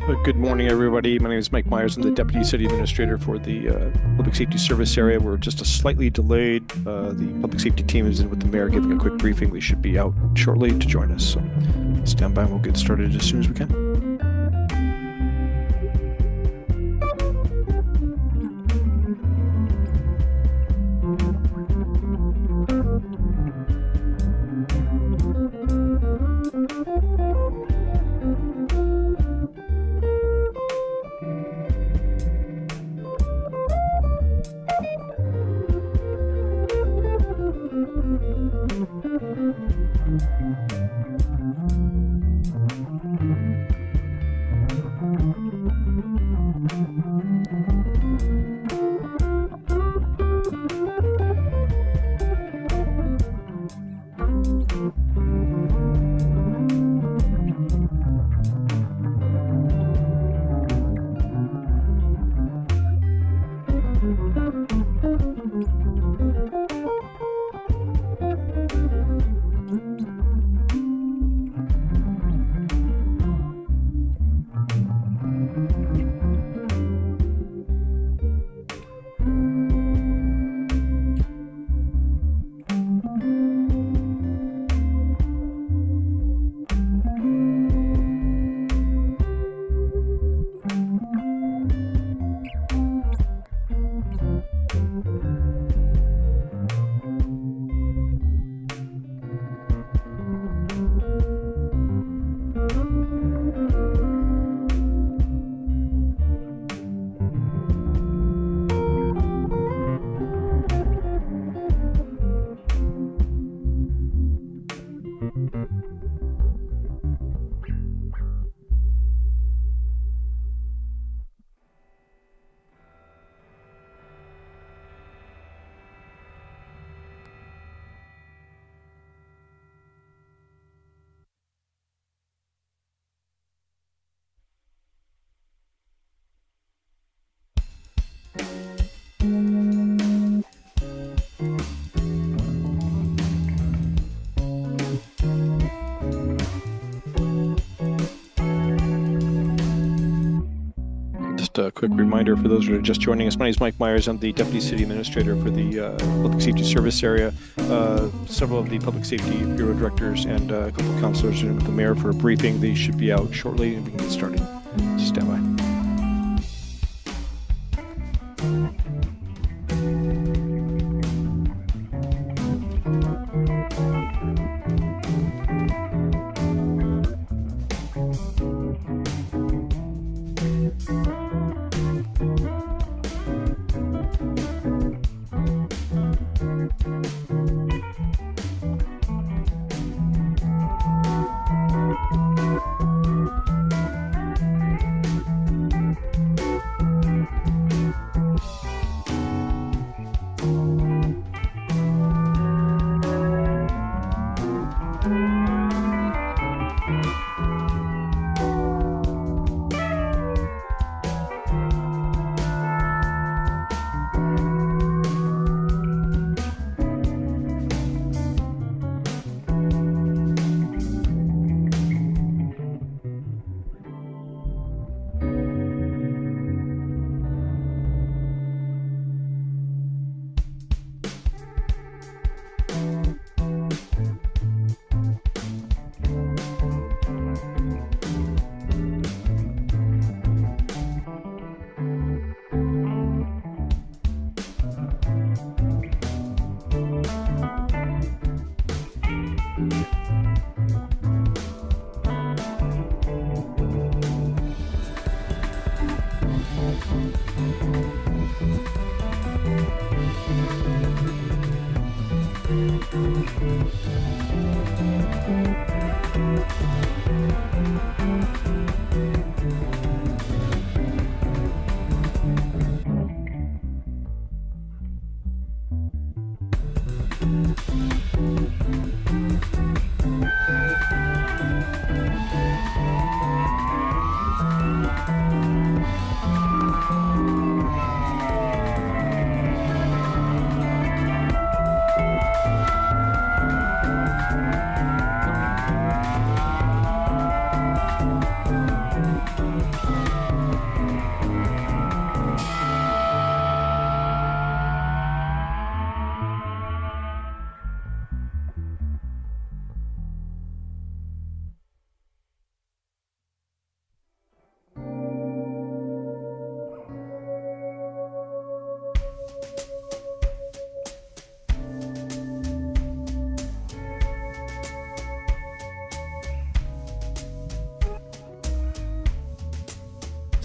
Good morning, everybody. My name is Mike Myers. I'm the Deputy City Administrator for the Public Safety Service Area. We're just a slightly delayed. The Public Safety team is in with the mayor giving a quick briefing. They should be out shortly to join us. So stand by and we'll get started as soon as we can. A quick reminder for those who are just joining us. My name is Mike Myers. I'm the Deputy City Administrator for the Public Safety Service Area. Several of the Public Safety Bureau Directors and a couple of councilors are in with the Mayor for a briefing. They should be out shortly and we can get started. Stand by.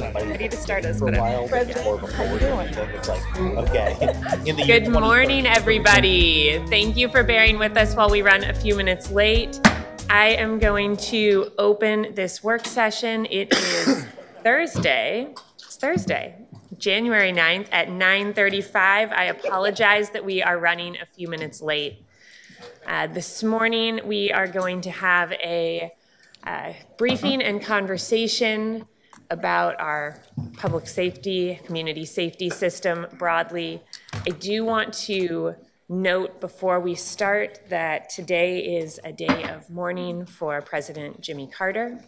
Ready to start us, For a but while, President, more of a forward thing. It's like, okay. In the Good year morning, 2030. everybody. Thank you for bearing with us while we run a few minutes late. I am going to open this work session. It is Thursday. It's Thursday, January 9th at 9:35. I apologize that we are running a few minutes late. This morning, we are going to have a briefing and conversation about our public safety, community safety system broadly. I do want to note before we start that today is a day of mourning for President Jimmy Carter.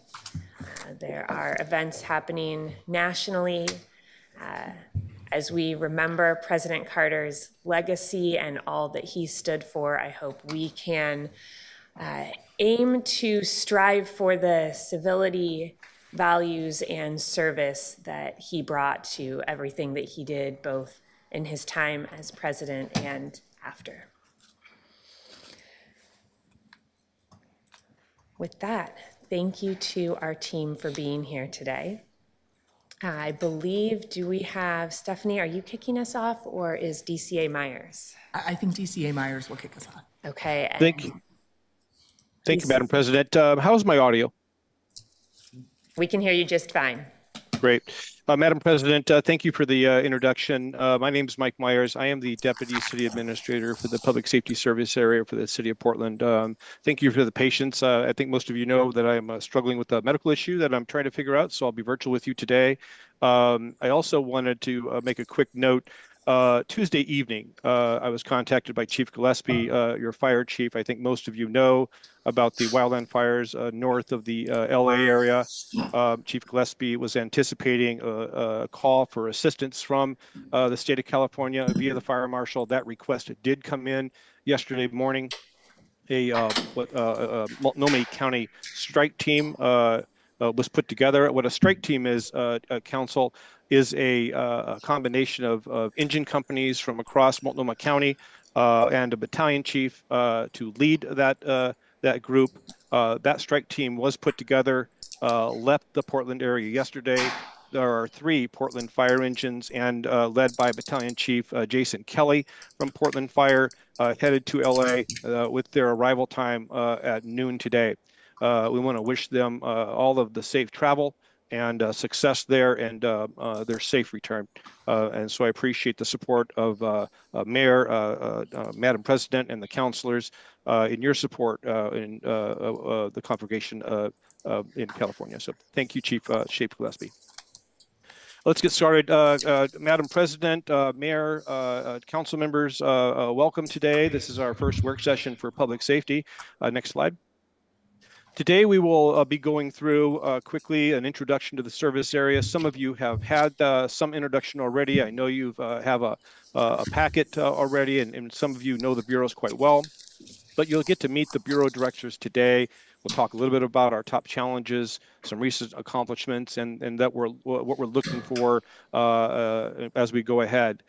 There are events happening nationally as we remember President Carter's legacy and all that he stood for. I hope we can aim to strive for the civility, values, and service that he brought to everything that he did, both in his time as president and after. With that, thank you to our team for being here today. I believe, do we have, Stephanie, are you kicking us off, or is DCA Myers? I think DCA Myers will kick us off. Okay. Thank you. Thank you, Madam President. How's my audio? We can hear you just fine. Great. Madam President, thank you for the introduction. My name is Mike Myers. I am the Deputy City Administrator for the Public Safety Service Area for the City of Portland. Thank you for the patience. I think most of you know that I'm struggling with a medical issue that I'm trying to figure out, so I'll be virtual with you today. I also wanted to make a quick note. Tuesday evening, I was contacted by Chief Gillespie, your fire chief. I think most of you know about the wildland fires north of the LA area. Chief Gillespie was anticipating a call for assistance from the state of California via the fire marshal. That request did come in yesterday morning. A Multnomah County strike team was put together. What a strike team is, council, is a combination of engine companies from across Multnomah County and a battalion chief to lead that group. That strike team was put together, left the Portland area yesterday. There are 3 Portland fire engines and led by Battalion Chief Jason Kelly from Portland Fire, headed to LA with their arrival time at noon today. We want to wish them all of the safe travel and success there and their safe return. And so I appreciate the support of Mayor, Madam President, and the councilors in your support in the congregation in California. So thank you, Chief Gillespie. Let's get started. Madam President, Mayor, council members, welcome today. This is our first work session for public safety. Next slide. Today, we will be going through quickly an introduction to the service area. Some of you have had some introduction already. I know you have a packet already, and some of you know the bureaus quite well. But you'll get to meet the bureau directors today. We'll talk a little bit about our top challenges, some recent accomplishments, and that what we're looking for as we go ahead.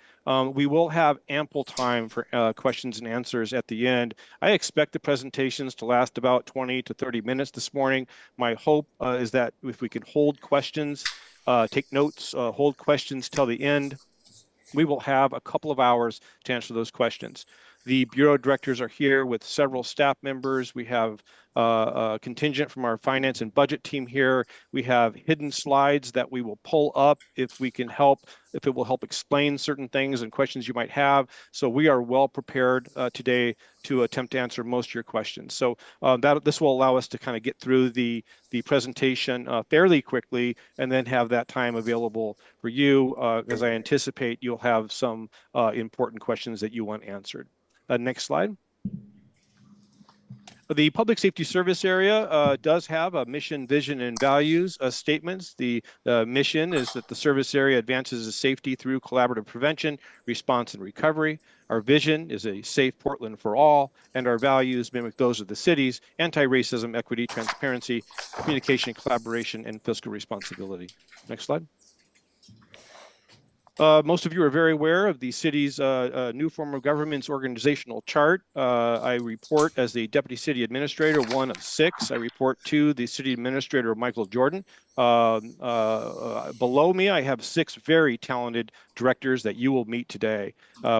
We will have ample time for questions and answers at the end. I expect the presentations to last about 20 to 30 minutes this morning. My hope is that if we can hold questions, take notes, hold questions till the end, we will have a couple of hours to answer those questions. The bureau directors are here with several staff members. We have a contingent from our finance and budget team here. We have hidden slides that we will pull up if we can help, if it will help explain certain things and questions you might have. So we are well prepared today to attempt to answer most of your questions. So this will allow us to kind of get through the presentation fairly quickly and then have that time available for you, as I anticipate you'll have some important questions that you want answered. Next slide. The Public Safety Service Area does have a mission, vision, and values statements. The mission is that the service area advances safety through collaborative prevention, response, and recovery. Our vision is a safe Portland for all, and our values mimic those of the cities: anti-racism, equity, transparency, communication, collaboration, and fiscal responsibility. Next slide. Most of you are very aware of the city's new form of government's organizational chart. I report as the Deputy City Administrator, one of 6. I report to the City Administrator, Michael Jordan. Below me, I have 6 very talented directors that you will meet today.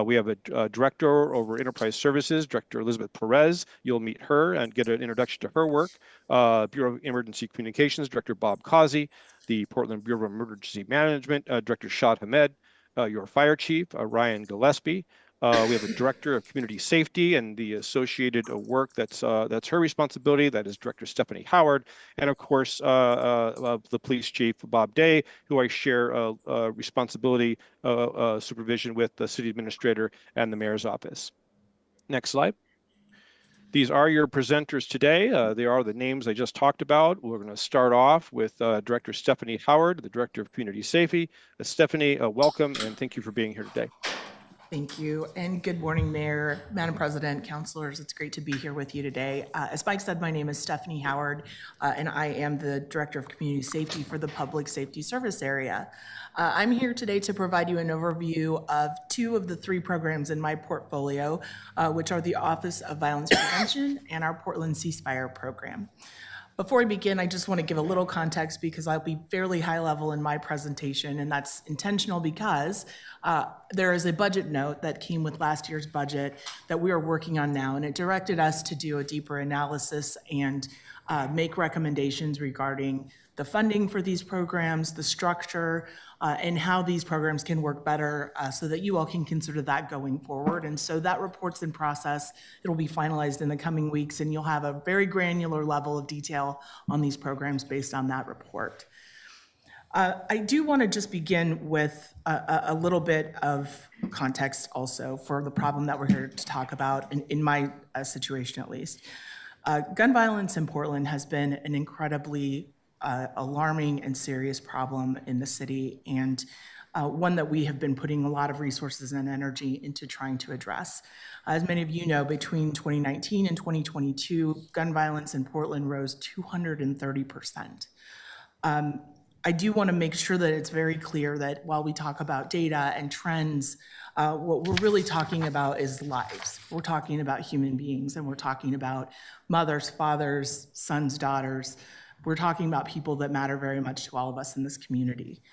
We have a director over enterprise services, Director Elizabeth Perez. You'll meet her and get an introduction to her work. Bureau of Emergency Communications, Director Bob Causey. The Portland Bureau of Emergency Management, Director Shad Hamed. Your fire chief, Ryan Gillespie. We have a director of community safety and the associated work that's her responsibility. That is Director Stephanie Howard, and of course the police chief, Bob Day, who I share responsibility supervision with the city administrator and the mayor's office. Next slide. These are your presenters today. They are the names I just talked about. We're going to start off with Director Stephanie Howard, the Director of Community Safety. Stephanie, welcome and thank you for being here today. Thank you, and good morning, Mayor, Madam President, councilors. It's great to be here with you today. As Mike said, my name is Stephanie Howard, and I am the Director of Community Safety for the Public Safety Service Area. I'm here today to provide you an overview of 2 of the 3 programs in my portfolio, which are the Office of Violence Prevention and our Portland Ceasefire program. Before I begin, I just want to give a little context because I'll be fairly high level in my presentation, and that's intentional because there is a budget note that came with last year's budget that we are working on now, and it directed us to do a deeper analysis and make recommendations regarding the funding for these programs, the structure, and how these programs can work better so that you all can consider that going forward. And so that report's in process. It'll be finalized in the coming weeks, and you'll have a very granular level of detail on these programs based on that report. I do want to just begin with a little bit of context also for the problem that we're here to talk about, in my situation at least. Gun violence in Portland has been an incredibly alarming and serious problem in the city, and one that we have been putting a lot of resources and energy into trying to address. As many of you know, between 2019 and 2022, gun violence in Portland rose 230%. I do want to make sure that it's very clear that while we talk about data and trends, what we're really talking about is lives. We're talking about human beings, and we're talking about mothers, fathers, sons, daughters. We're talking about people that matter very much to all of us in this community.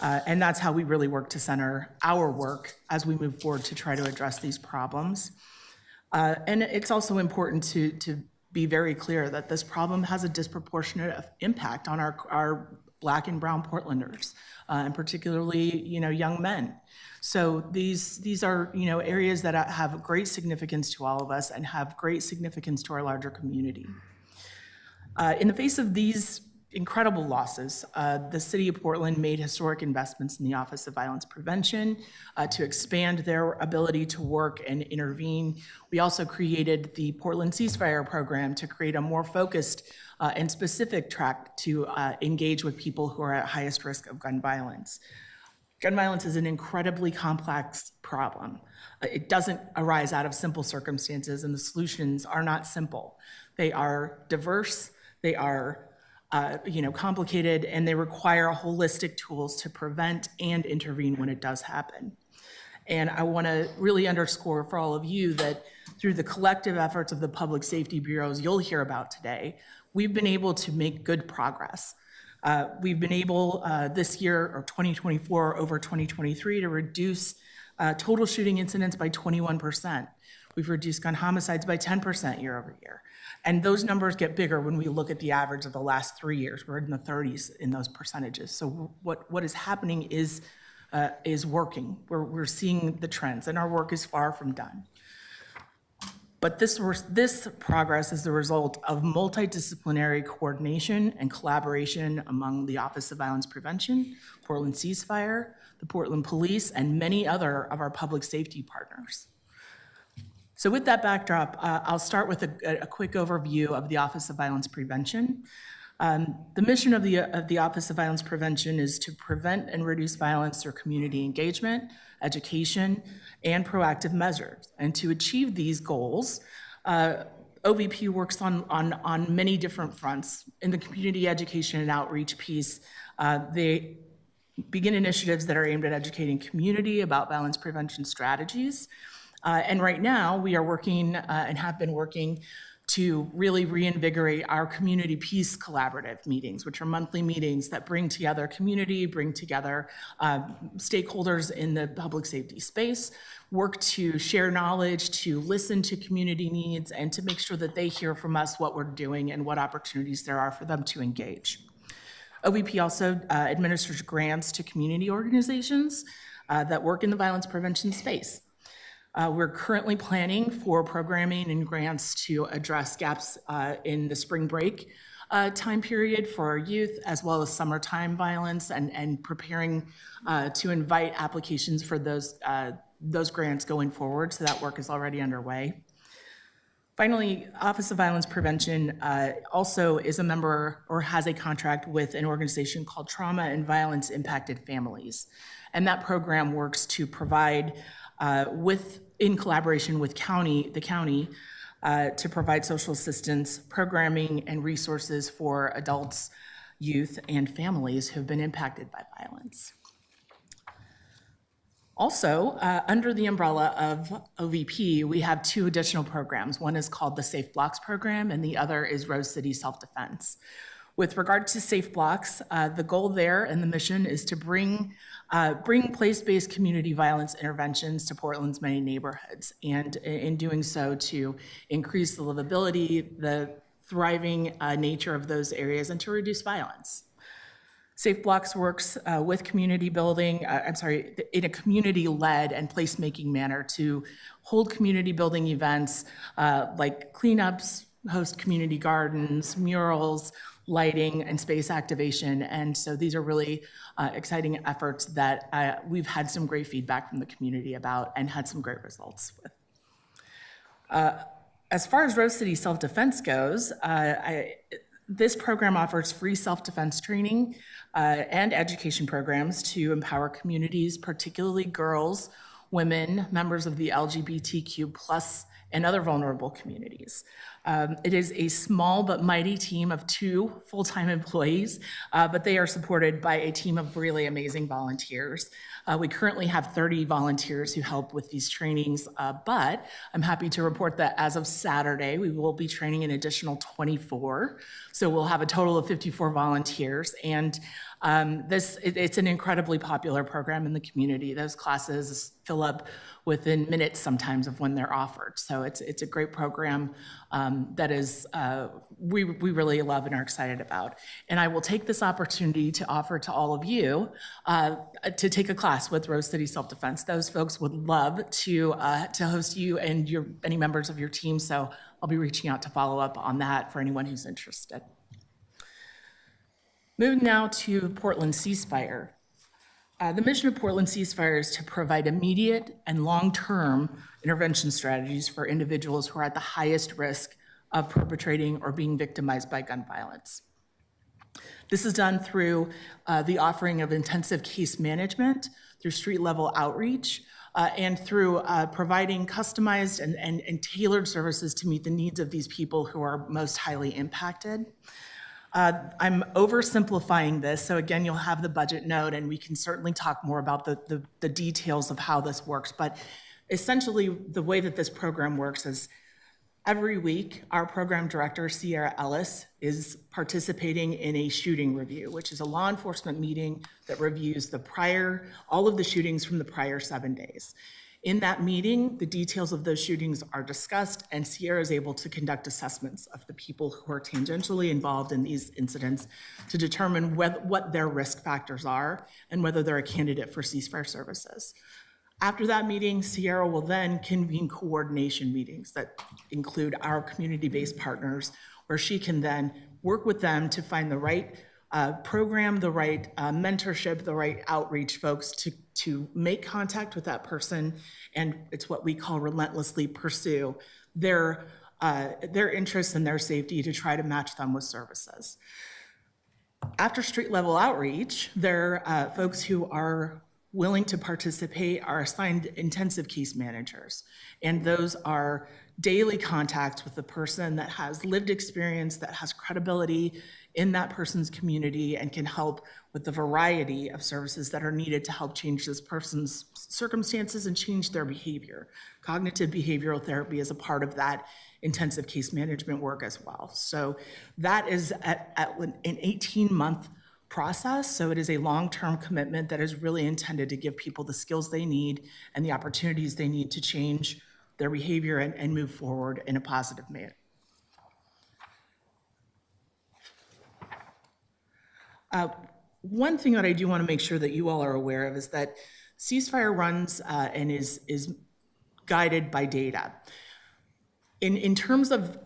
And that's how we really work to center our work as we move forward to try to address these problems. And it's also important to be very clear that this problem has a disproportionate impact on our Black and brown Portlanders, and particularly, young men. So these are, areas that have great significance to all of us and have great significance to our larger community. In the face of these incredible losses, the City of Portland made historic investments in the Office of Violence Prevention to expand their ability to work and intervene. We also created the Portland Ceasefire program to create a more focused and specific track to engage with people who are at highest risk of gun violence. Gun violence is an incredibly complex problem. It doesn't arise out of simple circumstances, and the solutions are not simple. They are diverse, they are complicated, and they require holistic tools to prevent and intervene when it does happen. And I want to really underscore for all of you that through the collective efforts of the public safety bureaus you'll hear about today, we've been able to make good progress. We've been able this year, or 2024 over 2023, to reduce total shooting incidents by 21%. We've reduced gun homicides by 10% year over year. And those numbers get bigger when we look at the average of the last 3 years. We're in the 30s in those percentages. So what is happening is working. We're seeing the trends, and our work is far from done. But this progress is the result of multidisciplinary coordination and collaboration among the Office of Violence Prevention, Portland Ceasefire, the Portland Police, and many other of our public safety partners. So with that backdrop, I'll start with a quick overview of the Office of Violence Prevention. The mission of the Office of Violence Prevention is to prevent and reduce violence through community engagement, education, and proactive measures. And to achieve these goals, OVP works on many different fronts. In the community education and outreach piece, they begin initiatives that are aimed at educating community about violence prevention strategies. And right now, we are working and have been working to really reinvigorate our community peace collaborative meetings, which are monthly meetings that bring together community, bring together stakeholders in the public safety space, work to share knowledge, to listen to community needs, and to make sure that they hear from us what we're doing and what opportunities there are for them to engage. OVP also administers grants to community organizations that work in the violence prevention space. We're currently planning for programming and grants to address gaps in the spring break time period for our youth, as well as summertime violence, and preparing to invite applications for those grants going forward. So that work is already underway. Finally, Office of Violence Prevention also is a member or has a contract with an organization called Trauma and Violence Impacted Families. And that program works to provide in collaboration with the county, to provide social assistance, programming, and resources for adults, youth, and families who have been impacted by violence. Also, under the umbrella of OVP, we have 2 additional programs. One is called the Safe Blocks program, and the other is Rose City Self-Defense. With regard to Safe Blocks, the goal there and the mission is to bring place-based community violence interventions to Portland's many neighborhoods, and in doing so to increase the livability, the thriving nature of those areas, and to reduce violence. Safe Blocks works with community building, in a community-led and placemaking manner to hold community building events like cleanups, host community gardens, murals, lighting, and space activation. And so these are really exciting efforts that we've had some great feedback from the community about and had some great results with. As far as Rose City Self-Defense goes, this program offers free self-defense training and education programs to empower communities, particularly girls, women, members of the LGBTQ+, and other vulnerable communities. It is a small but mighty team of 2 full-time employees, but they are supported by a team of really amazing volunteers. We currently have 30 volunteers who help with these trainings, but I'm happy to report that as of Saturday, we will be training an additional 24. So we'll have a total of 54 volunteers, and it's an incredibly popular program in the community. Those classes fill up within minutes sometimes of when they're offered. So it's a great program that is we really love and are excited about. And I will take this opportunity to offer to all of you to take a class with Rose City Self-Defense. Those folks would love to host you and any members of your team. So I'll be reaching out to follow up on that for anyone who's interested. Moving now to Portland Ceasefire. The mission of Portland Ceasefire is to provide immediate and long-term intervention strategies for individuals who are at the highest risk of perpetrating or being victimized by gun violence. This is done through the offering of intensive case management, through street-level outreach, and through providing customized and tailored services to meet the needs of these people who are most highly impacted. I'm oversimplifying this, so again, you'll have the budget note, and we can certainly talk more about the details of how this works. But essentially, the way that this program works is every week, our program director, Sierra Ellis, is participating in a shooting review, which is a law enforcement meeting that reviews all of the shootings from the prior 7 days. In that meeting, the details of those shootings are discussed, and Sierra is able to conduct assessments of the people who are tangentially involved in these incidents to determine what their risk factors are and whether they're a candidate for ceasefire services. After that meeting, Sierra will then convene coordination meetings that include our community-based partners, where she can then work with them to find the right program, the right mentorship, the right outreach folks to make contact with that person, and it's what we call relentlessly pursue their interests and their safety to try to match them with services. After street level outreach, folks who are willing to participate are assigned intensive case managers, and those are daily contacts with the person that has lived experience, that has credibility in that person's community and can help with the variety of services that are needed to help change this person's circumstances and change their behavior. Cognitive behavioral therapy is a part of that intensive case management work as well. So that is an 18-month process. So it is a long-term commitment that is really intended to give people the skills they need and the opportunities they need to change their behavior and move forward in a positive manner. One thing that I do want to make sure that you all are aware of is that Ceasefire runs and is guided by data. In terms of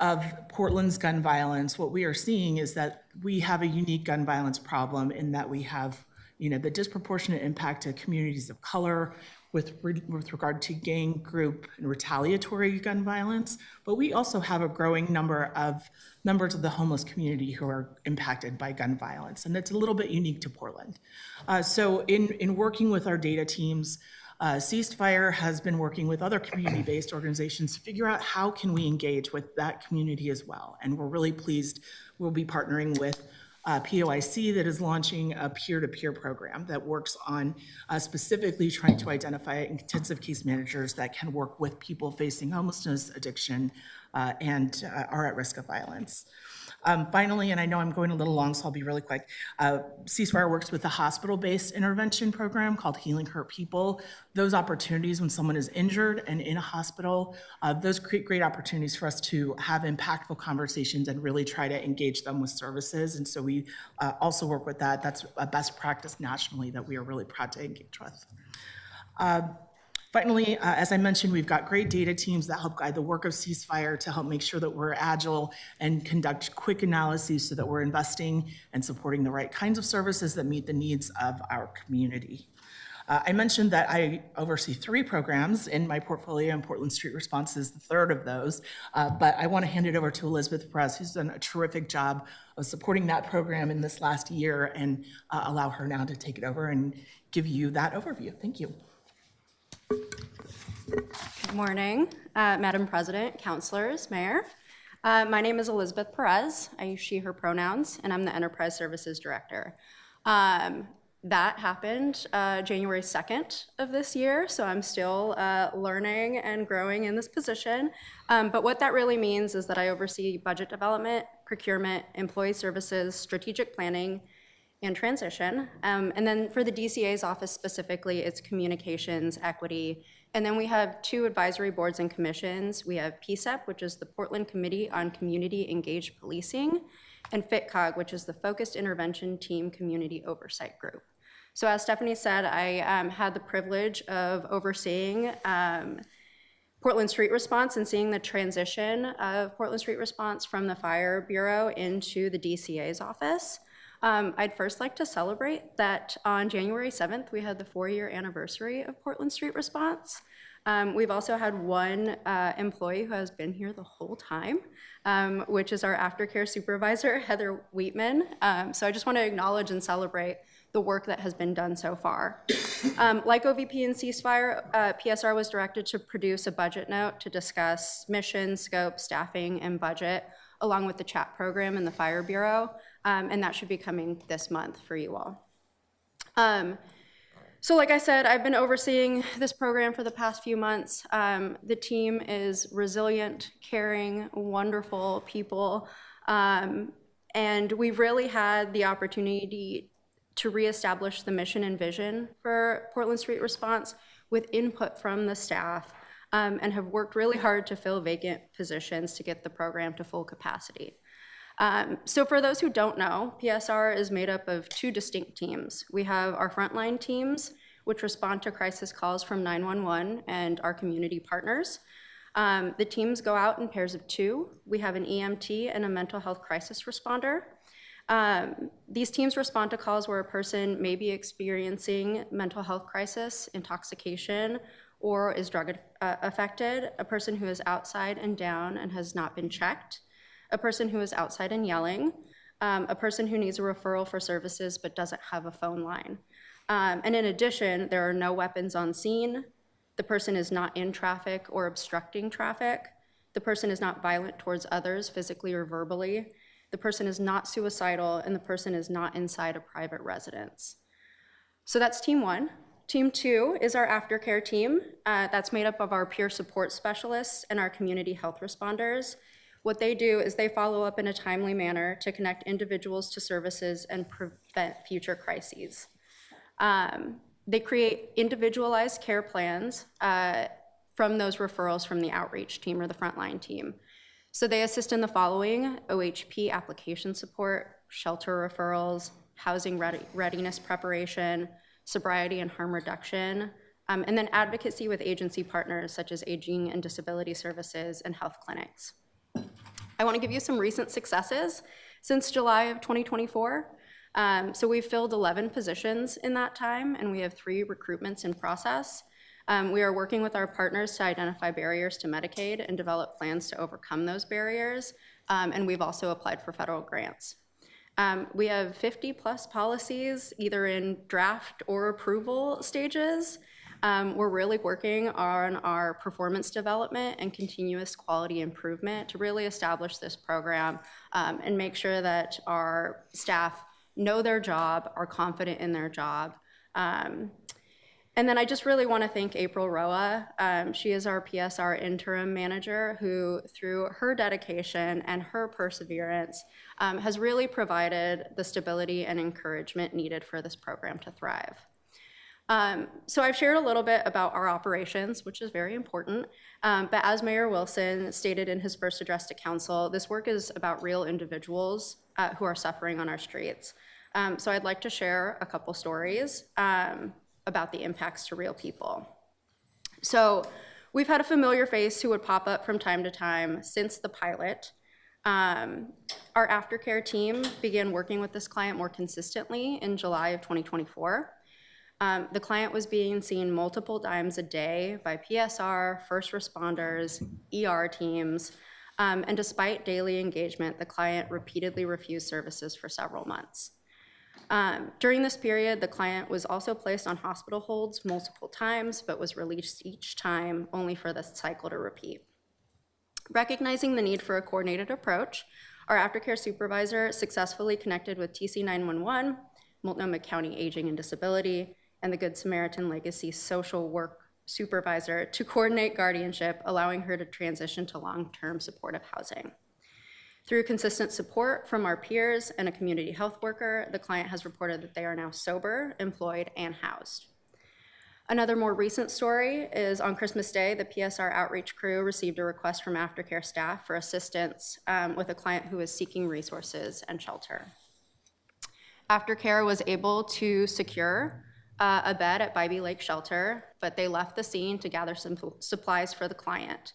Portland's gun violence, what we are seeing is that we have a unique gun violence problem in that we have, the disproportionate impact to communities of color with regard to gang, group, and retaliatory gun violence. But we also have a growing number of members of the homeless community who are impacted by gun violence, and it's a little bit unique to Portland. So in working with our data teams, Ceasefire has been working with other community-based organizations to figure out how can we engage with that community as well. And we're really pleased we'll be partnering with POIC that is launching a peer-to-peer program that works on specifically trying to identify intensive case managers that can work with people facing homelessness, addiction, and are at risk of violence. Finally, and I know I'm going a little long, so I'll be really quick, Ceasefire works with a hospital-based intervention program called Healing Hurt People. Those opportunities when someone is injured and in a hospital, those create great opportunities for us to have impactful conversations and really try to engage them with services. And so we also work with that. That's a best practice nationally that we are really proud to engage with. Finally, as I mentioned, we've got great data teams that help guide the work of Ceasefire to help make sure that we're agile and conduct quick analyses so that we're investing and supporting the right kinds of services that meet the needs of our community. I mentioned that I oversee 3 programs in my portfolio, and Portland Street Response is the 3rd of those. But I want to hand it over to Elizabeth Perez, who's done a terrific job of supporting that program in this last year, and allow her now to take it over and give you that overview. Thank you. Good morning, Madam President, councilors, mayor. My name is Elizabeth Perez. I use she, her pronouns, and I'm the Enterprise Services Director. That happened January 2nd of this year, so I'm still learning and growing in this position. But what that really means is that I oversee budget development, procurement, employee services, strategic planning, and transition. And then for the DCA's office specifically, it's communications, equity, and then we have 2 advisory boards and commissions. We have PSEP, which is the Portland Committee on Community Engaged Policing, and FITCOG, which is the Focused Intervention Team Community Oversight Group. So as Stephanie said, I had the privilege of overseeing Portland Street Response and seeing the transition of Portland Street Response from the Fire Bureau into the DCA's office. I'd first like to celebrate that on January 7th, we had the 4-year anniversary of Portland Street Response. We've also had one employee who has been here the whole time, which is our aftercare supervisor, Heather Wheatman. So I just want to acknowledge and celebrate the work that has been done so far. Like OVP and Ceasefire, PSR was directed to produce a budget note to discuss mission, scope, staffing, and budget, along with the chat program and the Fire Bureau, and that should be coming this month for you all. So like I said, I've been overseeing this program for the past few months. The team is resilient, caring, wonderful people, and we've really had the opportunity to reestablish the mission and vision for Portland Street Response with input from the staff, and have worked really hard to fill vacant positions to get the program to full capacity. So for those who don't know, PSR is made up of 2 distinct teams. We have our frontline teams, which respond to crisis calls from 911 and our community partners. The teams go out in pairs of 2. We have an EMT and a mental health crisis responder. These teams respond to calls where a person may be experiencing mental health crisis, intoxication, or is drug affected, a person who is outside and down and has not been checked, a person who is outside and yelling, a person who needs a referral for services but doesn't have a phone line. And in addition, there are no weapons on scene, the person is not in traffic or obstructing traffic, the person is not violent towards others physically or verbally, the person is not suicidal, and the person is not inside a private residence. So that's team one. Team two is our aftercare team. That's made up of our peer support specialists and our community health responders. What they do is they follow up in a timely manner to connect individuals to services and prevent future crises. They create individualized care plans from those referrals from the outreach team or the frontline team. So they assist in the following: OHP application support, shelter referrals, housing readiness preparation, sobriety and harm reduction, and then advocacy with agency partners such as aging and disability services and health clinics. I want to give you some recent successes since July of 2024. So we've filled 11 positions in that time, and we have 3 recruitments in process. We are working with our partners to identify barriers to Medicaid and develop plans to overcome those barriers, and we've also applied for federal grants. We have 50+ policies either in draft or approval stages. We're really working on our performance development and continuous quality improvement to really establish this program and make sure that our staff know their job, are confident in their job. And then I just really want to thank April Roa. She is our PSR interim manager who, through her dedication and her perseverance, has really provided the stability and encouragement needed for this program to thrive. So I've shared a little bit about our operations, which is very important, but as Mayor Wilson stated in his first address to council, this work is about real individuals who are suffering on our streets. So I'd like to share a couple stories about the impacts to real people. So we've had a familiar face who would pop up from time to time since the pilot. Our aftercare team began working with this client more consistently in July of 2024. The client was being seen multiple times a day by PSR, first responders, ER teams, and despite daily engagement, the client repeatedly refused services for several months. During this period, the client was also placed on hospital holds multiple times, but was released each time, only for the cycle to repeat. Recognizing the need for a coordinated approach, our aftercare supervisor successfully connected with TC 911, Multnomah County Aging and Disability, and the Good Samaritan Legacy social work supervisor to coordinate guardianship, allowing her to transition to long-term supportive housing. Through consistent support from our peers and a community health worker, the client has reported that they are now sober, employed, and housed. Another more recent story is on Christmas Day, the PSR outreach crew received a request from aftercare staff for assistance with a client who was seeking resources and shelter. Aftercare was able to secure a bed at Bybee Lake Shelter, but they left the scene to gather some supplies for the client.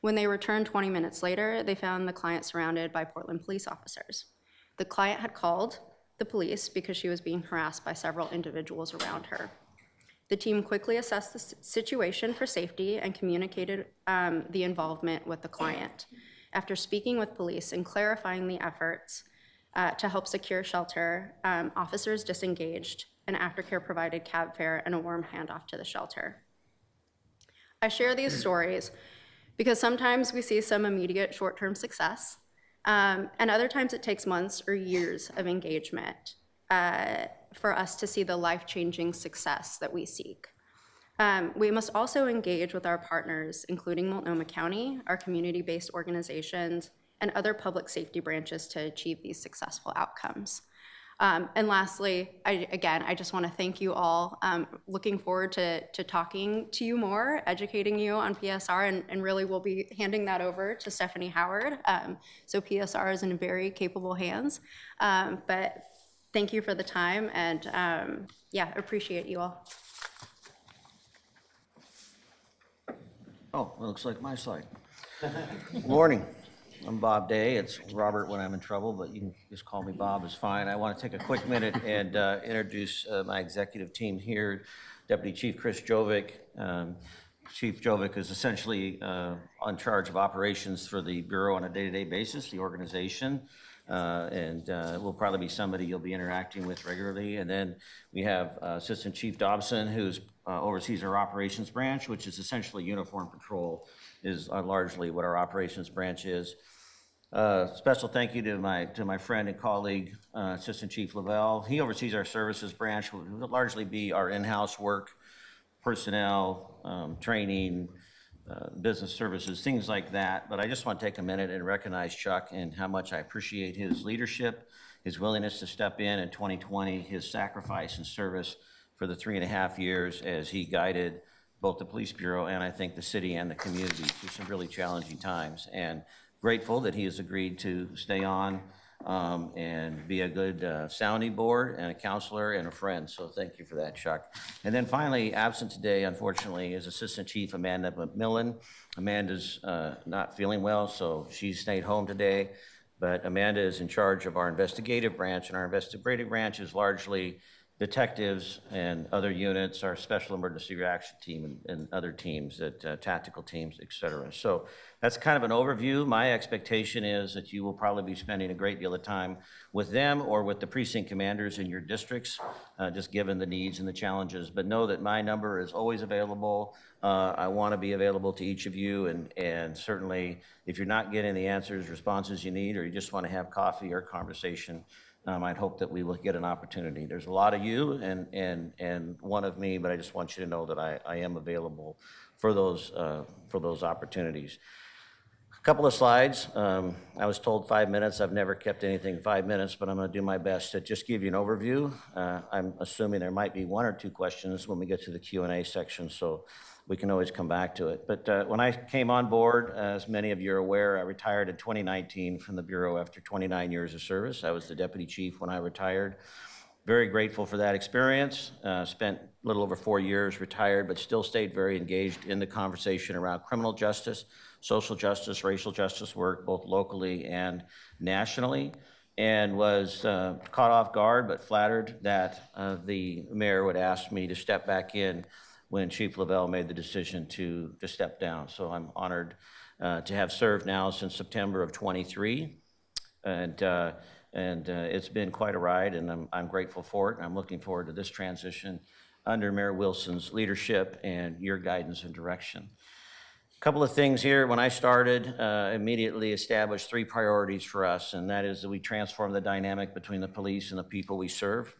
When they returned 20 minutes later, they found the client surrounded by Portland police officers. The client had called the police because she was being harassed by several individuals around her. The team quickly assessed the situation for safety and communicated the involvement with the client. After speaking with police and clarifying the efforts to help secure shelter, officers disengaged, and aftercare provided cab fare and a warm handoff to the shelter. I share these stories because sometimes we see some immediate short-term success, and other times it takes months or years of engagement for us to see the life-changing success that we seek. We must also engage with our partners, including Multnomah County, our community-based organizations, and other public safety branches to achieve these successful outcomes. And lastly, I just want to thank you all. Looking forward to talking to you more, educating you on PSR, and really we'll be handing that over to Stephanie Howard. So PSR is in very capable hands. But thank you for the time, and yeah, appreciate you all. Oh, it looks like my slide. Morning. I'm Bob Day. It's Robert when I'm in trouble, but you can just call me Bob, it's fine. I want to take a quick minute and introduce my executive team here. Deputy Chief Chris Jovic. Chief Jovic is essentially on charge of operations for the Bureau on a day-to-day basis, the organization, and will probably be somebody you'll be interacting with regularly. And then we have Assistant Chief Dobson, who's oversees our operations branch, which is essentially uniform patrol, is largely what our operations branch is. Special thank you to my friend and colleague, Assistant Chief Lavelle. He oversees our services branch, which will largely be our in-house work, personnel, training, business services, things like that. But I just want to take a minute and recognize Chuck and how much I appreciate his leadership, his willingness to step in 2020, his sacrifice and service for the 3.5 years as he guided both the police bureau and I think the city and the community through some really challenging times. And grateful that he has agreed to stay on and be a good sounding board and a counselor and a friend. So thank you for that, Chuck. And then finally, absent today, unfortunately, is Assistant Chief Amanda McMillan. Amanda's not feeling well, so she stayed home today. But Amanda is in charge of our investigative branch, and our investigative branch is largely detectives and other units, our special emergency reaction team and other teams, tactical teams, et cetera. So that's kind of an overview. My expectation is that you will probably be spending a great deal of time with them or with the precinct commanders in your districts, just given the needs and the challenges. But know that my number is always available. I want to be available to each of you, and certainly if you're not getting the answers, responses you need, or you just want to have coffee or conversation, I'd hope that we will get an opportunity. There's a lot of you and one of me, but I just want you to know that I am available for those opportunities. A couple of slides. I was told 5 minutes. I've never kept anything 5 minutes, but I'm going to do my best to just give you an overview. I'm assuming there might be 1 or 2 questions when we get to the Q&A section, so we can always come back to it. But when I came on board, as many of you are aware, I retired in 2019 from the Bureau after 29 years of service. I was the deputy chief when I retired. Very grateful for that experience. Spent a little over 4 years retired, but still stayed very engaged in the conversation around criminal justice, social justice, racial justice work, both locally and nationally, and was caught off guard, but flattered that the mayor would ask me to step back in when Chief Lavelle made the decision to step down. So I'm honored to have served now since September of 23. And it's been quite a ride, and I'm grateful for it. And I'm looking forward to this transition under Mayor Wilson's leadership and your guidance and direction. A couple of things here. When I started, immediately established 3 priorities for us, and that is that we transform the dynamic between the police and the people we serve.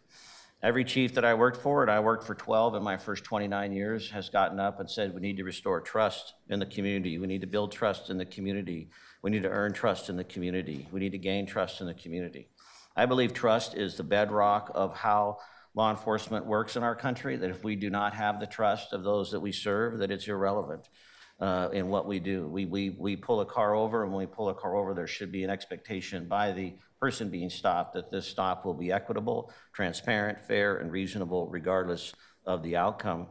Every chief that I worked for, and I worked for 12 in my first 29 years, has gotten up and said, we need to restore trust in the community. We need to build trust in the community. We need to earn trust in the community. We need to gain trust in the community. I believe trust is the bedrock of how law enforcement works in our country, that if we do not have the trust of those that we serve, that it's irrelevant in what we do. We pull a car over, and when we pull a car over, there should be an expectation by the person being stopped that this stop will be equitable, transparent, fair, and reasonable regardless of the outcome.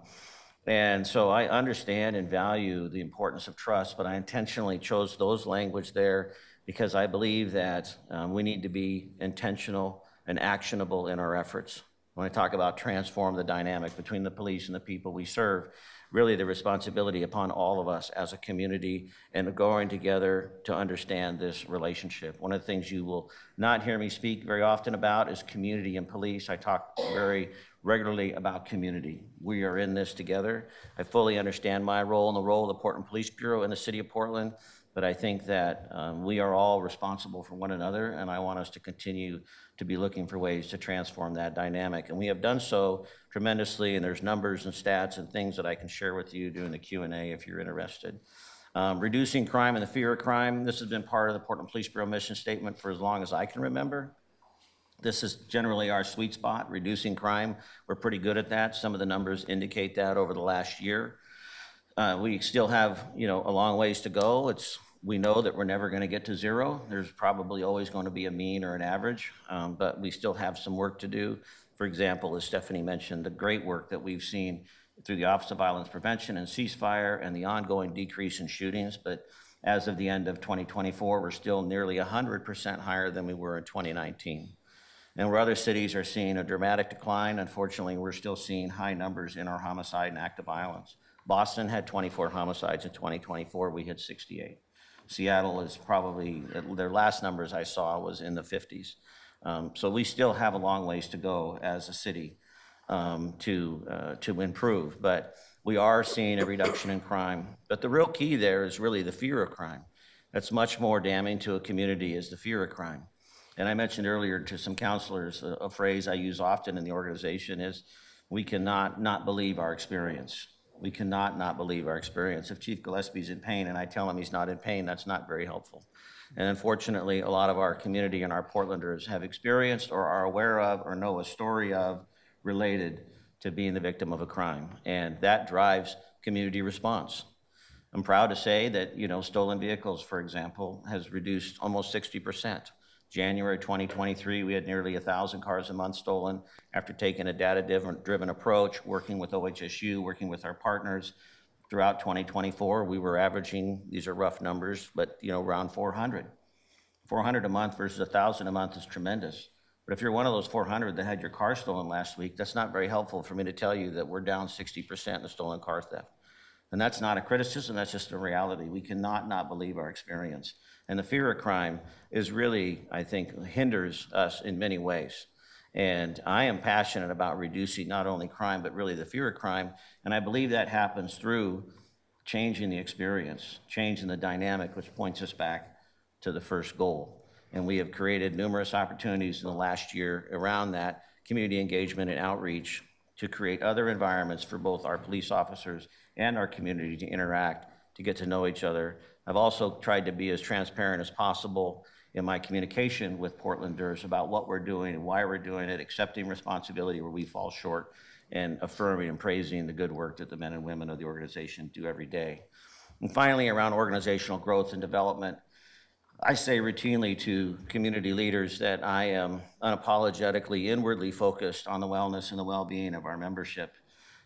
And so I understand and value the importance of trust, but I intentionally chose those language there because I believe that we need to be intentional and actionable in our efforts. When I talk about transform the dynamic between the police and the people we serve, really the responsibility upon all of us as a community and going together to understand this relationship. One of the things you will not hear me speak very often about is community and police. I talk very regularly about community. We are in this together. I fully understand my role and the role of the Portland Police Bureau in the city of Portland, but I think that we are all responsible for one another, and I want us to continue to be looking for ways to transform that dynamic. And we have done so tremendously, and there's numbers and stats and things that I can share with you during the Q&A if you're interested. Reducing crime and the fear of crime. This has been part of the Portland Police Bureau mission statement for as long as I can remember. This is generally our sweet spot, reducing crime. We're pretty good at that. Some of the numbers indicate that over the last year. We still have, a long ways to go. We know that we're never going to get to zero. There's probably always going to be a mean or an average, but we still have some work to do. For example, as Stephanie mentioned, the great work that we've seen through the Office of Violence Prevention and Ceasefire and the ongoing decrease in shootings. But as of the end of 2024, we're still nearly 100% higher than we were in 2019. And where other cities are seeing a dramatic decline, unfortunately, we're still seeing high numbers in our homicide and active violence. Boston had 24 homicides in 2024. We had 68. Seattle is probably, their last numbers I saw was in the 50s. So we still have a long ways to go as a city to improve, but we are seeing a reduction in crime. But the real key there is really the fear of crime. that's much more damning to a community is the fear of crime. And I mentioned earlier to some counselors, a phrase I use often in the organization is, we cannot not believe our experience. We cannot not believe our experience. If Chief Gillespie's in pain and I tell him he's not in pain, that's not very helpful. And unfortunately, a lot of our community and our Portlanders have experienced or are aware of or know a story of related to being the victim of a crime. And that drives community response. I'm proud to say that, stolen vehicles, for example, has reduced almost 60%. January 2023, we had nearly 1,000 cars a month stolen after taking a data-driven approach, working with OHSU, working with our partners. Throughout 2024, we were averaging, these are rough numbers, but around 400. 400 a month versus 1,000 a month is tremendous. But if you're one of those 400 that had your car stolen last week, that's not very helpful for me to tell you that we're down 60% in the stolen car theft. And that's not a criticism, that's just a reality. We cannot not believe our experience. And the fear of crime is really, I think, hinders us in many ways. And I am passionate about reducing not only crime, but really the fear of crime. And I believe that happens through changing the experience, changing the dynamic, which points us back to the first goal. And we have created numerous opportunities in the last year around that community engagement and outreach to create other environments for both our police officers and our community to interact, to get to know each other. I've also tried to be as transparent as possible in my communication with Portlanders about what we're doing and why we're doing it, accepting responsibility where we fall short, and affirming and praising the good work that the men and women of the organization do every day. And finally, around organizational growth and development, I say routinely to community leaders that I am unapologetically inwardly focused on the wellness and the well-being of our membership.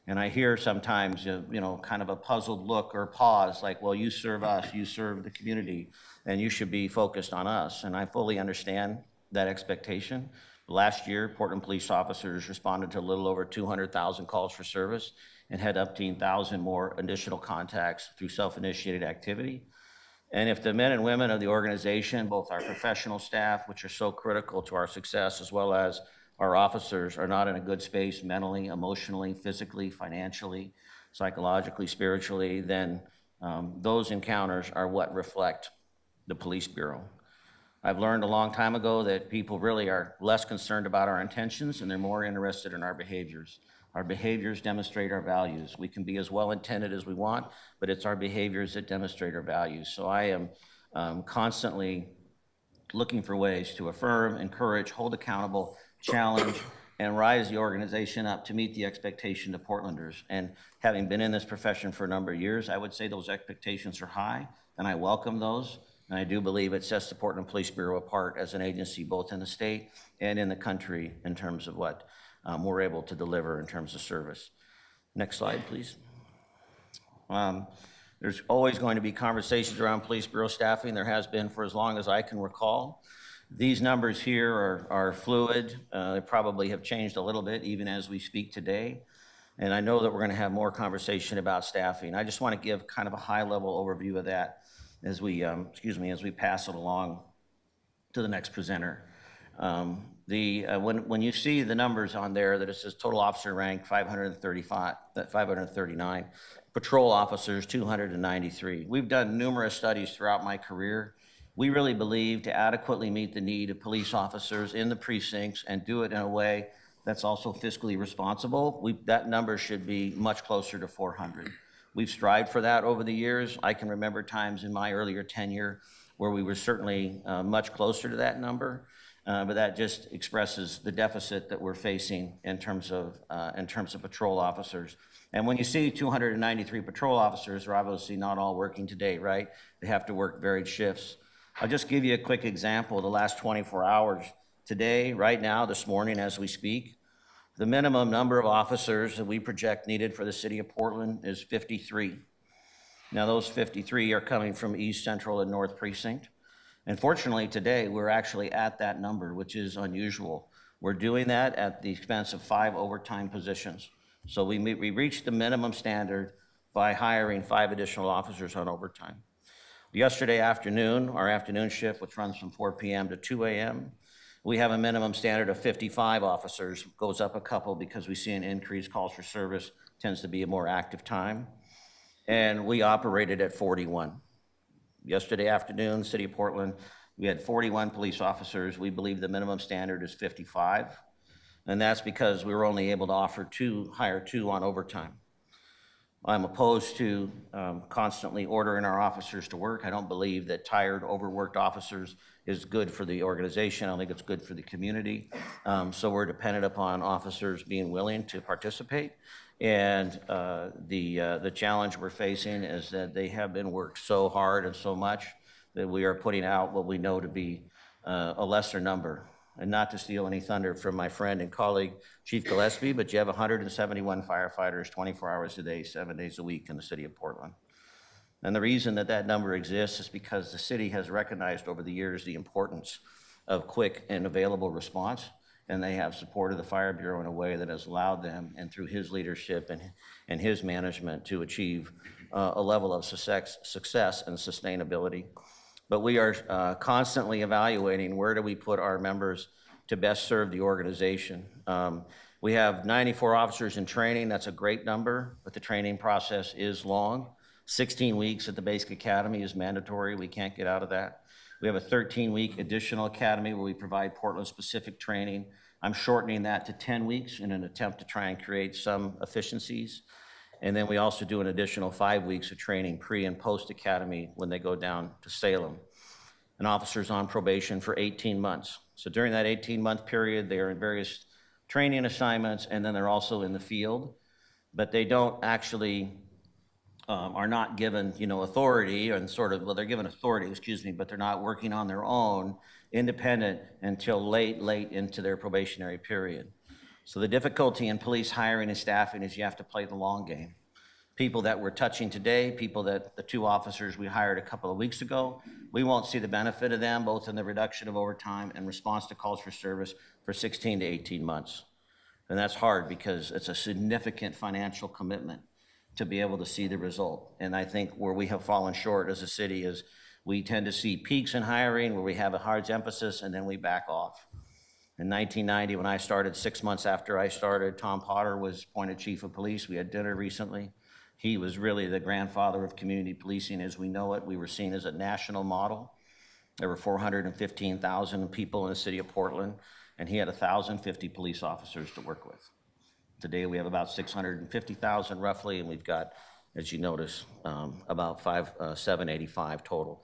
And I hear sometimes, kind of a puzzled look or pause, like, well, you serve us, you serve the community, and you should be focused on us. And I fully understand that expectation. Last year, Portland police officers responded to a little over 200,000 calls for service and had up to 1,000 more additional contacts through self-initiated activity. And if the men and women of the organization, both our professional staff, which are so critical to our success, as well as our officers, are not in a good space mentally, emotionally, physically, financially, psychologically, spiritually, then those encounters are what reflect the police bureau. I've learned a long time ago that people really are less concerned about our intentions and they're more interested in our behaviors. Our behaviors demonstrate our values. We can be as well-intended as we want, but it's our behaviors that demonstrate our values. So I am constantly looking for ways to affirm, encourage, hold accountable, challenge, and rise the organization up to meet the expectation of Portlanders. And having been in this profession for a number of years, I would say those expectations are high, and I welcome those. And I do believe it sets the Portland Police Bureau apart as an agency both in the state and in the country in terms of what we're able to deliver in terms of service. Next slide, please. There's always going to be conversations around Police Bureau staffing. There has been for as long as I can recall. These numbers here are fluid. They probably have changed a little bit even as we speak today. And I know that we're going to have more conversation about staffing. I just want to give kind of a high-level overview of that as we, as we pass it along to the next presenter. When you see the numbers on there that it says total officer rank 539, patrol officers 293. We've done numerous studies throughout my career. We really believe to adequately meet the need of police officers in the precincts and do it in a way that's also fiscally responsible, that number should be much closer to 400. We've strived for that over the years. I can remember times in my earlier tenure where we were certainly much closer to that number, but that just expresses the deficit that we're facing in terms of patrol officers. And when you see 293 patrol officers, they're obviously not all working today, right? They have to work varied shifts. I'll just give you a quick example of the last 24 hours. Today, right now, this morning as we speak, the minimum number of officers that we project needed for the city of Portland is 53. Now, those 53 are coming from East, Central, and North Precinct. And fortunately, today, we're actually at that number, which is unusual. We're doing that at the expense of 5 overtime positions. So we reached the minimum standard by hiring 5 additional officers on overtime. Yesterday afternoon, our afternoon shift, which runs from 4 p.m. to 2 a.m., we have a minimum standard of 55 officers, goes up a couple because we see an increased calls for service, tends to be a more active time. And we operated at 41. Yesterday afternoon, City of Portland, we had 41 police officers. We believe the minimum standard is 55. And that's because we were only able to hire two on overtime. I'm opposed to constantly ordering our officers to work. I don't believe that tired, overworked officers is good for the organization. I don't think it's good for the community. So we're dependent upon officers being willing to participate. And the challenge we're facing is that they have been worked so hard and so much that we are putting out what we know to be a lesser number. And not to steal any thunder from my friend and colleague, Chief Gillespie, but you have 171 firefighters, 24 hours a day, 7 days a week in the City of Portland. And the reason that that number exists is because the city has recognized over the years the importance of quick and available response, and they have supported the Fire Bureau in a way that has allowed them, and through his leadership and his management, to achieve a level of success and sustainability. But we are constantly evaluating where do we put our members to best serve the organization. We have 94 officers in training. That's a great number, but the training process is long. 16 weeks at the basic academy is mandatory. We can't get out of that. We have a 13-week additional academy where we provide Portland-specific training. I'm shortening that to 10 weeks in an attempt to try and create some efficiencies. And then we also do an additional 5 weeks of training pre and post academy when they go down to Salem. An officer's on probation for 18 months. So during that 18-month period, they are in various training assignments, and then they're also in the field, but they don't actually, are not given, authority and they're given authority, but they're not working on their own, independent until late into their probationary period. So the difficulty in police hiring and staffing is you have to play the long game. People that we're touching today, people that the 2 officers we hired a couple of weeks ago, we won't see the benefit of them, both in the reduction of overtime and response to calls for service, for 16 to 18 months. And that's hard because it's a significant financial commitment to be able to see the result. And I think where we have fallen short as a city is we tend to see peaks in hiring where we have a hard emphasis and then we back off. In 1990, when I started, 6 months after I started, Tom Potter was appointed chief of police. We had dinner recently. He was really the grandfather of community policing as we know it. We were seen as a national model. There were 415,000 people in the city of Portland, and he had 1,050 police officers to work with. Today, we have about 650,000 roughly, and we've got, as you notice, about 785 total.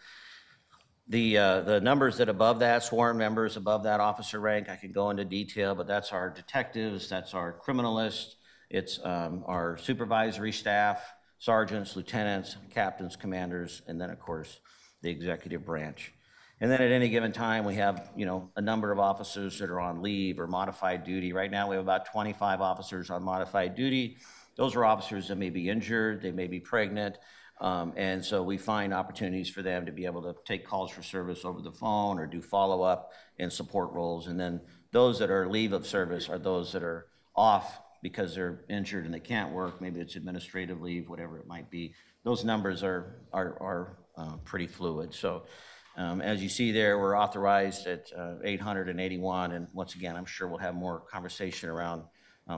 The numbers that above that, sworn members above that officer rank, I can go into detail, but that's our detectives, that's our criminalists, it's our supervisory staff, sergeants, lieutenants, captains, commanders, and then of course the executive branch. And then at any given time, we have a number of officers that are on leave or modified duty. Right now, we have about 25 officers on modified duty. Those are officers that may be injured, they may be pregnant, and so we find opportunities for them to be able to take calls for service over the phone or do follow-up and support roles. And then those that are leave of service are those that are off because they're injured and they can't work. Maybe it's administrative leave, whatever it might be. Those numbers are pretty fluid. So as you see there, we're authorized at 881. And once again, I'm sure we'll have more conversation around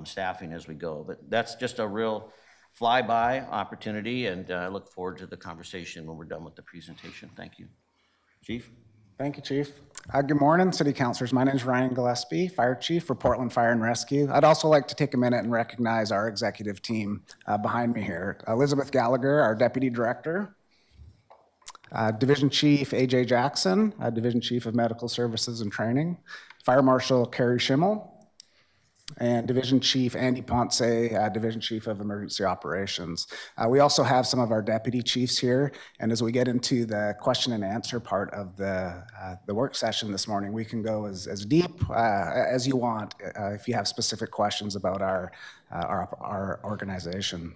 staffing as we go. But that's just a real flyby opportunity, and I look forward to the conversation when we're done with the presentation. Thank you. Chief? Thank you, Chief. Good morning, City Councilors. My name is Ryan Gillespie, Fire Chief for Portland Fire and Rescue. I'd also like to take a minute and recognize our executive team behind me here. Elizabeth Gallagher, our Deputy Director. Division Chief AJ Jackson, Division Chief of Medical Services and Training. Fire Marshal Carrie Schimmel. And Division Chief Andy Ponce, Division Chief of Emergency Operations. We also have some of our deputy chiefs here, and as we get into the question and answer part of the work session this morning, we can go as deep as you want if you have specific questions about our organization.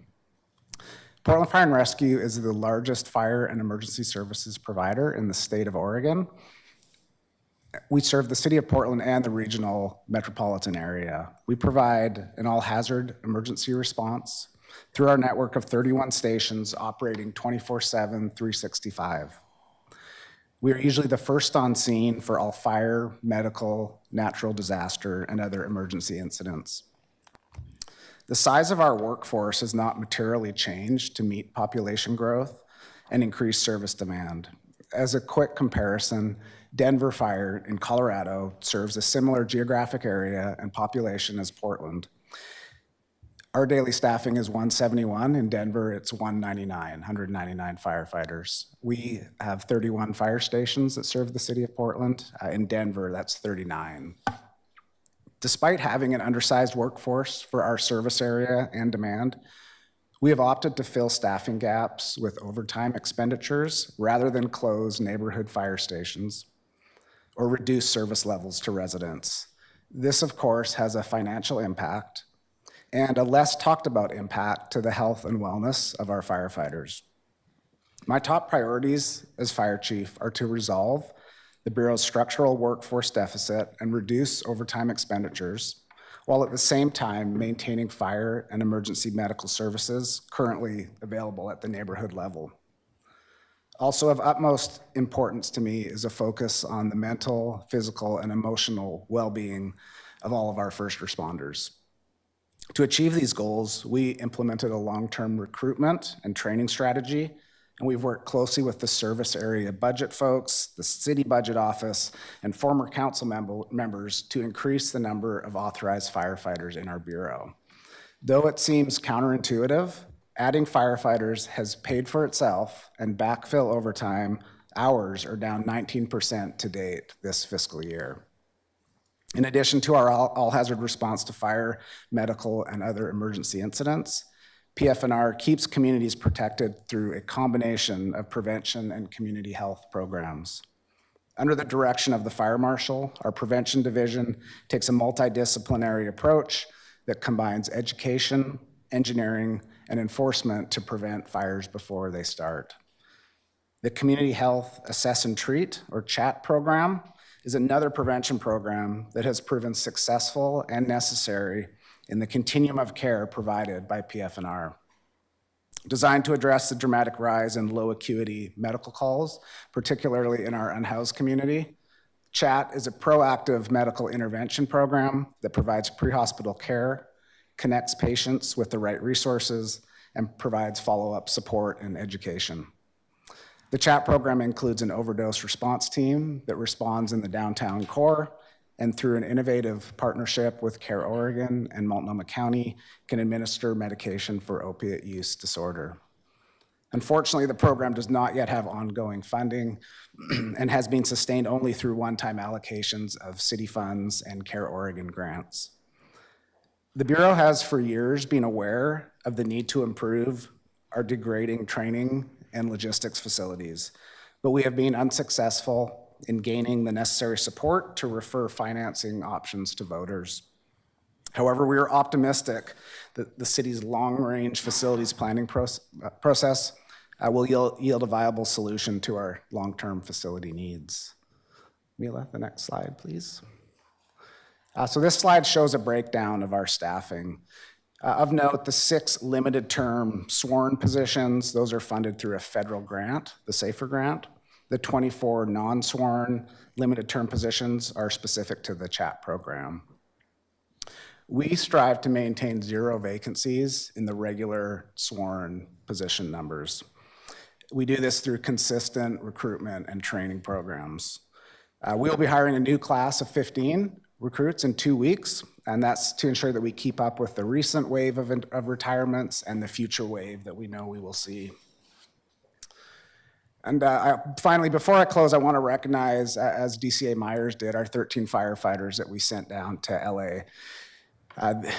Portland Fire and Rescue is the largest fire and emergency services provider in the state of Oregon. We serve the city of Portland and the regional metropolitan area. We provide an all-hazard emergency response through our network of 31 stations operating 24/7, 365. We are usually the first on scene for all fire, medical, natural disaster, and other emergency incidents. The size of our workforce has not materially changed to meet population growth and increased service demand. as a quick comparison, Denver Fire in Colorado serves a similar geographic area and population as Portland. Our daily staffing is 171. In Denver, it's 199 firefighters. We have 31 fire stations that serve the city of Portland. In Denver, that's 39. Despite having an undersized workforce for our service area and demand, we have opted to fill staffing gaps with overtime expenditures rather than close neighborhood fire stations or reduce service levels to residents. This, of course, has a financial impact and a less talked about impact to the health and wellness of our firefighters. My top priorities as fire chief are to resolve the Bureau's structural workforce deficit and reduce overtime expenditures, while at the same time maintaining fire and emergency medical services currently available at the neighborhood level. Also of utmost importance to me is a focus on the mental, physical, and emotional well-being of all of our first responders. To achieve these goals, we implemented a long-term recruitment and training strategy, and we've worked closely with the service area budget folks, the city budget office, and former council members to increase the number of authorized firefighters in our Bureau. Though it seems counterintuitive, adding firefighters has paid for itself, and backfill overtime hours are down 19% to date this fiscal year. In addition to our all-hazard response to fire, medical, and other emergency incidents, PF&R keeps communities protected through a combination of prevention and community health programs. Under the direction of the Fire Marshal, our prevention division takes a multidisciplinary approach that combines education, engineering, and enforcement to prevent fires before they start. The Community Health Assess and Treat, or CHAT program, is another prevention program that has proven successful and necessary in the continuum of care provided by PF&R. Designed to address the dramatic rise in low acuity medical calls, particularly in our unhoused community, CHAT is a proactive medical intervention program that provides pre-hospital care, connects patients with the right resources, and provides follow-up support and education. The CHAT program includes an overdose response team that responds in the downtown core, and through an innovative partnership with Care Oregon and Multnomah County, can administer medication for opiate use disorder. Unfortunately, the program does not yet have ongoing funding and has been sustained only through one-time allocations of city funds and Care Oregon grants. The Bureau has for years been aware of the need to improve our degrading training and logistics facilities, but we have been unsuccessful in gaining the necessary support to refer financing options to voters. However, we are optimistic that the city's long-range facilities planning process will yield a viable solution to our long-term facility needs. Mila, the next slide, please. So this slide shows a breakdown of our staffing. Of note, the 6 limited-term sworn positions, those are funded through a federal grant, the SAFER grant. The 24 non-sworn limited-term positions are specific to the CHAT program. We strive to maintain 0 vacancies in the regular sworn position numbers. We do this through consistent recruitment and training programs. We'll be hiring a new class of 15 recruits in 2 weeks, and that's to ensure that we keep up with the recent wave of retirements and the future wave that we know we will see. And finally, before I close, I want to recognize, as DCA Myers did, our 13 firefighters that we sent down to LA.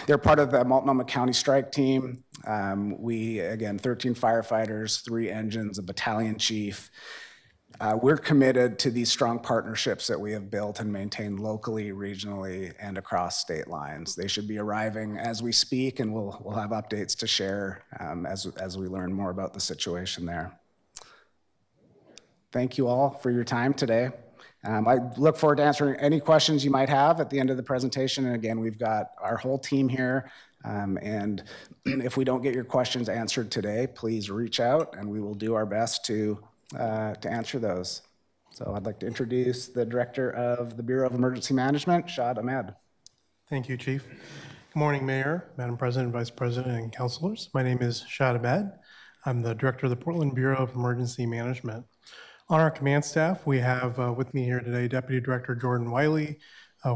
They're part of the Multnomah County strike team. Again, 13 firefighters, 3 engines, a battalion chief. We're committed to these strong partnerships that we have built and maintained locally, regionally, and across state lines. They should be arriving as we speak, and we'll have updates to share as we learn more about the situation there. Thank you all for your time today. I look forward to answering any questions you might have at the end of the presentation. And again, we've got our whole team here. And if we don't get your questions answered today, please reach out and we will do our best to answer those. So I'd like to introduce the Director of the Bureau of Emergency Management, Shad Ahmed. Thank you, Chief. Good morning, Mayor, Madam President, Vice President, and councilors. My name is Shad Ahmed. I'm the Director of the Portland Bureau of Emergency Management. On our command staff, we have with me here today Deputy Director Jordan Wiley.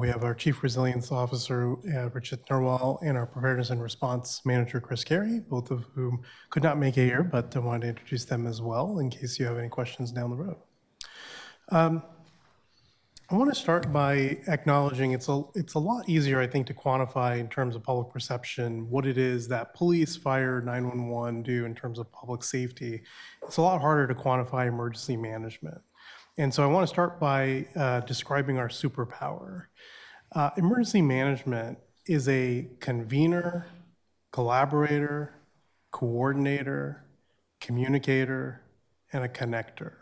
We have our Chief Resilience Officer, Richard Nerwal, and our Preparedness and Response Manager, Chris Carey, both of whom could not make it here, but I wanted to introduce them as well in case you have any questions down the road. I want to start by acknowledging it's a lot easier, I think, to quantify in terms of public perception what it is that police, fire, 911 do in terms of public safety. It's a lot harder to quantify emergency management. And so I want to start by describing our superpower. Emergency management is a convener, collaborator, coordinator, communicator, and a connector.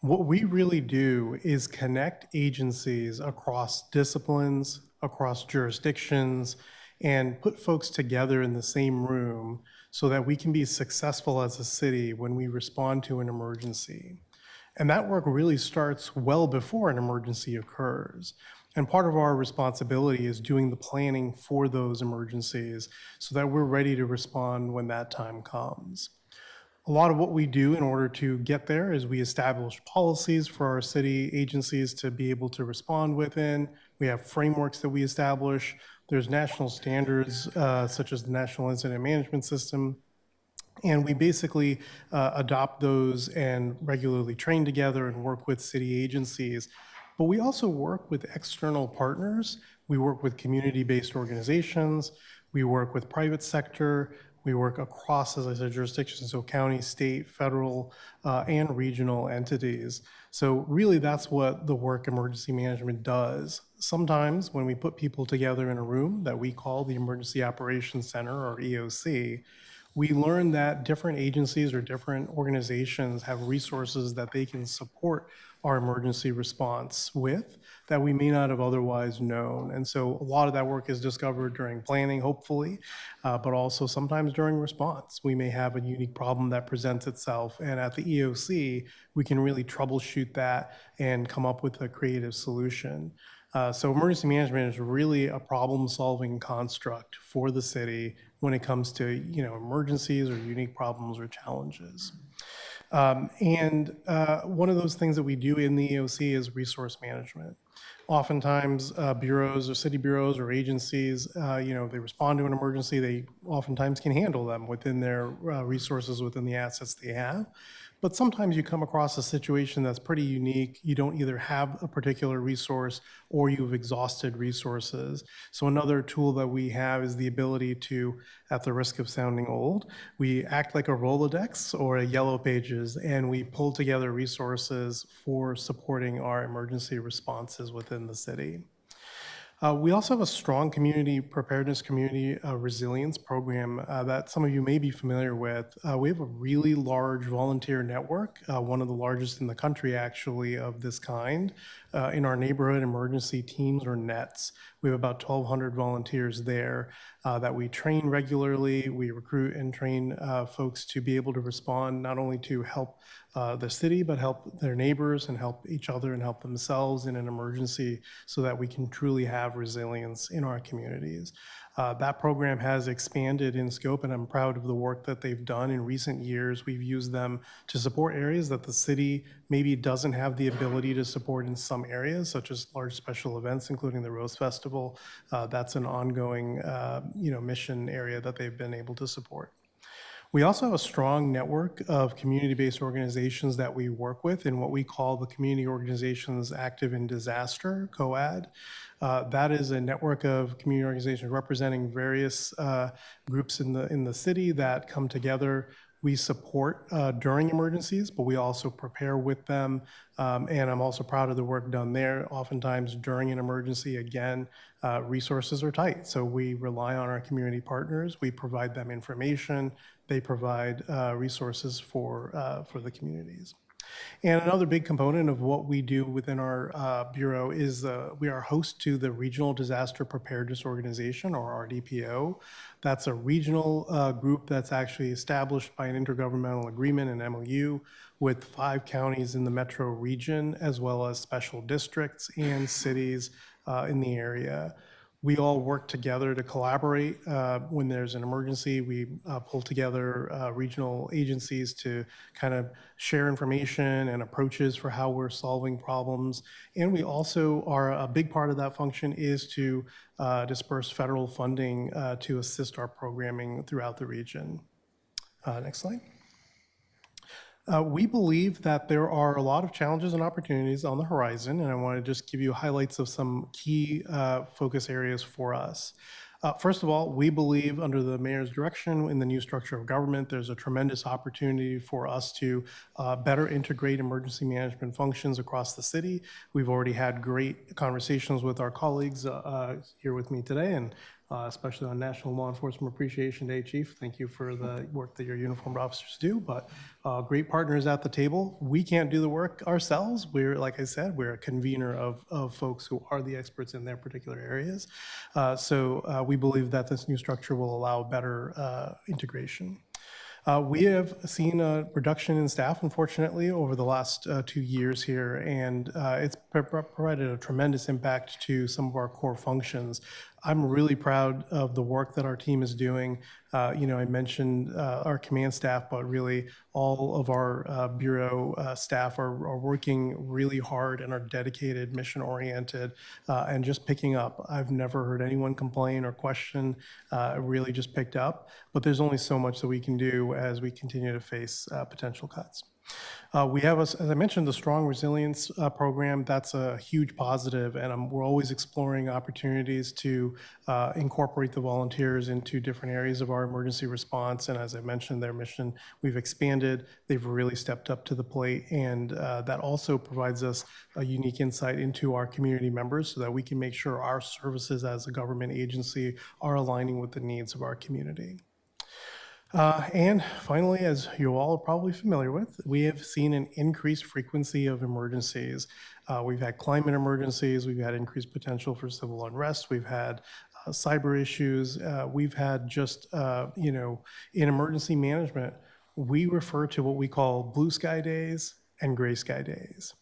What we really do is connect agencies across disciplines, across jurisdictions, and put folks together in the same room so that we can be successful as a city when we respond to an emergency. And that work really starts well before an emergency occurs. And part of our responsibility is doing the planning for those emergencies so that we're ready to respond when that time comes. A lot of what we do in order to get there is we establish policies for our city agencies to be able to respond within. We have frameworks that we establish. There's national standards such as the National Incident Management System. And we basically adopt those and regularly train together and work with city agencies. But we also work with external partners. We work with community-based organizations. We work with private sector. We work across, as I said, jurisdictions, so county, state, federal, and regional entities. So really that's what the work emergency management does. Sometimes when we put people together in a room that we call the Emergency Operations Center, or EOC, we learn that different agencies or different organizations have resources that they can support our emergency response with that we may not have otherwise known. And so a lot of that work is discovered during planning, hopefully, but also sometimes during response. We may have a unique problem that presents itself, and at the EOC, we can really troubleshoot that and come up with a creative solution. So emergency management is really a problem-solving construct for the city when it comes to emergencies or unique problems or challenges. And one of those things that we do in the EOC is resource management. Oftentimes, bureaus or city bureaus or agencies, they respond to an emergency. They oftentimes can handle them within their resources, within the assets they have. But sometimes you come across a situation that's pretty unique. You don't either have a particular resource or you've exhausted resources. So another tool that we have is the ability to, at the risk of sounding old, we act like a Rolodex or a Yellow Pages, and we pull together resources for supporting our emergency responses within the city. We also have a strong community preparedness, community resilience program that some of you may be familiar with. We have a really large volunteer network, one of the largest in the country actually of this kind, in our neighborhood emergency teams or NETs. We have about 1,200 volunteers there that we train regularly. We recruit and train folks to be able to respond not only to help the city, but help their neighbors and help each other and help themselves in an emergency so that we can truly have resilience in our communities. That program has expanded in scope, and I'm proud of the work that they've done in recent years. We've used them to support areas that the city maybe doesn't have the ability to support in some areas, such as large special events, including the Rose Festival. That's an ongoing mission area that they've been able to support. We also have a strong network of community-based organizations that we work with in what we call the Community Organizations Active in Disaster, COAD. That is a network of community organizations representing various groups in the city that come together. We support during emergencies, but we also prepare with them. And I'm also proud of the work done there. Oftentimes during an emergency, again, resources are tight. So we rely on our community partners. We provide them information. They provide resources for the communities. And another big component of what we do within our bureau is we are host to the Regional Disaster Preparedness Organization, or RDPO. That's a regional group that's actually established by an intergovernmental agreement, an MOU, with 5 counties in the metro region, as well as special districts and cities in the area. We all work together to collaborate. When there's an emergency, we pull together regional agencies to kind of share information and approaches for how we're solving problems. And we also are, a big part of that function is to disperse federal funding to assist our programming throughout the region. Next slide. We believe that there are a lot of challenges and opportunities on the horizon, and I want to just give you highlights of some key focus areas for us. First of all, we believe under the mayor's direction in the new structure of government, there's a tremendous opportunity for us to better integrate emergency management functions across the city. We've already had great conversations with our colleagues here with me today, and especially on National Law Enforcement Appreciation Day, Chief. Thank you for the work that your uniformed officers do, but great partners at the table. We can't do the work ourselves. We're, like I said, we're a convener of folks who are the experts in their particular areas. So we believe that this new structure will allow better integration. We have seen a reduction in staff, unfortunately, over the last 2 years here, and it's provided a tremendous impact to some of our core functions. I'm really proud of the work that our team is doing. I mentioned our command staff, but really all of our bureau staff are working really hard and are dedicated, mission-oriented, and just picking up. I've never heard anyone complain or question. It really just picked up. But there's only so much that we can do as we continue to face potential cuts. We have, as I mentioned, the Strong Resilience Program. That's a huge positive, and we're always exploring opportunities to incorporate the volunteers into different areas of our emergency response. And as I mentioned, their mission, we've expanded. They've really stepped up to the plate, and that also provides us a unique insight into our community members so that we can make sure our services as a government agency are aligning with the needs of our community. And finally, as you all are probably familiar with, we have seen an increased frequency of emergencies. We've had climate emergencies, we've had increased potential for civil unrest, we've had cyber issues, we've had just, in emergency management, we refer to what we call blue sky days and gray sky days.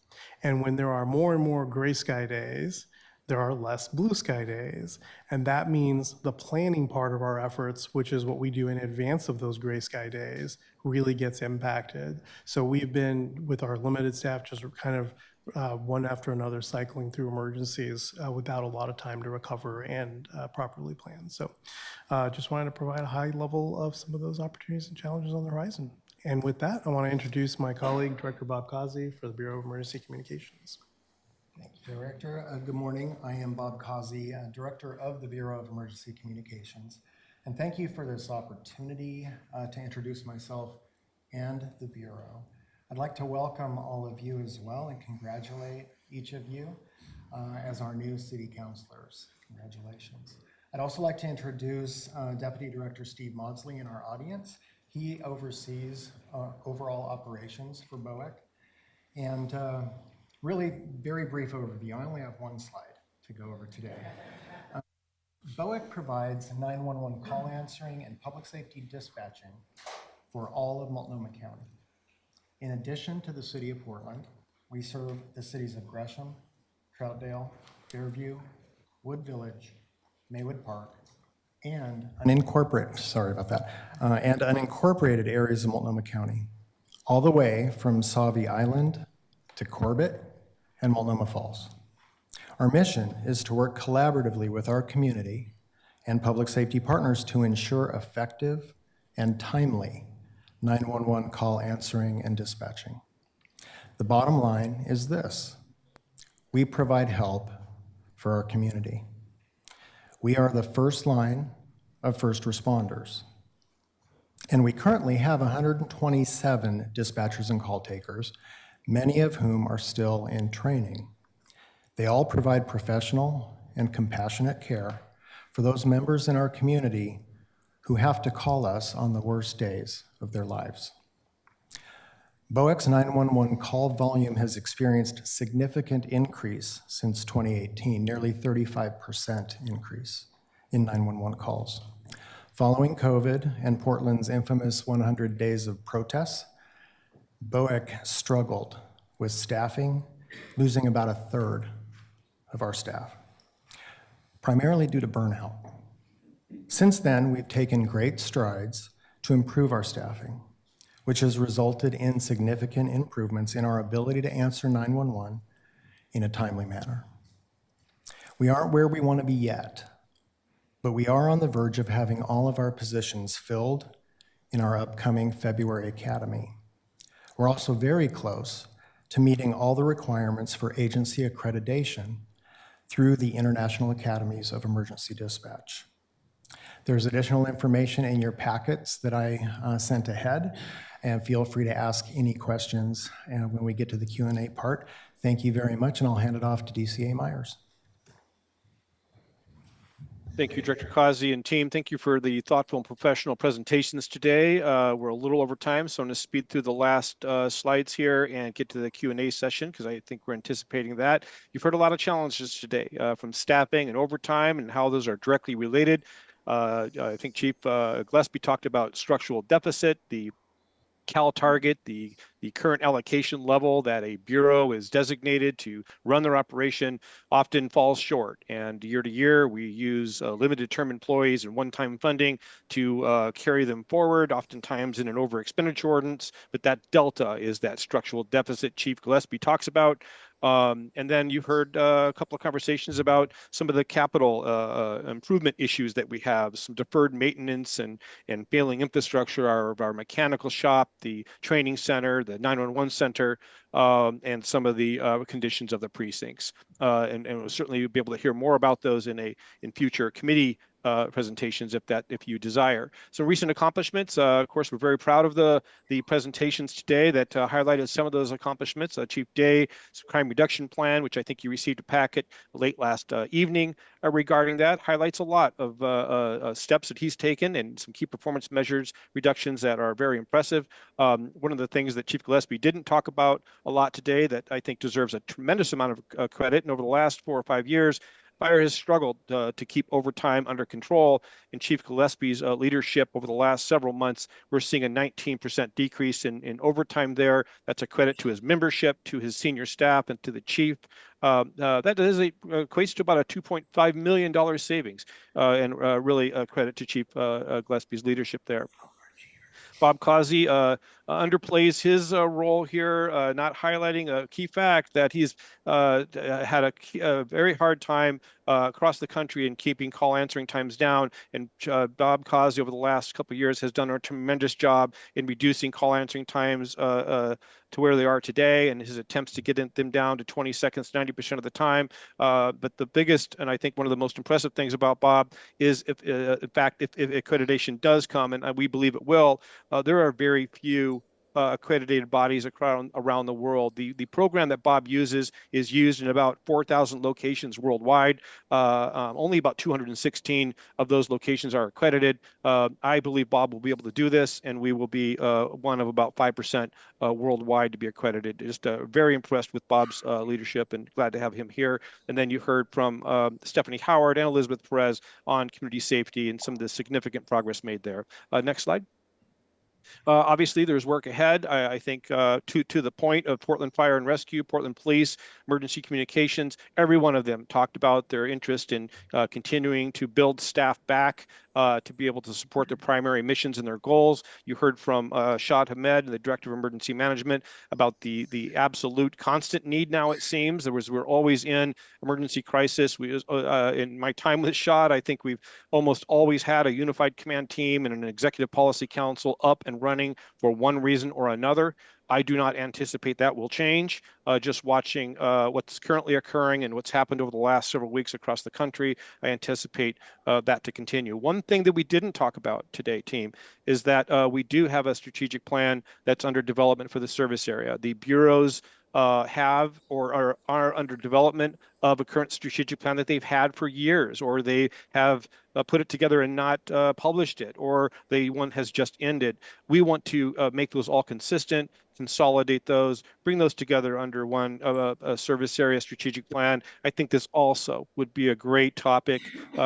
And when there are more and more gray sky days, there are less blue sky days. And that means the planning part of our efforts, which is what we do in advance of those gray sky days, really gets impacted. So we've been, with our limited staff, just kind of one after another cycling through emergencies without a lot of time to recover and properly plan. So just wanted to provide a high level of some of those opportunities and challenges on the horizon. And with that, I want to introduce my colleague, Director Bob Causey for the Bureau of Emergency Communications. Thank you, Director. Good morning. I am Bob Causey, Director of the Bureau of Emergency Communications. And thank you for this opportunity to introduce myself and the Bureau. I'd like to welcome all of you as well and congratulate each of you as our new city councilors. Congratulations. I'd also like to introduce Deputy Director Steve Maudsley in our audience. He oversees overall operations for BOEC. And really very brief overview. I only have one slide to go over today. BOEC provides 911 call answering and public safety dispatching for all of Multnomah County. In addition to the city of Portland, we serve the cities of Gresham, Troutdale, Fairview, Wood Village, Maywood Park, and unincorporated areas of Multnomah County, all the way from Sauvie Island to Corbett and Multnomah Falls. Our mission is to work collaboratively with our community and public safety partners to ensure effective and timely 911 call answering and dispatching. The bottom line is this: we provide help for our community. We are the first line of first responders. And we currently have 127 dispatchers and call takers, many of whom are still in training. They all provide professional and compassionate care for those members in our community who have to call us on the worst days of their lives. BOEC's 911 call volume has experienced significant increase since 2018, nearly 35% increase in 911 calls. Following COVID and Portland's infamous 100 days of protests, BOEC struggled with staffing, losing about a third of our staff. primarily due to burnout. Since then, we've taken great strides to improve our staffing, which has resulted in significant improvements in our ability to answer 911 in a timely manner. We aren't where we want to be yet, but we are on the verge of having all of our positions filled in our upcoming February Academy. We're also very close to meeting all the requirements for agency accreditation through the International Academies of Emergency Dispatch. There's additional information in your packets that I sent ahead, and feel free to ask any questions when we get to the Q&A part. Thank you very much, and I'll hand it off to DCA Myers. Thank you, Director Causey and team. Thank you for the thoughtful and professional presentations today. We're a little over time, so I'm going to speed through the last slides here and get to the Q&A session because I think we're anticipating that. You've heard a lot of challenges today from staffing and overtime and how those are directly related. I think Chief Gillespie talked about structural deficit, the Cal target, the current allocation level that a bureau is designated to run their operation often falls short. And year to year, we use limited term employees and one-time funding to carry them forward, oftentimes in an over expenditure ordinance. But that delta is that structural deficit Chief Gillespie talks about. And then you heard a couple of conversations about some of the capital improvement issues that we have, some deferred maintenance and failing infrastructure, our mechanical shop, the training center, the 911 center, and some of the conditions of the precincts. And we'll certainly be able to hear more about those in future committee presentations if you desire. Some recent accomplishments. Of course, we're very proud of the presentations today that highlighted some of those accomplishments. Chief Day Crime Reduction Plan, which I think you received a packet late last evening regarding that, highlights a lot of steps that he's taken and some key performance measures reductions that are very impressive. One of the things that Chief Gillespie didn't talk about a lot today that I think deserves a tremendous amount of credit, and over the last 4 or 5 years, Fire has struggled to keep overtime under control. In Chief Gillespie's leadership over the last several months, we're seeing a 19% decrease in overtime there. That's a credit to his membership, to his senior staff, and to the chief. That equates to about a $2.5 million savings, and really a credit to Chief Gillespie's leadership there. Bob Causey underplays his role here, not highlighting a key fact that he's had a very hard time across the country in keeping call answering times down. And Bob Causey over the last couple of years has done a tremendous job in reducing call answering times to where they are today, and his attempts to get them down to 20 seconds 90% of the time. But the biggest, and I think one of the most impressive things about Bob is if accreditation does come, and we believe it will, there are very few accredited bodies around the world. The program that Bob uses is used in about 4,000 locations worldwide. Only about 216 of those locations are accredited. I believe Bob will be able to do this, and we will be one of about 5% worldwide to be accredited. Just very impressed with Bob's leadership and glad to have him here. And then you heard from Stephanie Howard and Elizabeth Perez on community safety and some of the significant progress made there. Next slide. Obviously, there's work ahead. I think to the point of Portland Fire and Rescue, Portland Police, Emergency Communications, every one of them talked about their interest in continuing to build staff back to be able to support their primary missions and their goals. You heard from Shad Hamed, the Director of Emergency Management, about the absolute constant need now, it seems. We're always in emergency crisis. In my time with Shad, I think we've almost always had a unified command team and an executive policy council up and running for one reason or another. I do not anticipate that will change. Just watching what's currently occurring and what's happened over the last several weeks across the country, I anticipate that to continue. One thing that we didn't talk about today, team, is that we do have a strategic plan that's under development for the service area. The bureaus have or are under development of a current strategic plan that they've had for years, or they have put it together and not published it, or one has just ended. We want to make those all consistent, consolidate those, bring those together under one a service area strategic plan. I think this also would be a great topic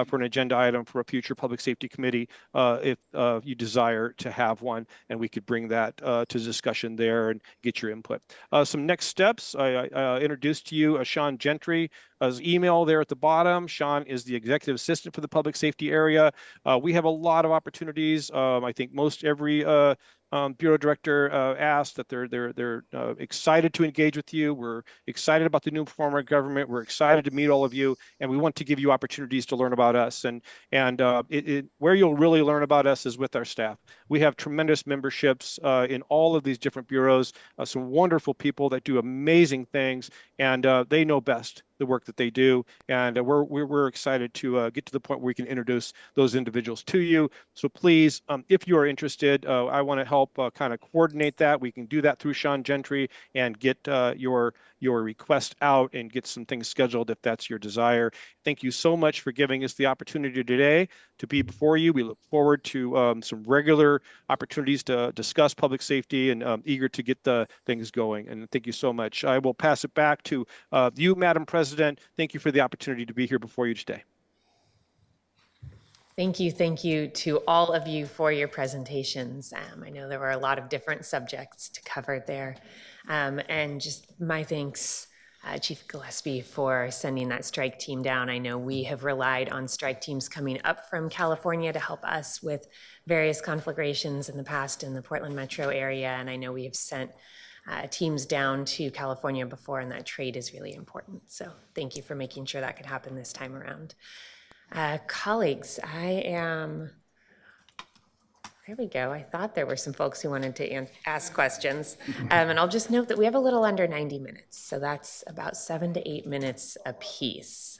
for an agenda item for a future public safety committee if you desire to have one, and we could bring that to discussion there and get your input. Some next steps. I introduced to you Sean Gentry, Sean's email there at the bottom. Sean is the executive assistant for the public safety area. We have a lot of opportunities. I think most every bureau director asked that they're excited to engage with you. We're excited about the new form of government. We're excited to meet all of you, and we want to give you opportunities to learn about us. And where you'll really learn about us is with our staff. We have tremendous memberships in all of these different bureaus. Some wonderful people that do amazing things, and they know best the work that they do. And we're excited to get to the point where we can introduce those individuals to you. So please, if you are interested, I want to help kind of coordinate that. We can do that through Sean Gentry and get your request out and get some things scheduled if that's your desire. Thank you so much for giving us the opportunity today to be before you. We look forward to some regular opportunities to discuss public safety, and eager to get the things going. And thank you so much. I will pass it back to you, Madam President. Thank you for the opportunity to be here before you today. Thank you to all of you for your presentations. I know there were a lot of different subjects to cover there. And just my thanks, Chief Gillespie, for sending that strike team down. I know we have relied on strike teams coming up from California to help us with various conflagrations in the past in the Portland metro area. And I know we have sent teams down to California before, and that trade is really important. So thank you for making sure that could happen this time around. Colleagues, there we go. I thought there were some folks who wanted to ask questions. And I'll just note that we have a little under 90 minutes. So that's about 7 to 8 minutes apiece.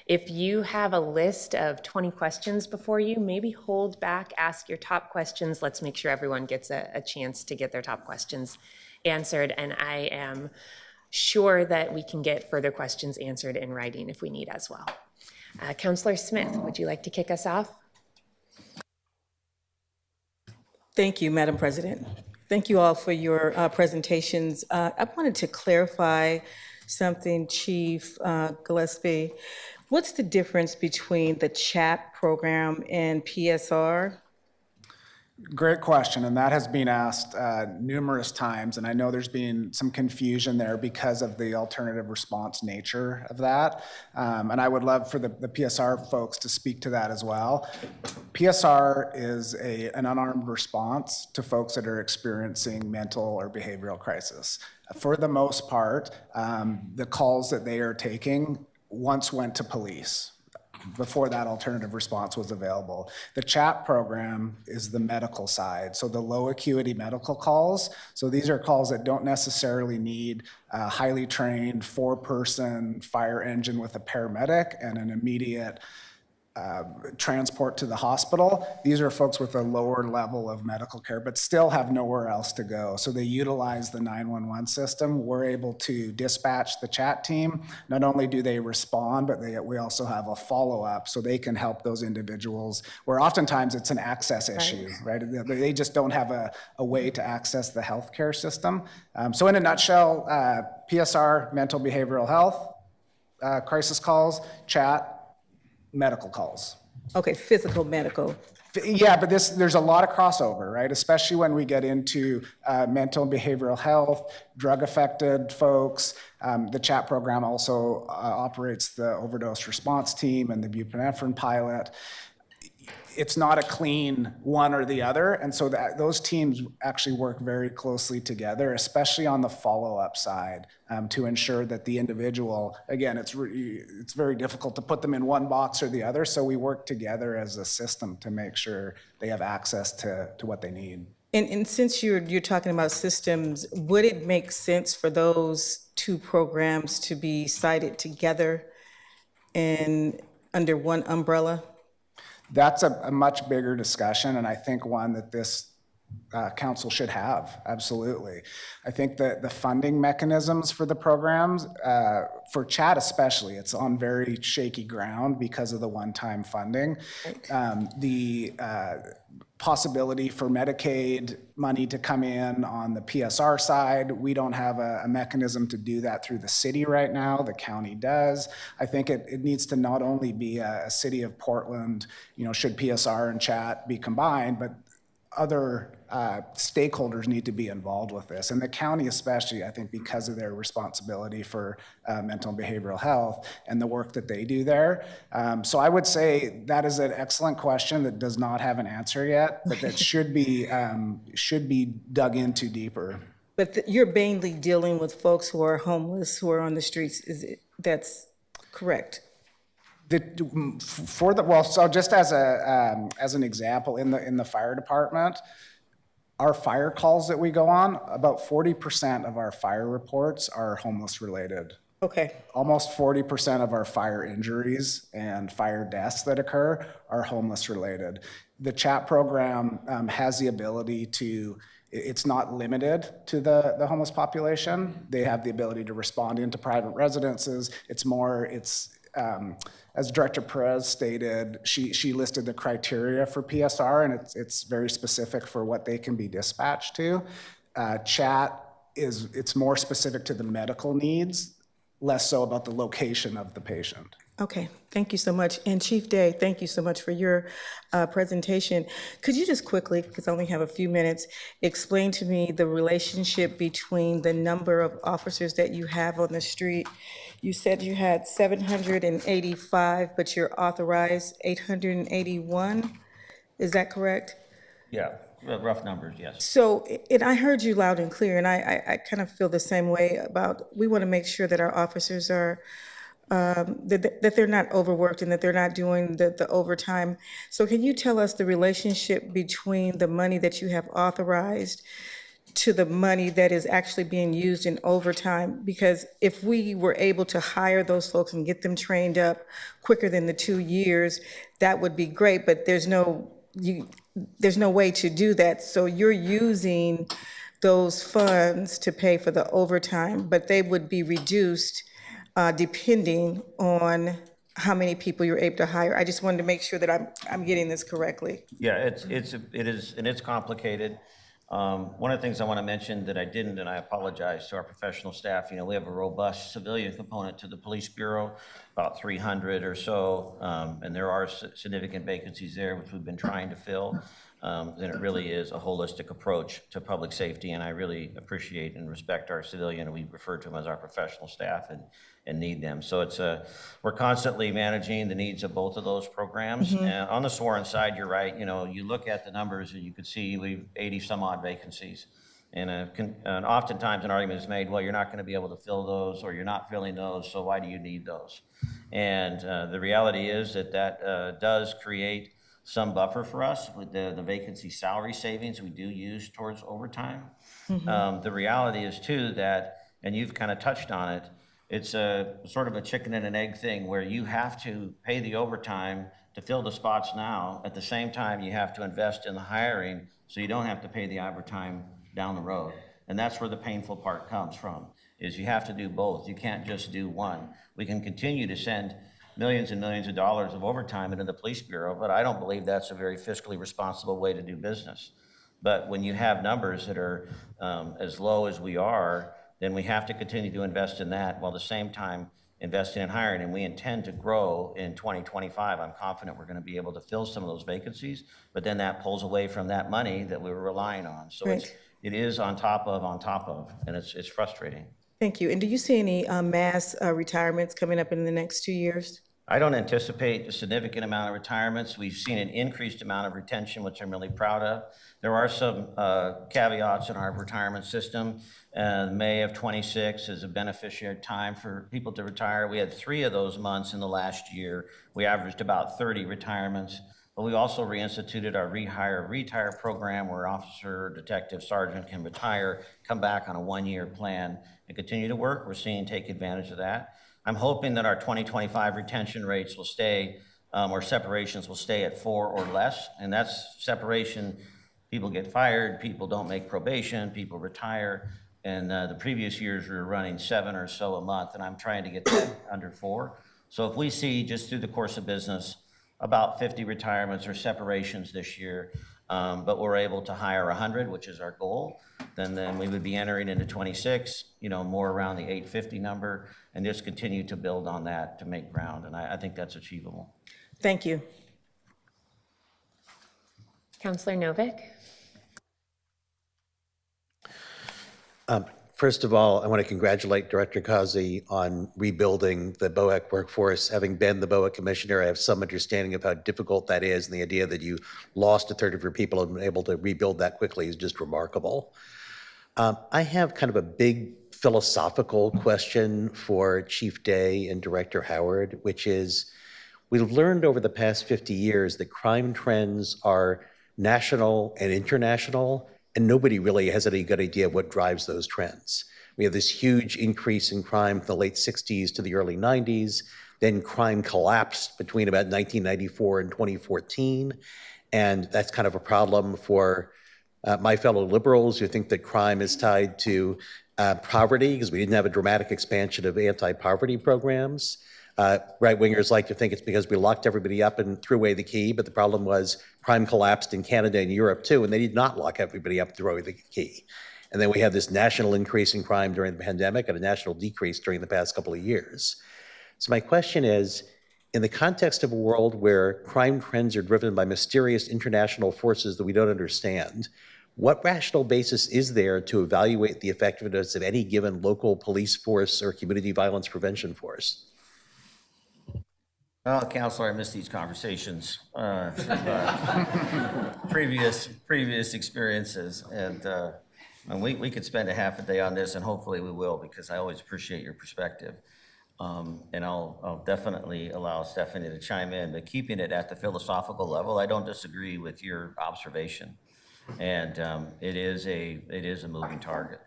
If you have a list of 20 questions before you, maybe hold back, ask your top questions. Let's make sure everyone gets a chance to get their top questions answered. And I am sure that we can get further questions answered in writing if we need as well. Councillor Smith, would you like to kick us off? Thank you, Madam President. Thank you all for your presentations. I wanted to clarify something, Chief Gillespie. What's the difference between the CHAT program and PSR? Great question, and that has been asked numerous times, and I know there's been some confusion there because of the alternative response nature of that, and I would love for the PSR folks to speak to that as well. PSR is an unarmed response to folks that are experiencing mental or behavioral crisis. For the most part, the calls that they are taking once went to police before that alternative response was available. The CHAT program is the medical side, so the low acuity medical calls. So these are calls that don't necessarily need a highly trained 4-person fire engine with a paramedic and an immediate transport to the hospital. These are folks with a lower level of medical care, but still have nowhere else to go. So they utilize the 911 system. We're able to dispatch the CHAT team. Not only do they respond, but we also have a follow-up so they can help those individuals where oftentimes it's an access issue, right? They just don't have a way to access the healthcare system. So in a nutshell, PSR, mental behavioral health, crisis calls, CHAT, medical calls. Okay, physical medical. Yeah, but there's a lot of crossover, right? Especially when we get into mental and behavioral health, drug-affected folks. The CHAT program also operates the overdose response team and the buprenorphine pilot. It's not a clean one or the other, and so those teams actually work very closely together, especially on the follow-up side, to ensure that the individual, again, it's very difficult to put them in one box or the other, so we work together as a system to make sure they have access to what they need. And since you're talking about systems, would it make sense for those two programs to be cited together and under one umbrella? That's a much bigger discussion, and I think one that this council should have, absolutely. I think that the funding mechanisms for the programs, for CHAT especially, it's on very shaky ground because of the one-time funding. The possibility for Medicaid money to come in on the PSR side, we don't have a mechanism to do that through the city right now. The county does. I think it needs to not only be a city of Portland, should PSR and CHAT be combined, but other stakeholders need to be involved with this. And the county especially, I think, because of their responsibility for mental and behavioral health and the work that they do there. So I would say that is an excellent question that does not have an answer yet, but that should be dug into deeper. But you're mainly dealing with folks who are homeless, who are on the streets, that's correct? So just as an example, in the fire department, our fire calls that we go on, about 40% of our fire reports are homeless related. Okay. Almost 40% of our fire injuries and fire deaths that occur are homeless related. The CHAP program has the ability to, it's not limited to the homeless population. They have the ability to respond into private residences. As Director Perez stated, she listed the criteria for PSR, and it's very specific for what they can be dispatched to. CHAT it's more specific to the medical needs, less so about the location of the patient. Okay, thank you so much. And Chief Day, thank you so much for your presentation. Could you just quickly, because I only have a few minutes, explain to me the relationship between the number of officers that you have on the street? You said you had 785, but you're authorized 881. Is that correct? Yeah, rough numbers, yes. So, and I heard you loud and clear, and I kind of feel the same way about, we want to make sure that our officers are, that they're not overworked and that they're not doing the overtime. So can you tell us the relationship between the money that you have authorized to the money that is actually being used in overtime? Because if we were able to hire those folks and get them trained up quicker than the 2 years, that would be great, but there's no way to do that. So you're using those funds to pay for the overtime, but they would be reduced depending on how many people you're able to hire. I just wanted to make sure that I'm getting this correctly. Yeah, it is, and it's complicated. One of the things I want to mention that I didn't, and I apologize to our professional staff, we have a robust civilian component to the police bureau, about 300 or so, and there are significant vacancies there, which we've been trying to fill. And it really is a holistic approach to public safety, and I really appreciate and respect our civilian, and we refer to them as our professional staff and need them. So we're constantly managing the needs of both of those programs. Mm-hmm. And on the sworn side, you're right, you look at the numbers and you could see we've 80 some odd vacancies. And oftentimes an argument is made, well, you're not going to be able to fill those, or you're not filling those, so why do you need those? And the reality is that does create some buffer for us with the vacancy salary savings we do use towards overtime. Mm-hmm. The reality is too that, and you've kind of touched on it, it's a sort of a chicken and an egg thing where you have to pay the overtime to fill the spots now. At the same time, you have to invest in the hiring so you don't have to pay the overtime down the road. And that's where the painful part comes from, is you have to do both. You can't just do one. We can continue to send millions and millions of dollars of overtime into the police bureau, but I don't believe that's a very fiscally responsible way to do business. But when you have numbers that are as low as we are, then we have to continue to invest in that while at the same time investing in hiring. And we intend to grow in 2025. I'm confident we're going to be able to fill some of those vacancies, but then that pulls away from that money that we were relying on. So Right. it is on top of, and it's frustrating. Thank you. And do you see any mass retirements coming up in the next 2 years? I don't anticipate a significant amount of retirements. We've seen an increased amount of retention, which I'm really proud of. There are some caveats in our retirement system. May of 26 is a beneficiary time for people to retire. We had 3 of those months in the last year. We averaged about 30 retirements. But we also reinstituted our retire program where officer, detective, sergeant can retire, come back on a 1-year plan and continue to work. We're seeing take advantage of that. I'm hoping that our 2025 retention rates will stay, or separations will stay at 4 or less. And that's separation. People get fired, people don't make probation, people retire. And the previous years we were running 7 or so a month, and I'm trying to get that under 4. So if we see just through the course of business about 50 retirements or separations this year, but we're able to hire 100, which is our goal, then we would be entering into 26, more around the 850 number, and just continue to build on that to make ground. And I think that's achievable. Thank you. Counselor Novick? First of all, I want to congratulate Director Kazi on rebuilding the BOEC workforce. Having been the BOEC commissioner, I have some understanding of how difficult that is, and the idea that you lost a third of your people and been able to rebuild that quickly is just remarkable. I have kind of a big philosophical question for Chief Day and Director Howard, which is, we've learned over the past 50 years that crime trends are national and international, and nobody really has any good idea of what drives those trends. We have this huge increase in crime from the late 60s to the early 90s. Then crime collapsed between about 1994 and 2014. And that's kind of a problem for my fellow liberals who think that crime is tied to poverty, because we didn't have a dramatic expansion of anti-poverty programs. Right-wingers like to think it's because we locked everybody up and threw away the key, but the problem was crime collapsed in Canada and Europe too, and they did not lock everybody up and throw away the key. And then we have this national increase in crime during the pandemic and a national decrease during the past couple of years. So my question is, in the context of a world where crime trends are driven by mysterious international forces that we don't understand, what rational basis is there to evaluate the effectiveness of any given local police force or community violence prevention force? Well, Counselor, I miss these conversations, previous experiences, and we could spend a half a day on this, and hopefully we will, because I always appreciate your perspective. And I'll definitely allow Stephanie to chime in, but keeping it at the philosophical level, I don't disagree with your observation, and it is a moving target.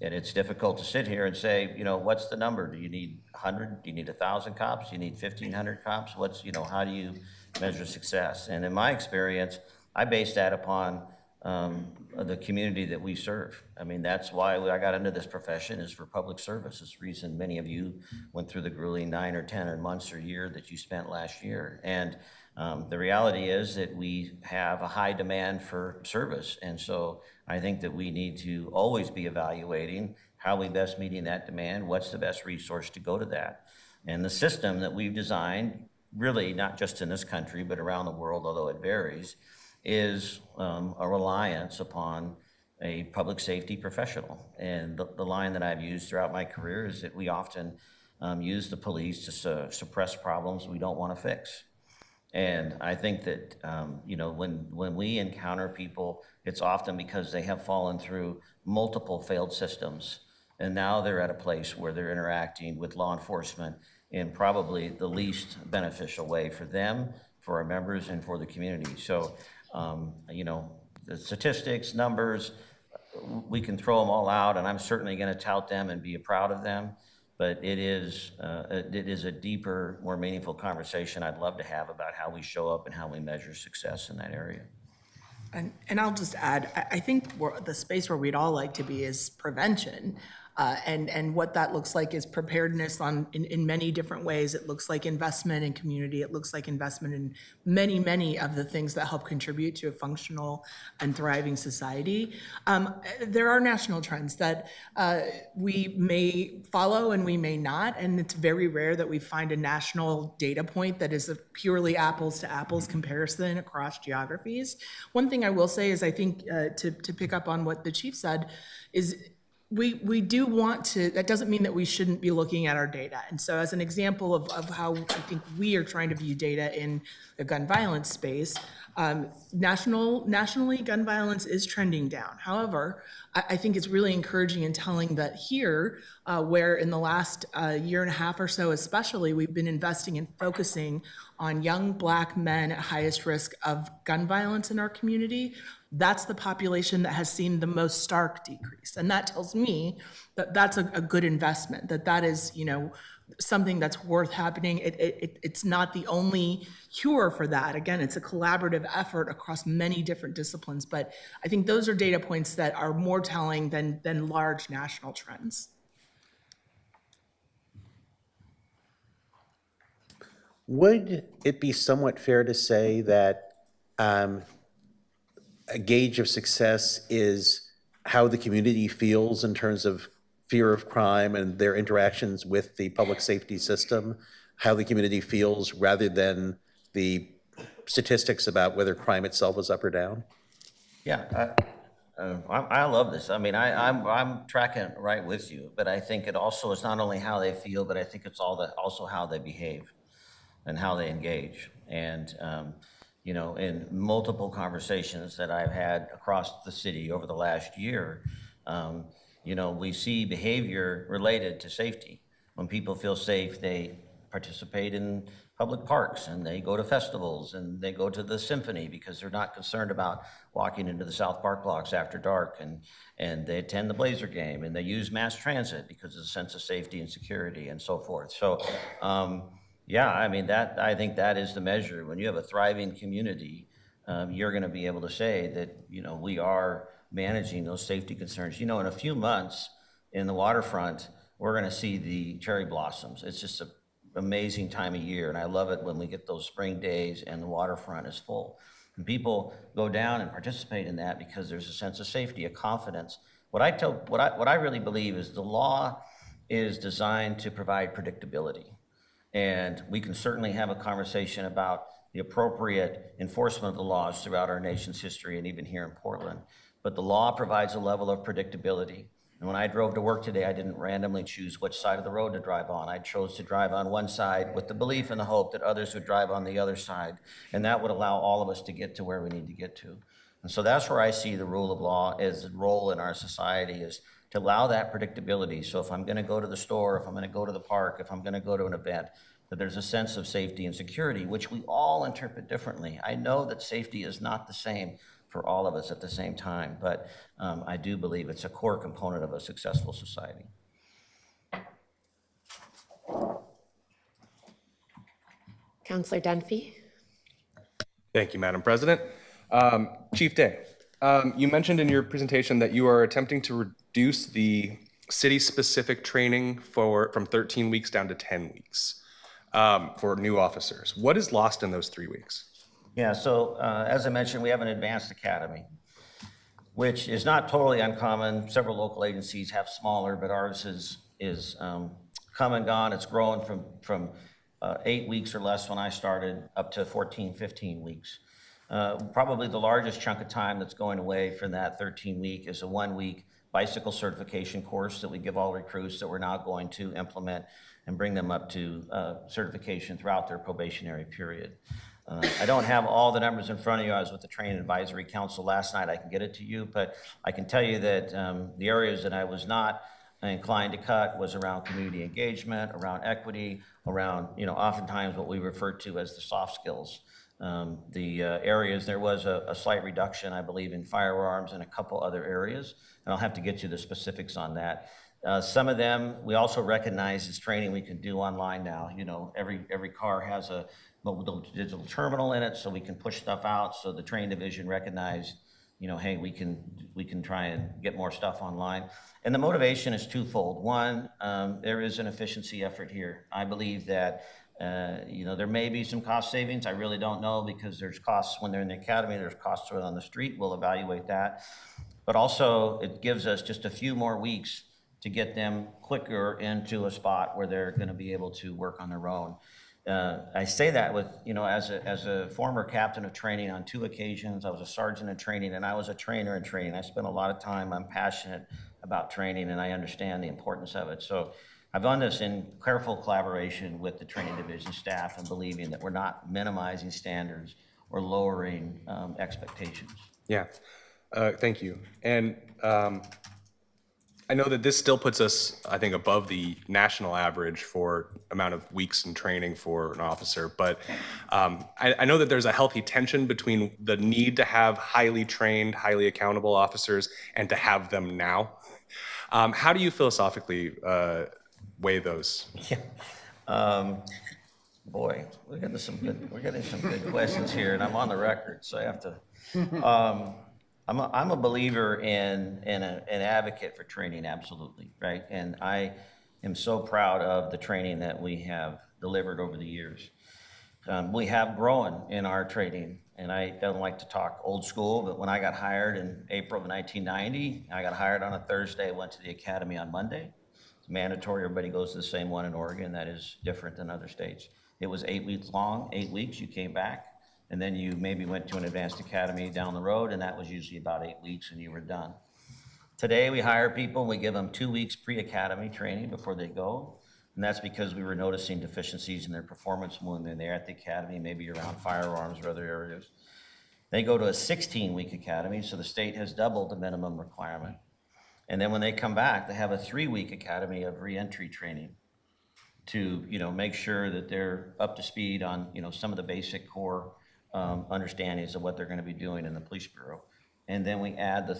And it's difficult to sit here and say, you know, what's the number? Do you need 100? Do you need 1,000 cops? Do you need 1,500 cops? What's, you know, how do you measure success? And in my experience, I base that upon the community that we serve. I mean, that's why I got into this profession, is for public service. It's the reason many of you went through the grueling 9 or 10 months or year that you spent last year. And the reality is that we have a high demand for service. And so I think that we need to always be evaluating how we best meeting that demand, what's the best resource to go to that. And the system that we've designed, really not just in this country, but around the world, although it varies, is a reliance upon a public safety professional. And the line that I've used throughout my career is that we often use the police to suppress problems we don't want to fix. And I think that, you know, when we encounter people, it's often because they have fallen through multiple failed systems. And now they're at a place where they're interacting with law enforcement in probably the least beneficial way for them, for our members, and for the community. So, you know, the statistics, numbers, we can throw them all out, and I'm certainly going to tout them and be proud of them. But it is a deeper, more meaningful conversation I'd love to have about how we show up and how we measure success in that area. And I'll just add, I think the space where we'd all like to be is prevention. And what that looks like is preparedness in many different ways. It looks like investment in community. It looks like investment in many of the things that help contribute to a functional and thriving society. There are national trends that we may follow and we may not, and it's very rare that we find a national data point that is a purely apples to apples comparison across geographies. One thing I will say is, I think to pick up on what the chief said, is we do want to, that doesn't mean that we shouldn't be looking at our data. And so as an example of how I think we are trying to view data in the gun violence space, nationally, gun violence is trending down. However, I think it's really encouraging and telling that here, where in the last year and a half or so especially, we've been investing and focusing on young Black men at highest risk of gun violence in our community, that's the population that has seen the most stark decrease. And that tells me that that's a good investment, that is, you know, something that's worth happening. It's not the only cure for that. Again, it's a collaborative effort across many different disciplines, but I think those are data points that are more telling than large national trends. Would it be somewhat fair to say that a gauge of success is how the community feels in terms of fear of crime and their interactions with the public safety system, how the community feels, rather than the statistics about whether crime itself is up or down? Yeah, I love this. I mean, I'm tracking right with you, but I think it also is not only how they feel, but I think it's also how they behave and how they engage. And, you know, in multiple conversations that I've had across the city over the last year, you know, we see behavior related to safety. When people feel safe, they participate in public parks, and they go to festivals, and they go to the symphony because they're not concerned about walking into the South Park blocks after dark, and they attend the Blazer game, and they use mass transit because of the sense of safety and security and so forth. So, yeah, I mean, I think that is the measure. When you have a thriving community, you're going to be able to say that, you know, we are managing those safety concerns. You know, in a few months in the waterfront, we're going to see the cherry blossoms. It's just an amazing time of year, and I love it when we get those spring days and the waterfront is full. And people go down and participate in that because there's a sense of safety, a confidence. What I really believe is the law is designed to provide predictability. And we can certainly have a conversation about the appropriate enforcement of the laws throughout our nation's history and even here in Portland. But the law provides a level of predictability. And when I drove to work today, I didn't randomly choose which side of the road to drive on. I chose to drive on one side with the belief and the hope that others would drive on the other side. And that would allow all of us to get to where we need to get to. And so that's where I see the rule of law as a role in our society, is to allow that predictability. So if I'm going to go to the store, if I'm going to go to the park, if I'm going to go to an event, that there's a sense of safety and security, which we all interpret differently. I know that safety is not the same for all of us at the same time, but I do believe it's a core component of a successful society. Councillor Dunphy. Thank you, Madam President. Chief Day, you mentioned in your presentation that you are attempting to reduce the city-specific training from 13 weeks down to 10 weeks for new officers. What is lost in those 3 weeks? Yeah, so as I mentioned, we have an advanced academy, which is not totally uncommon. Several local agencies have smaller, but ours is come and gone. It's grown from 8 weeks or less when I started up to 14, 15 weeks. Probably the largest chunk of time that's going away from that 13-week is a 1-week bicycle certification course that we give all recruits that we're now going to implement and bring them up to certification throughout their probationary period. I don't have all the numbers in front of you. I was with the Training Advisory Council last night. I can get it to you, but I can tell you that the areas that I was not inclined to cut was around community engagement, around equity, around, you know, oftentimes what we refer to as the soft skills. Areas, there was a slight reduction, I believe, in firearms and a couple other areas, and I'll have to get you the specifics on that. Some of them, we also recognize as training we can do online now. You know, every car has a mobile digital terminal in it, so we can push stuff out. So the training division recognized, you know, hey, we can try and get more stuff online. And the motivation is twofold. One, there is an efficiency effort here. I believe that, you know, there may be some cost savings. I really don't know, because there's costs when they're in the academy, there's costs on the street. We'll evaluate that. But also it gives us just a few more weeks to get them quicker into a spot where they're going to be able to work on their own. I say that with, you know, as a former captain of training on 2 occasions. I was a sergeant in training, and I was a trainer in training. I spent a lot of time. I'm passionate about training, and I understand the importance of it. So I've done this in careful collaboration with the training division staff and believing that we're not minimizing standards or lowering expectations. Yeah, thank you. And I know that this still puts us, I think, above the national average for amount of weeks in training for an officer, but I know that there's a healthy tension between the need to have highly trained, highly accountable officers and to have them now. How do you philosophically weigh those? Yeah. Boy, we're getting some good questions here, and I'm on the record, so I have to. I'm a believer in an advocate for training, absolutely, right? And I am so proud of the training that we have delivered over the years. We have grown in our training, and I don't like to talk old school, but when I got hired in April of 1990, I got hired on a Thursday, went to the academy on Monday. It's mandatory, everybody goes to the same one in Oregon. That is different than other states. It was 8 weeks long, 8 weeks, you came back. and then you maybe went to an advanced academy down the road, and that was usually about 8 weeks and you were done. Today, we hire people, and we give them 2 weeks pre-academy training before they go. And that's because we were noticing deficiencies in their performance when they're there at the academy, maybe around firearms or other areas. They go to a 16-week academy, so the state has doubled the minimum requirement. And then when they come back, they have a 3-week academy of reentry training to, make sure that they're up to speed on, some of the basic core understandings of what they're gonna be doing in the police bureau. And then we add the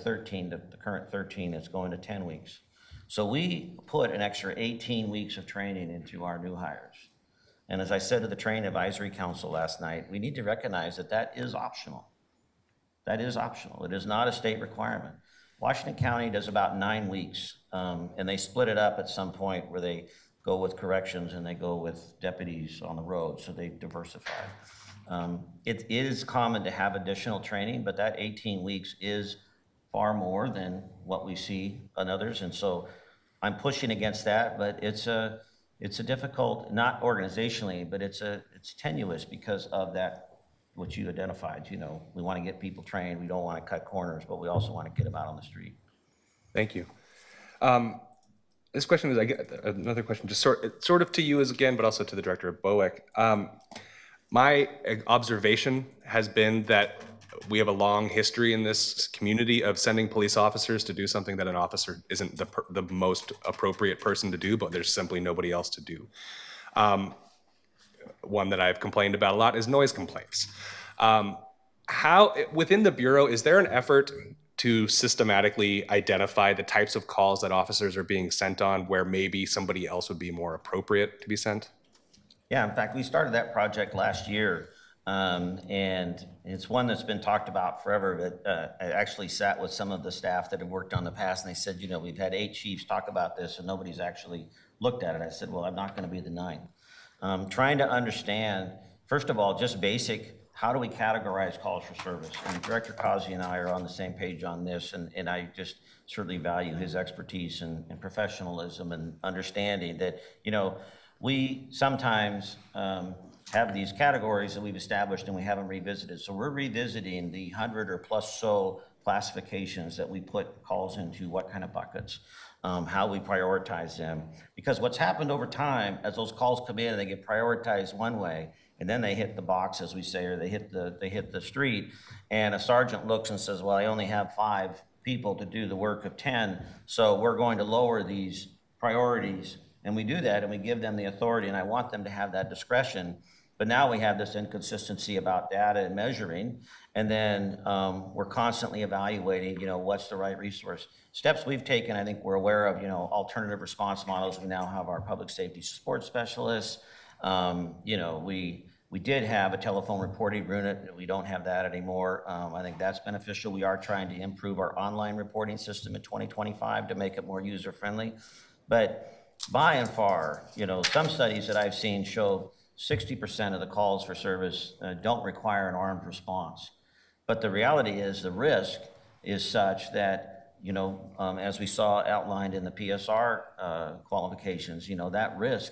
current 13 that's going to 10 weeks. So we put an extra 18 weeks of training into our new hires. And as I said to the Training Advisory Council last night, we need to recognize that that is optional. That is optional. It is not a state requirement. Washington County does about 9 weeks, and they split it up at some point where they go with corrections and they go with deputies on the road, so they diversify. It is common to have additional training, but that 18 weeks is far more than what we see on others, and so I'm pushing against that, but it's a difficult, not organizationally, but it's tenuous because of that, what you identified. We want to get people trained, we don't want to cut corners, but we also want to get them out on the street. Thank you. This question is, I get another question, just sort of to you as again, but also to the director of BOEC. My observation has been that we have a long history in this community of sending police officers to do something that an officer isn't the most appropriate person to do, but there's simply nobody else to do. One that I've complained about a lot is noise complaints. How, within the Bureau, is there an effort to systematically identify the types of calls that officers are being sent on where maybe somebody else would be more appropriate to be sent? Yeah, in fact, we started that project last year, and it's one that's been talked about forever, but I actually sat with some of the staff that have worked on the past, and they said, we've had 8 chiefs talk about this, and nobody's actually looked at it. I said, well, I'm not going to be the 9th. Trying to understand, first of all, just basic, how do we categorize calls for service? And Director Causey and I are on the same page on this, and I just certainly value his expertise and professionalism and understanding that, we sometimes have these categories that we've established and we haven't revisited. So we're revisiting the 100 or plus so classifications that we put calls into, what kind of buckets, how we prioritize them. Because what's happened over time, as those calls come in and they get prioritized one way, and then they hit the box, as we say, or they hit the street, and a sergeant looks and says, well, I only have 5 people to do the work of 10, so we're going to lower these priorities. And we do that, and we give them the authority, and I want them to have that discretion. But now we have this inconsistency about data and measuring, and then we're constantly evaluating, what's the right resource. Steps we've taken, I think we're aware of, alternative response models. We now have our public safety support specialists. We did have a telephone reporting unit. We don't have that anymore. I think that's beneficial. We are trying to improve our online reporting system in 2025 to make it more user-friendly. But by and far, some studies that I've seen show 60% of the calls for service don't require an armed response. But the reality is the risk is such that, as we saw outlined in the PSR qualifications, that risk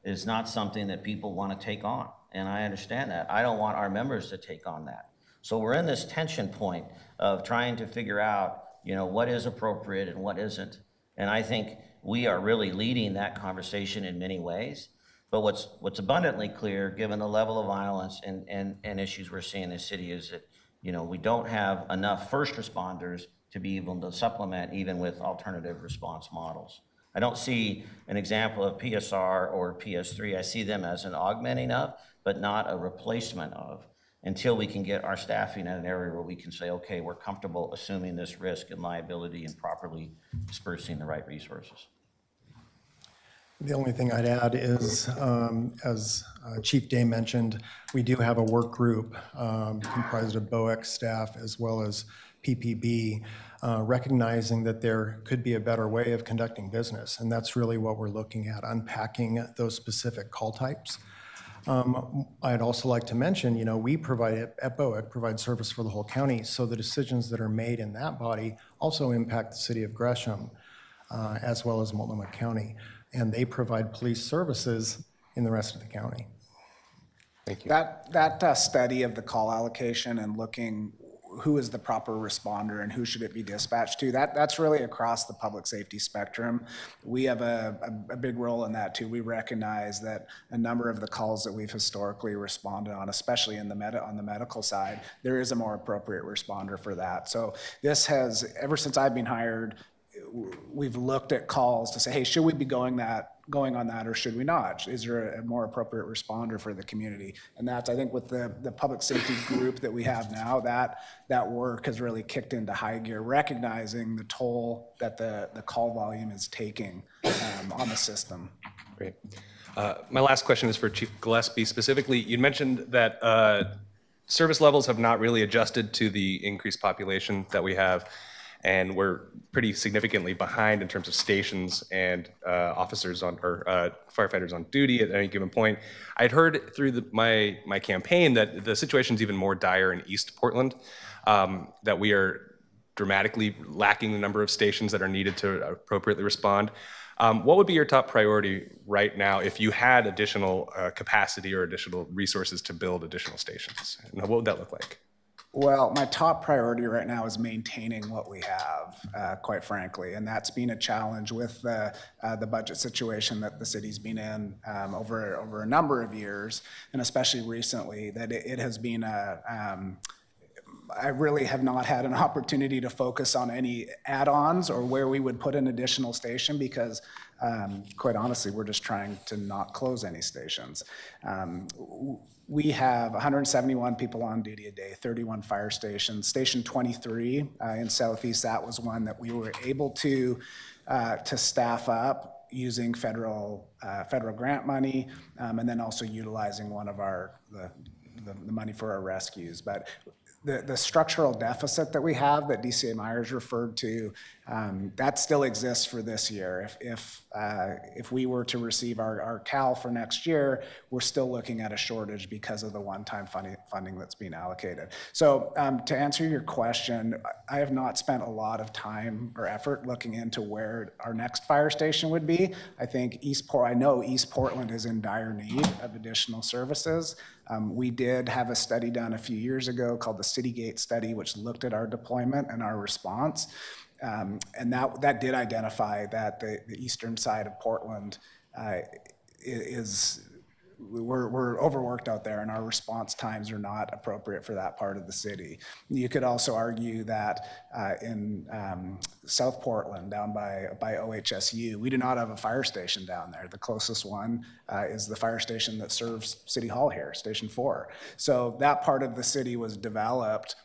is not something that people want to take on. And I understand that. I don't want our members to take on that. So we're in this tension point of trying to figure out, what is appropriate and what isn't. And I think we are really leading that conversation in many ways. But what's abundantly clear, given the level of violence and issues we're seeing in the city, is that we don't have enough first responders to be able to supplement even with alternative response models. I don't see an example of PSR or PS3. I see them as an augmenting of, but not a replacement of, until we can get our staffing in an area where we can say, okay, we're comfortable assuming this risk and liability and properly dispersing the right resources. The only thing I'd add is, as Chief Day mentioned, we do have a work group comprised of BOEC staff as well as PPB, recognizing that there could be a better way of conducting business. And that's really what we're looking at, unpacking those specific call types. I'd also like to mention, we provide, at BOEC, provide service for the whole county, so the decisions that are made in that body also impact the city of Gresham, as well as Multnomah County. And they provide police services in the rest of the county. Thank you. That study of the call allocation and looking who is the proper responder and who should it be dispatched to, that's really across the public safety spectrum. We have a big role in that too. We recognize that a number of the calls that we've historically responded on, especially on the medical side, there is a more appropriate responder for that. So this has, ever since I've been hired, we've looked at calls to say, hey, should we be going on that or should we not? Is there a more appropriate responder for the community? And that's, I think, with the public safety group that we have now, that work has really kicked into high gear, recognizing the toll that the call volume is taking on the system. Great. My last question is for Chief Gillespie. Specifically, you mentioned that service levels have not really adjusted to the increased population that we have, and we're pretty significantly behind in terms of stations and officers or firefighters on duty at any given point. I'd heard through my campaign that the situation's even more dire in East Portland, that we are dramatically lacking the number of stations that are needed to appropriately respond. What would be your top priority right now if you had additional capacity or additional resources to build additional stations? And what would that look like? Well, my top priority right now is maintaining what we have, quite frankly, and that's been a challenge with the budget situation that the city's been in over a number of years, and especially recently, that it has been I really have not had an opportunity to focus on any add-ons or where we would put an additional station because, quite honestly, we're just trying to not close any stations. We have 171 people on duty a day, 31 fire stations. Station 23 in Southeast, that was one that we were able to staff up using federal grant money, and then also utilizing one of the money for our rescues. But the structural deficit that we have that DCA Myers referred to, that still exists for this year. If we were to receive our CAL for next year, we're still looking at a shortage because of the one-time funding that's being allocated. So to answer your question, I have not spent a lot of time or effort looking into where our next fire station would be. I think I know East Portland is in dire need of additional services. We did have a study done a few years ago called the Citygate study, which looked at our deployment and our response. And that did identify that the eastern side of Portland we're overworked out there, and our response times are not appropriate for that part of the city. You could also argue that in South Portland, down by OHSU, we do not have a fire station down there. The closest one is the fire station that serves City Hall here, Station 4. So that part of the city was developed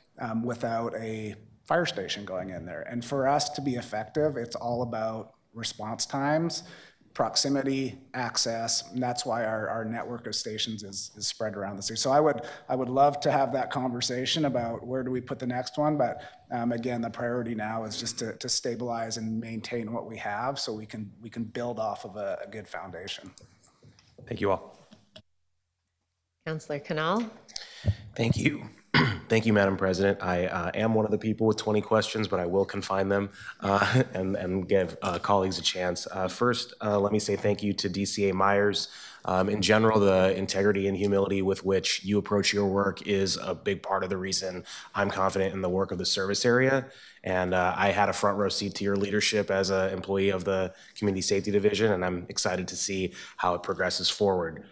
without a fire station going in there. And for us to be effective, it's all about response times, proximity, access, and that's why our network of stations is spread around the city. So I would love to have that conversation about where do we put the next one, but again, the priority now is just to stabilize and maintain what we have so we can build off of a good foundation. Thank you all. Councillor Canal. Thank you. Thank you, Madam President. I am one of the people with 20 questions, but I will confine them and give colleagues a chance. First, let me say thank you to DCA Myers. In general, the integrity and humility with which you approach your work is a big part of the reason I'm confident in the work of the service area. And I had a front row seat to your leadership as an employee of the Community Safety Division, and I'm excited to see how it progresses forward.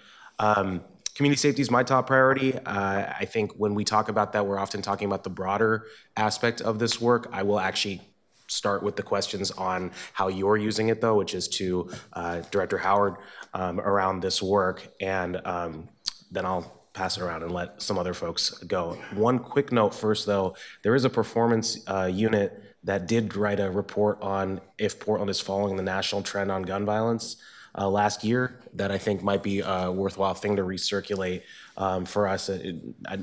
Community safety is my top priority. I think when we talk about that, we're often talking about the broader aspect of this work. I will actually start with the questions on how you're using it, though, which is to Director Howard around this work, and then I'll pass it around and let some other folks go. One quick note first, though. There is a performance unit that did write a report on if Portland is following the national trend on gun violence last year that I think might be a worthwhile thing to recirculate for us,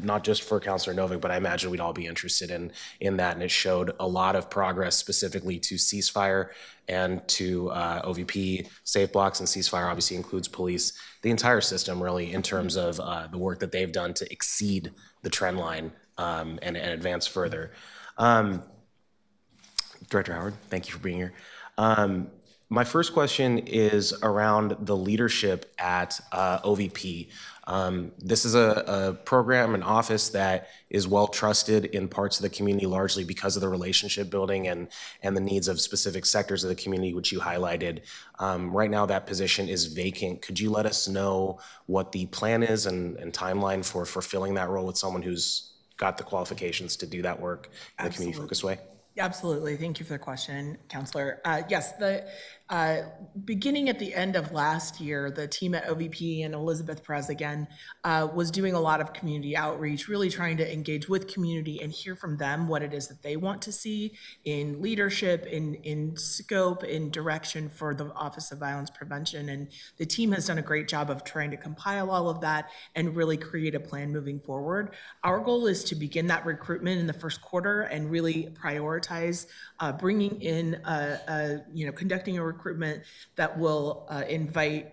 not just for Councillor Novick, but I imagine we'd all be interested in that. And it showed a lot of progress specifically to ceasefire and to OVP safe blocks, and ceasefire obviously includes police, the entire system really, in terms of the work that they've done to exceed the trend line and advance further. Director Howard, thank you for being here. My first question is around the leadership at OVP. This is a program, an office that is well trusted in parts of the community, largely because of the relationship building and the needs of specific sectors of the community, which you highlighted. Right now, that position is vacant. Could you let us know what the plan is and timeline for filling that role with someone who's got the qualifications to do that work in a community-focused way? Absolutely. Thank you for the question, Counselor. Yes, the beginning at the end of last year, the team at OVP and Elizabeth Perez again was doing a lot of community outreach, really trying to engage with community and hear from them what it is that they want to see in leadership, in scope, in direction for the Office of Violence Prevention. And the team has done a great job of trying to compile all of that and really create a plan moving forward. Our goal is to begin that recruitment in the first quarter and really prioritize bringing in, conducting a recruitment that will invite,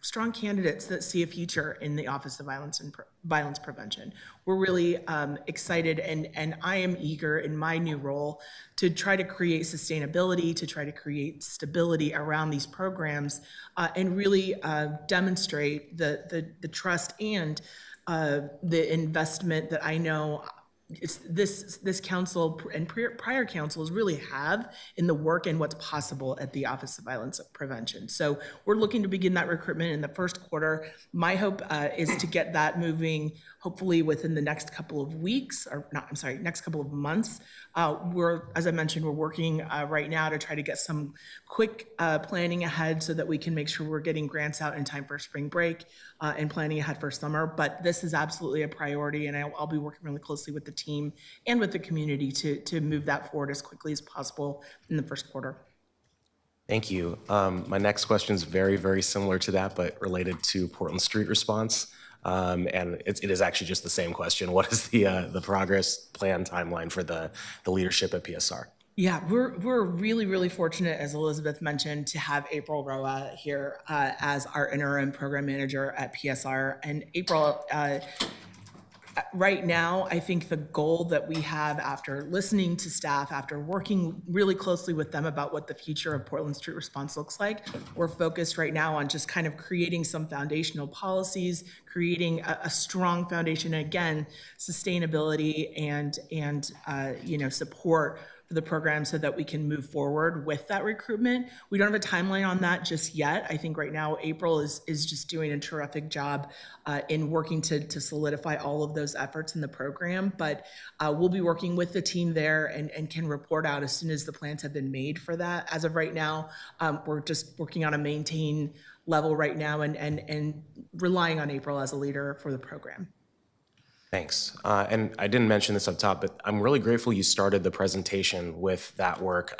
strong candidates that see a future in the Office of Violence Prevention. We're really excited, and I am eager in my new role to try to create sustainability, to try to create stability around these programs, and really demonstrate the trust and the investment that I know this council and prior councils really have in the work and what's possible at the Office of Violence Prevention. So we're looking to begin that recruitment in the first quarter. My hope is to get that moving hopefully within the next couple of weeks, next couple of months. As I mentioned, we're working right now to try to get some quick planning ahead so that we can make sure we're getting grants out in time for spring break and planning ahead for summer. But this is absolutely a priority, and I'll be working really closely with the team and with the community to move that forward as quickly as possible in the first quarter. Thank you. My next question is very, very similar to that, but related to Portland Street response. And it is actually just the same question. What is the progress plan timeline for the leadership at PSR? Yeah, we're really, really fortunate, as Elizabeth mentioned, to have April Roa here as our interim program manager at PSR. And April, right now, I think the goal that we have after listening to staff, after working really closely with them about what the future of Portland Street Response looks like, we're focused right now on just kind of creating some foundational policies, creating a strong foundation, again, sustainability and support for the program so that we can move forward with that recruitment. We don't have a timeline on that just yet. I think right now April is just doing a terrific job in working to solidify all of those efforts in the program. But we'll be working with the team there and can report out as soon as the plans have been made for that. As of right now, we're just working on a maintain level right now and relying on April as a leader for the program. Thanks. And I didn't mention this up top, but I'm really grateful you started the presentation with that work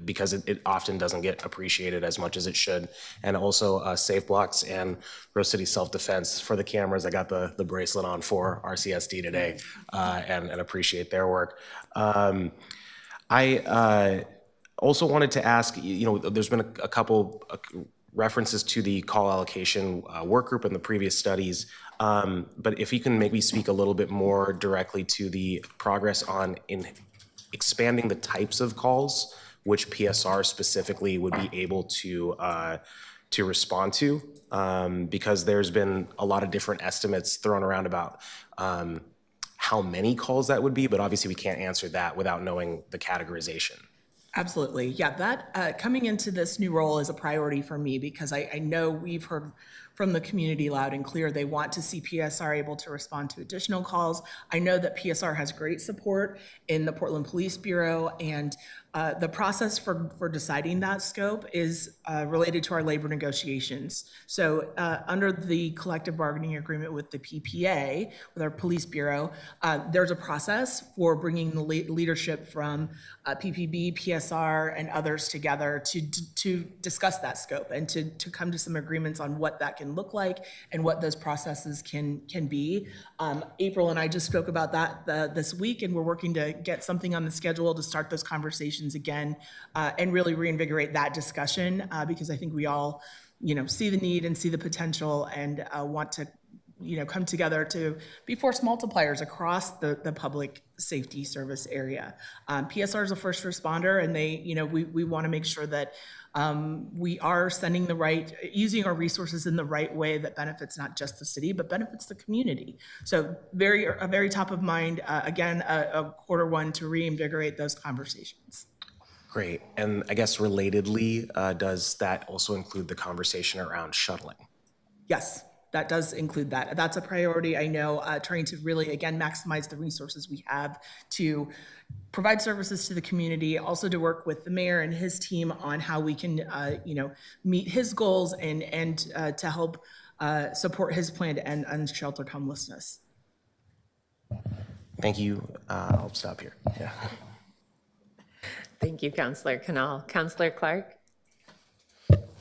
because it often doesn't get appreciated as much as it should. And also Safe Blocks and Rose City Self-Defense. For the cameras, I got the bracelet on for RCSD today and appreciate their work. I also wanted to ask, there's been a couple references to the call allocation work group in the previous studies. But if you can maybe speak a little bit more directly to the progress in expanding the types of calls which PSR specifically would be able to respond to, because there's been a lot of different estimates thrown around about how many calls that would be, but obviously we can't answer that without knowing the categorization. Absolutely. Yeah, that coming into this new role is a priority for me because I know we've heard from the community loud and clear. They want to see PSR able to respond to additional calls. I know that PSR has great support in the Portland Police Bureau, and the process for deciding that scope is related to our labor negotiations. So under the collective bargaining agreement with the PPA, with our police bureau, there's a process for bringing the leadership from PPB, PSR, and others together to discuss that scope and to come to some agreements on what that can look like and what those processes can be. April and I just spoke about that this week, and we're working to get something on the schedule to start those conversations again and really reinvigorate that discussion because I think we all see the need and see the potential and want to come together to be force multipliers across the public safety service area. PSR is a first responder, and we want to make sure that we are using our resources in the right way that benefits not just the city, but benefits the community. So very top of mind, again, a Q1 to reinvigorate those conversations. Great. And I guess relatedly, does that also include the conversation around shuttling? Yes, that does include that. That's a priority. I know, trying to really, again, maximize the resources we have to provide services to the community, also to work with the mayor and his team on how we can, meet his goals and to help support his plan to end unsheltered homelessness. Thank you. I'll stop here. Yeah. Thank you, Councillor Canal. Councillor Clark?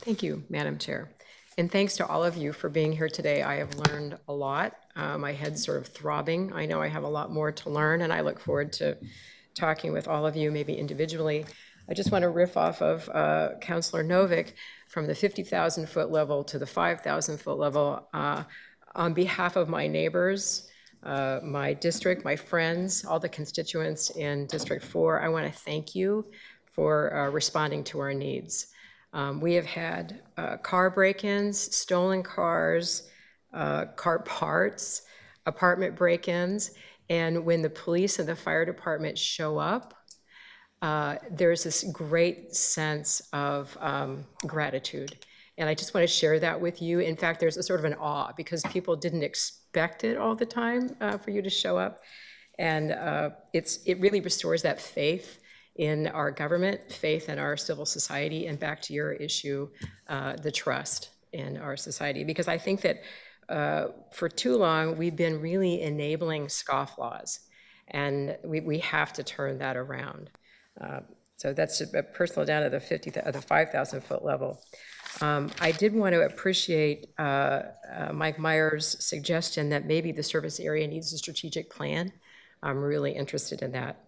Thank you, Madam Chair. And thanks to all of you for being here today. I have learned a lot. My head's sort of throbbing. I know I have a lot more to learn, and I look forward to talking with all of you, maybe individually. I just want to riff off of Councillor Novick from the 50,000-foot level to the 5,000-foot level. On behalf of my neighbors, my district, my friends, all the constituents in District 4, I want to thank you for responding to our needs. We have had car break-ins, stolen cars, car parts, apartment break-ins, and when the police and the fire department show up, there's this great sense of gratitude. And I just want to share that with you. In fact, there's a sort of an awe because people didn't expect it all the time for you to show up. And it really restores that faith in our government, faith in our civil society, and back to your issue, the trust in our society. Because I think that for too long, we've been really enabling scofflaws, and we have to turn that around. So that's a personal down to the 5,000-foot level. I did want to appreciate Mike Meyer's suggestion that maybe the service area needs a strategic plan. I'm really interested in that.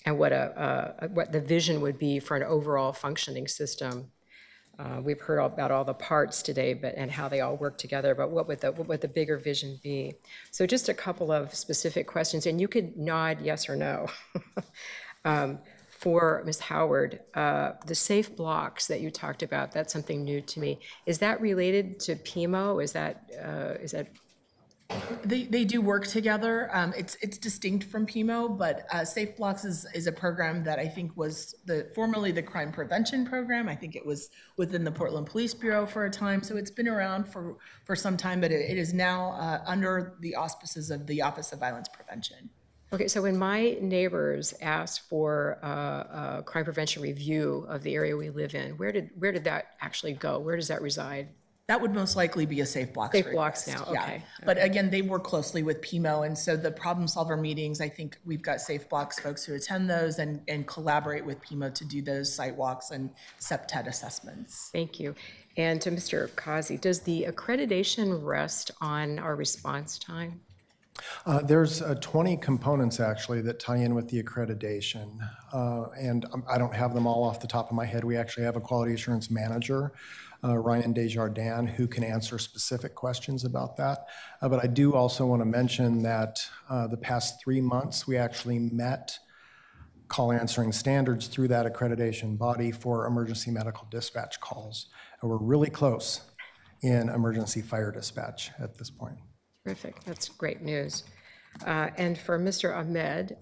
And what the vision would be for an overall functioning system. We've heard about all the parts today, and how they all work together, but what would the bigger vision be? So just a couple of specific questions, and you could nod yes or no. For Ms. Howard, the safe blocks that you talked about, that's something new to me. Is that related to PIMO? Is that They do work together. It's distinct from PIMO, but Safe Blocks is a program that I think was formerly the crime prevention program. I think it was within the Portland Police Bureau for a time. So it's been around for some time, but it is now under the auspices of the Office of Violence Prevention. Okay, so when my neighbors asked for a crime prevention review of the area we live in, where did that actually go? Where does that reside? That would most likely be a Safe Blocks Safe request. Blocks now, Yeah. okay. But again, they work closely with PIMO, and so the problem solver meetings, I think we've got Safe Blocks folks who attend those and collaborate with PIMO to do those site walks and CPTED assessments. Thank you. And to Mr. Kazi, does the accreditation rest on our response time? There's 20 components actually that tie in with the accreditation, and I don't have them all off the top of my head. We actually have a quality assurance manager, Ryan Desjardins, who can answer specific questions about that. But I do also want to mention that the past 3 months, we actually met call answering standards through that accreditation body for emergency medical dispatch calls. And we're really close in emergency fire dispatch at this point. Terrific, that's great news. And for Mr. Ahmed,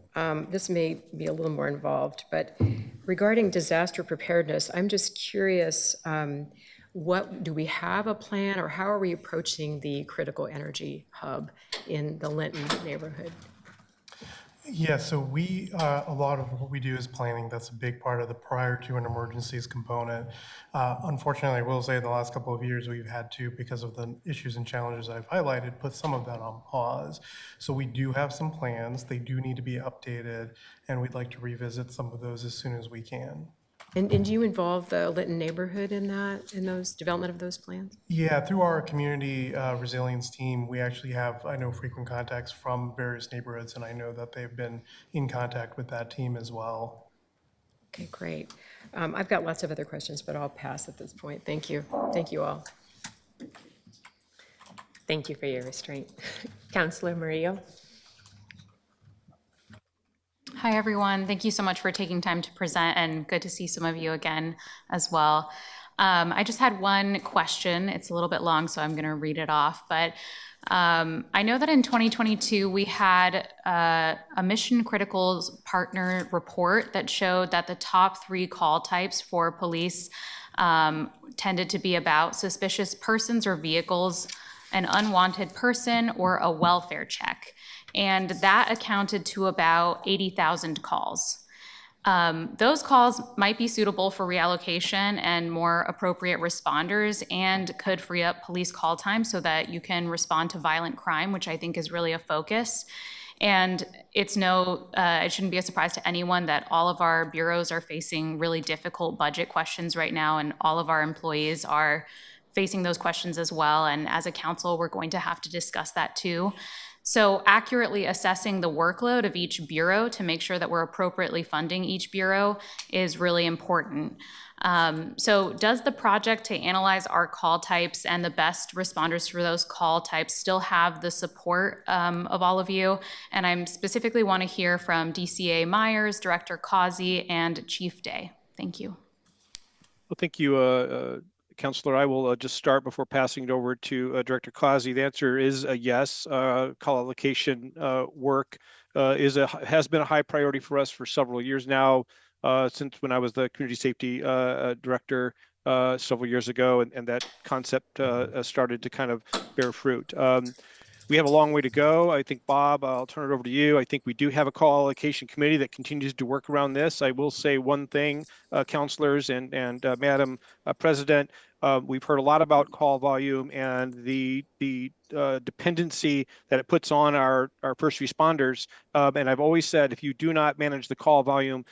this may be a little more involved, but regarding disaster preparedness, I'm just curious, do we have a plan, or how are we approaching the critical energy hub in the Linton neighborhood? Yeah, so a lot of what we do is planning. That's a big part of the prior to an emergencies component. Unfortunately, I will say in the last couple of years, we've had to, because of the issues and challenges I've highlighted, put some of that on pause. So we do have some plans. They do need to be updated, and we'd like to revisit some of those as soon as we can. And do you involve the Linton neighborhood in those development of those plans? Yeah, through our community resilience team, we actually have, I know, frequent contacts from various neighborhoods, and I know that they've been in contact with that team as well. Okay, great. I've got lots of other questions, but I'll pass at this point. Thank you. Thank you all. Thank you for your restraint. Councillor Murillo. Hi, everyone. Thank you so much for taking time to present, and good to see some of you again as well. I just had one question. It's a little bit long, so I'm going to read it off. But I know that in 2022, we had a Mission Critical's partner report that showed that the top 3 call types for police tended to be about suspicious persons or vehicles, an unwanted person, or a welfare check. And that accounted to about 80,000 calls. Those calls might be suitable for reallocation and more appropriate responders and could free up police call time so that you can respond to violent crime, which I think is really a focus. And it shouldn't be a surprise to anyone that all of our bureaus are facing really difficult budget questions right now, and all of our employees are facing those questions as well. And as a council, we're going to have to discuss that too. So accurately assessing the workload of each bureau to make sure that we're appropriately funding each bureau is really important. So does the project to analyze our call types and the best responders for those call types still have the support of all of you? And I specifically want to hear from DCA Myers, Director Causey, and Chief Day. Thank you. Well, thank you, Councillor. I will just start before passing it over to Director Causey. The answer is a yes. Call allocation work has been a high priority for us for several years now, since when I was the community safety director several years ago, and that concept started to kind of bear fruit. We have a long way to go. I think, Bob, I'll turn it over to you. I think we do have a call allocation committee that continues to work around this. I will say one thing, councilors and Madam President, we've heard a lot about call volume and the dependency that it puts on our first responders. And I've always said, if you do not manage the call volume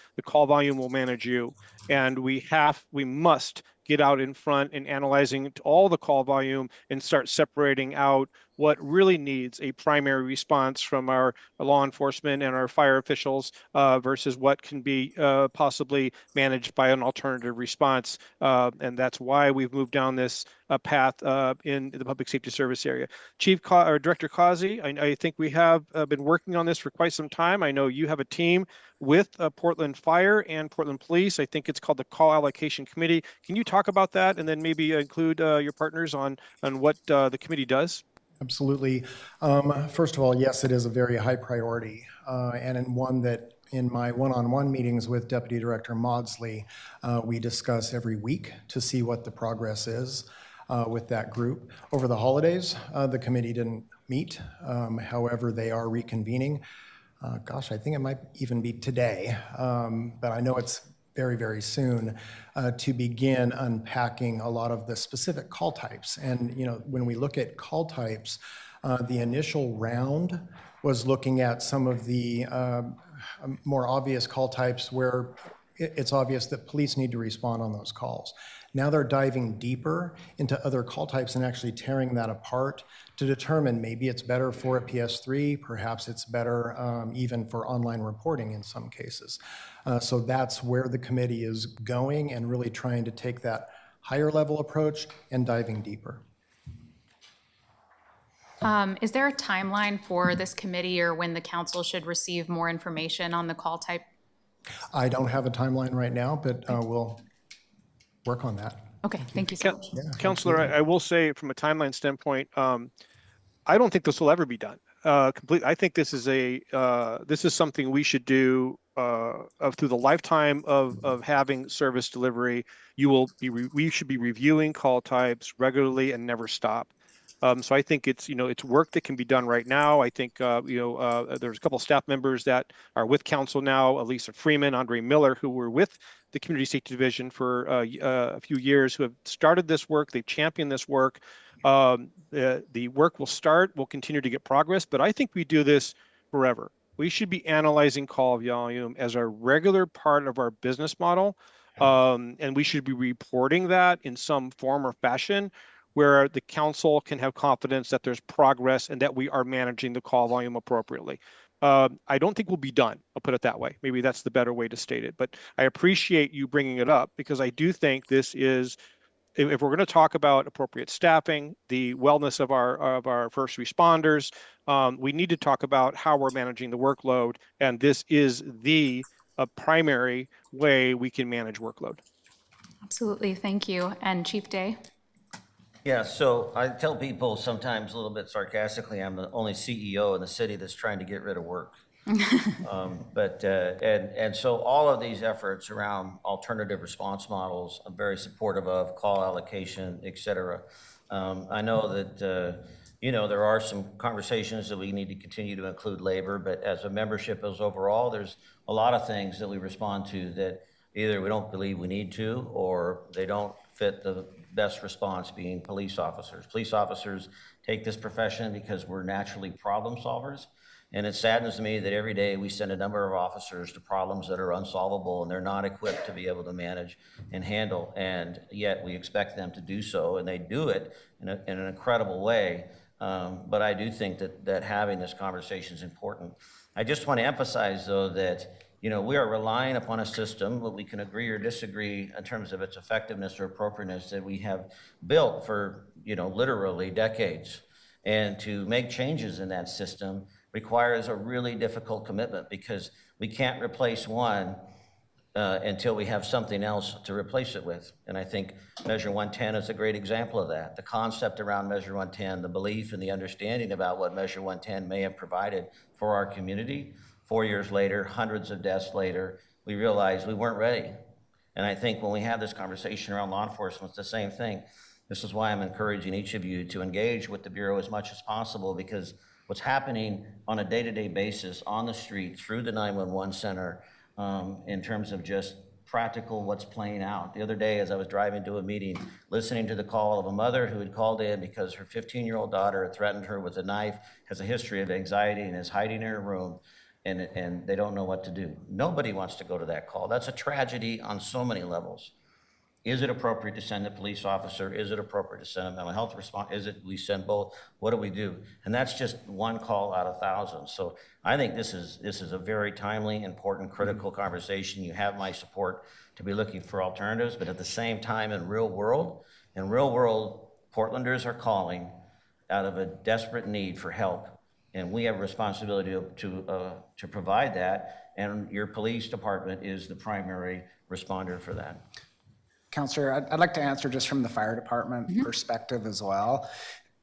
will manage you. And we must get out in front and analyzing all the call volume and start separating out what really needs a primary response from our law enforcement and our fire officials versus what can be possibly managed by an alternative response. And that's why we've moved down this path in the public safety service area. Director Causey, I think we have been working on this for quite some time. I know you have a team with Portland Fire and Portland Police. I think it's called the Call Allocation Committee. Can you talk about that and then maybe include your partners on what the committee does? Absolutely. First of all, yes, it is a very high priority, and in one that in my one-on-one meetings with Deputy Director Maudsley, we discuss every week to see what the progress is with that group. Over the holidays, the committee didn't meet. However, they are reconvening. Gosh, I think it might even be today, but I know it's very, very soon to begin unpacking a lot of the specific call types. And, when we look at call types, the initial round was looking at some of the more obvious call types where it's obvious that police need to respond on those calls. Now they're diving deeper into other call types and actually tearing that apart to determine maybe it's better for a PS3, perhaps it's better even for online reporting in some cases. So that's where the committee is going and really trying to take that higher level approach and diving deeper. Is there a timeline for this committee or when the council should receive more information on the call type? I don't have a timeline right now, but we'll work on that. Okay, thank you so much. Yeah, Councilor, I will say from a timeline standpoint, I don't think this will ever be done. I think this is something we should do through the lifetime of having service delivery. We should be reviewing call types regularly and never stop. So I think it's work that can be done right now. I think there's a couple of staff members that are with council now, Elisa Freeman, Andre Miller, who were with the Community Safety Division for a few years, who have started this work. They've championed this work. The work will start. We'll continue to get progress, but I think we do this forever. We should be analyzing call volume as a regular part of our business model, and we should be reporting that in some form or fashion, where the council can have confidence that there's progress and that we are managing the call volume appropriately. I don't think we'll be done. I'll put it that way. Maybe that's the better way to state it. But I appreciate you bringing it up because I do think this is if we're going to talk about appropriate staffing, the wellness of our first responders, we need to talk about how we're managing the workload, and this is the primary way we can manage workload. Absolutely, thank you. And Chief Day? Yeah, so I tell people sometimes a little bit sarcastically, I'm the only CEO in the city that's trying to get rid of work. And so all of these efforts around alternative response models, I'm very supportive of, call allocation, et cetera. I know that, there are some conversations that we need to continue to include labor, but as a membership as overall, there's a lot of things that we respond to that either we don't believe we need to, or they don't fit the best response, being police officers. Police officers take this profession because we're naturally problem solvers. And it saddens me that every day we send a number of officers to problems that are unsolvable and they're not equipped to be able to manage and handle. And yet we expect them to do so, and they do it in an incredible way. But I do think that having this conversation is important. I just want to emphasize, though, that we are relying upon a system, but we can agree or disagree in terms of its effectiveness or appropriateness, that we have built for, literally decades. And to make changes in that system requires a really difficult commitment, because we can't replace one until we have something else to replace it with. And I think Measure 110 is a great example of that. The concept around Measure 110, the belief and the understanding about what Measure 110 may have provided for our community. 4 years later, hundreds of deaths later, we realized we weren't ready. And I think when we have this conversation around law enforcement, it's the same thing. This is why I'm encouraging each of you to engage with the Bureau as much as possible, because what's happening on a day-to-day basis on the street through the 911 center, in terms of just practical what's playing out. The other day, as I was driving to a meeting, listening to the call of a mother who had called in because her 15-year-old daughter had threatened her with a knife, has a history of anxiety, and is hiding in her room, and they don't know what to do. Nobody wants to go to that call. That's a tragedy on so many levels. Is it appropriate to send a police officer? Is it appropriate to send a mental health response? Is it we send both? What do we do? And that's just one call out of thousands. So I think this is a very timely, important, critical conversation. You have my support to be looking for alternatives, but at the same time, in real world, Portlanders are calling out of a desperate need for help, and we have a responsibility to provide that. And your police department is the primary responder for that. Counselor, I'd like to answer just from the fire department perspective as well.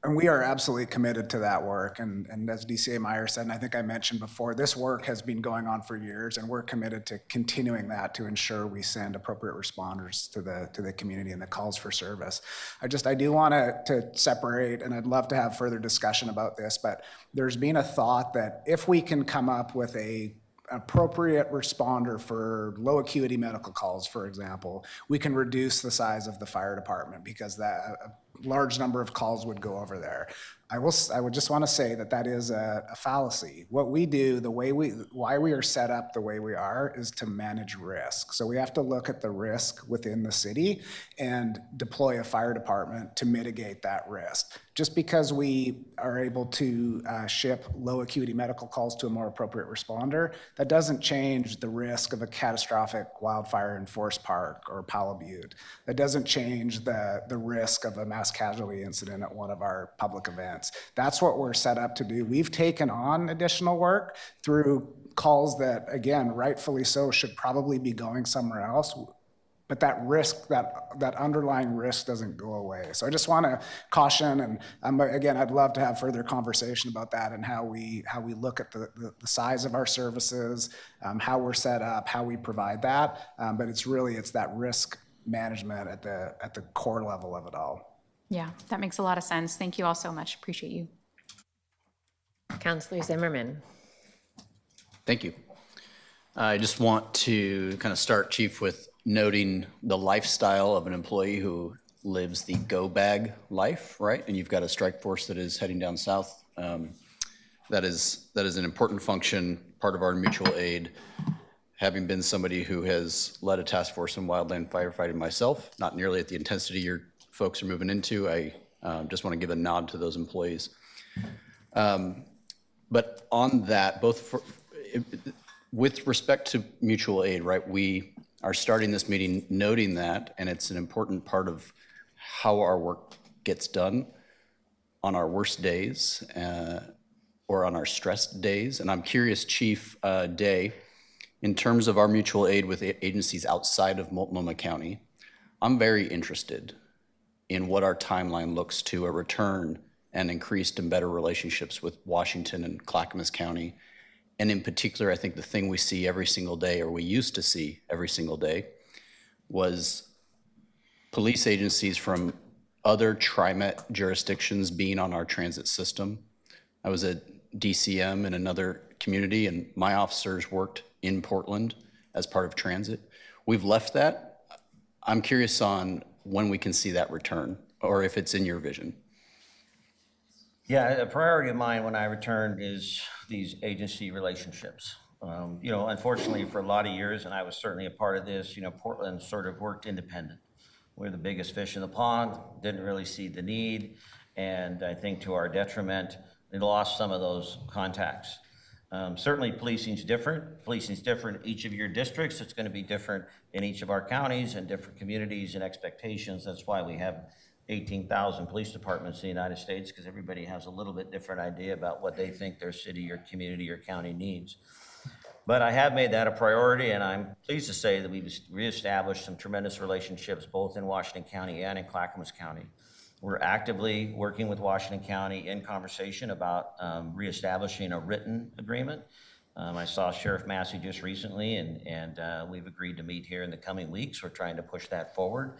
And we are absolutely committed to that work. And as DCA Meyer said, and I think I mentioned before, this work has been going on for years, and we're committed to continuing that to ensure we send appropriate responders to the community and the calls for service. I do want to separate, and I'd love to have further discussion about this, but there's been a thought that if we can come up with a appropriate responder for low acuity medical calls, for example, we can reduce the size of the fire department, because a large number of calls would go over there. I would just want to say that is a fallacy. What we do, why we are set up the way we are, is to manage risk. So we have to look at the risk within the city and deploy a fire department to mitigate that risk. Just because we are able to ship low acuity medical calls to a more appropriate responder, that doesn't change the risk of a catastrophic wildfire in Forest Park or Palo Butte. That doesn't change the risk of a mass casualty incident at one of our public events. That's what we're set up to do. We've taken on additional work through calls that, again, rightfully so, should probably be going somewhere else. But that risk, that underlying risk doesn't go away. So I just want to caution, and again, I'd love to have further conversation about that and how we look at the size of our services, how we're set up, how we provide that. But it's that risk management at the core level of it all. Yeah, that makes a lot of sense. Thank you all so much. Appreciate you. Counselor Zimmerman. Thank you. I just want to kind of start, Chief, with noting the lifestyle of an employee who lives the go bag life, right? And you've got a strike force that is heading down south. That is an important function, part of our mutual aid. Having been somebody who has led a task force in wildland firefighting myself, not nearly at the intensity your folks are moving into, I just want to give a nod to those employees. But on that, with respect to mutual aid, right, we are starting this meeting noting that, and it's an important part of how our work gets done on our worst days or on our stressed days. And I'm curious, Chief Day, in terms of our mutual aid with agencies outside of Multnomah County, I'm very interested in what our timeline looks to a return and increased and better relationships with Washington and Clackamas County. And in particular, I think the thing we see every single day, or we used to see every single day, was police agencies from other TriMet jurisdictions being on our transit system. I was at DCM in another community, and my officers worked in Portland as part of transit. We've left that. I'm curious on when we can see that return, or if it's in your vision. Yeah, a priority of mine when I return is these agency relationships. You know, unfortunately, for a lot of years, and I was certainly a part of this, you know, Portland sort of worked independent. We're the biggest fish in the pond, didn't really see the need, and I think to our detriment, we lost some of those contacts. Certainly policing's different. Policing's different in each of your districts. It's gonna be different in each of our counties and different communities and expectations. That's why we have 18,000 police departments in the United States, because everybody has a little bit different idea about what they think their city or community or county needs. But I have made that a priority, and I'm pleased to say that we've reestablished some tremendous relationships both in Washington County and in Clackamas County. We're actively working with Washington County in conversation about reestablishing a written agreement. I saw Sheriff Massey just recently, and we've agreed to meet here in the coming weeks. We're trying to push that forward.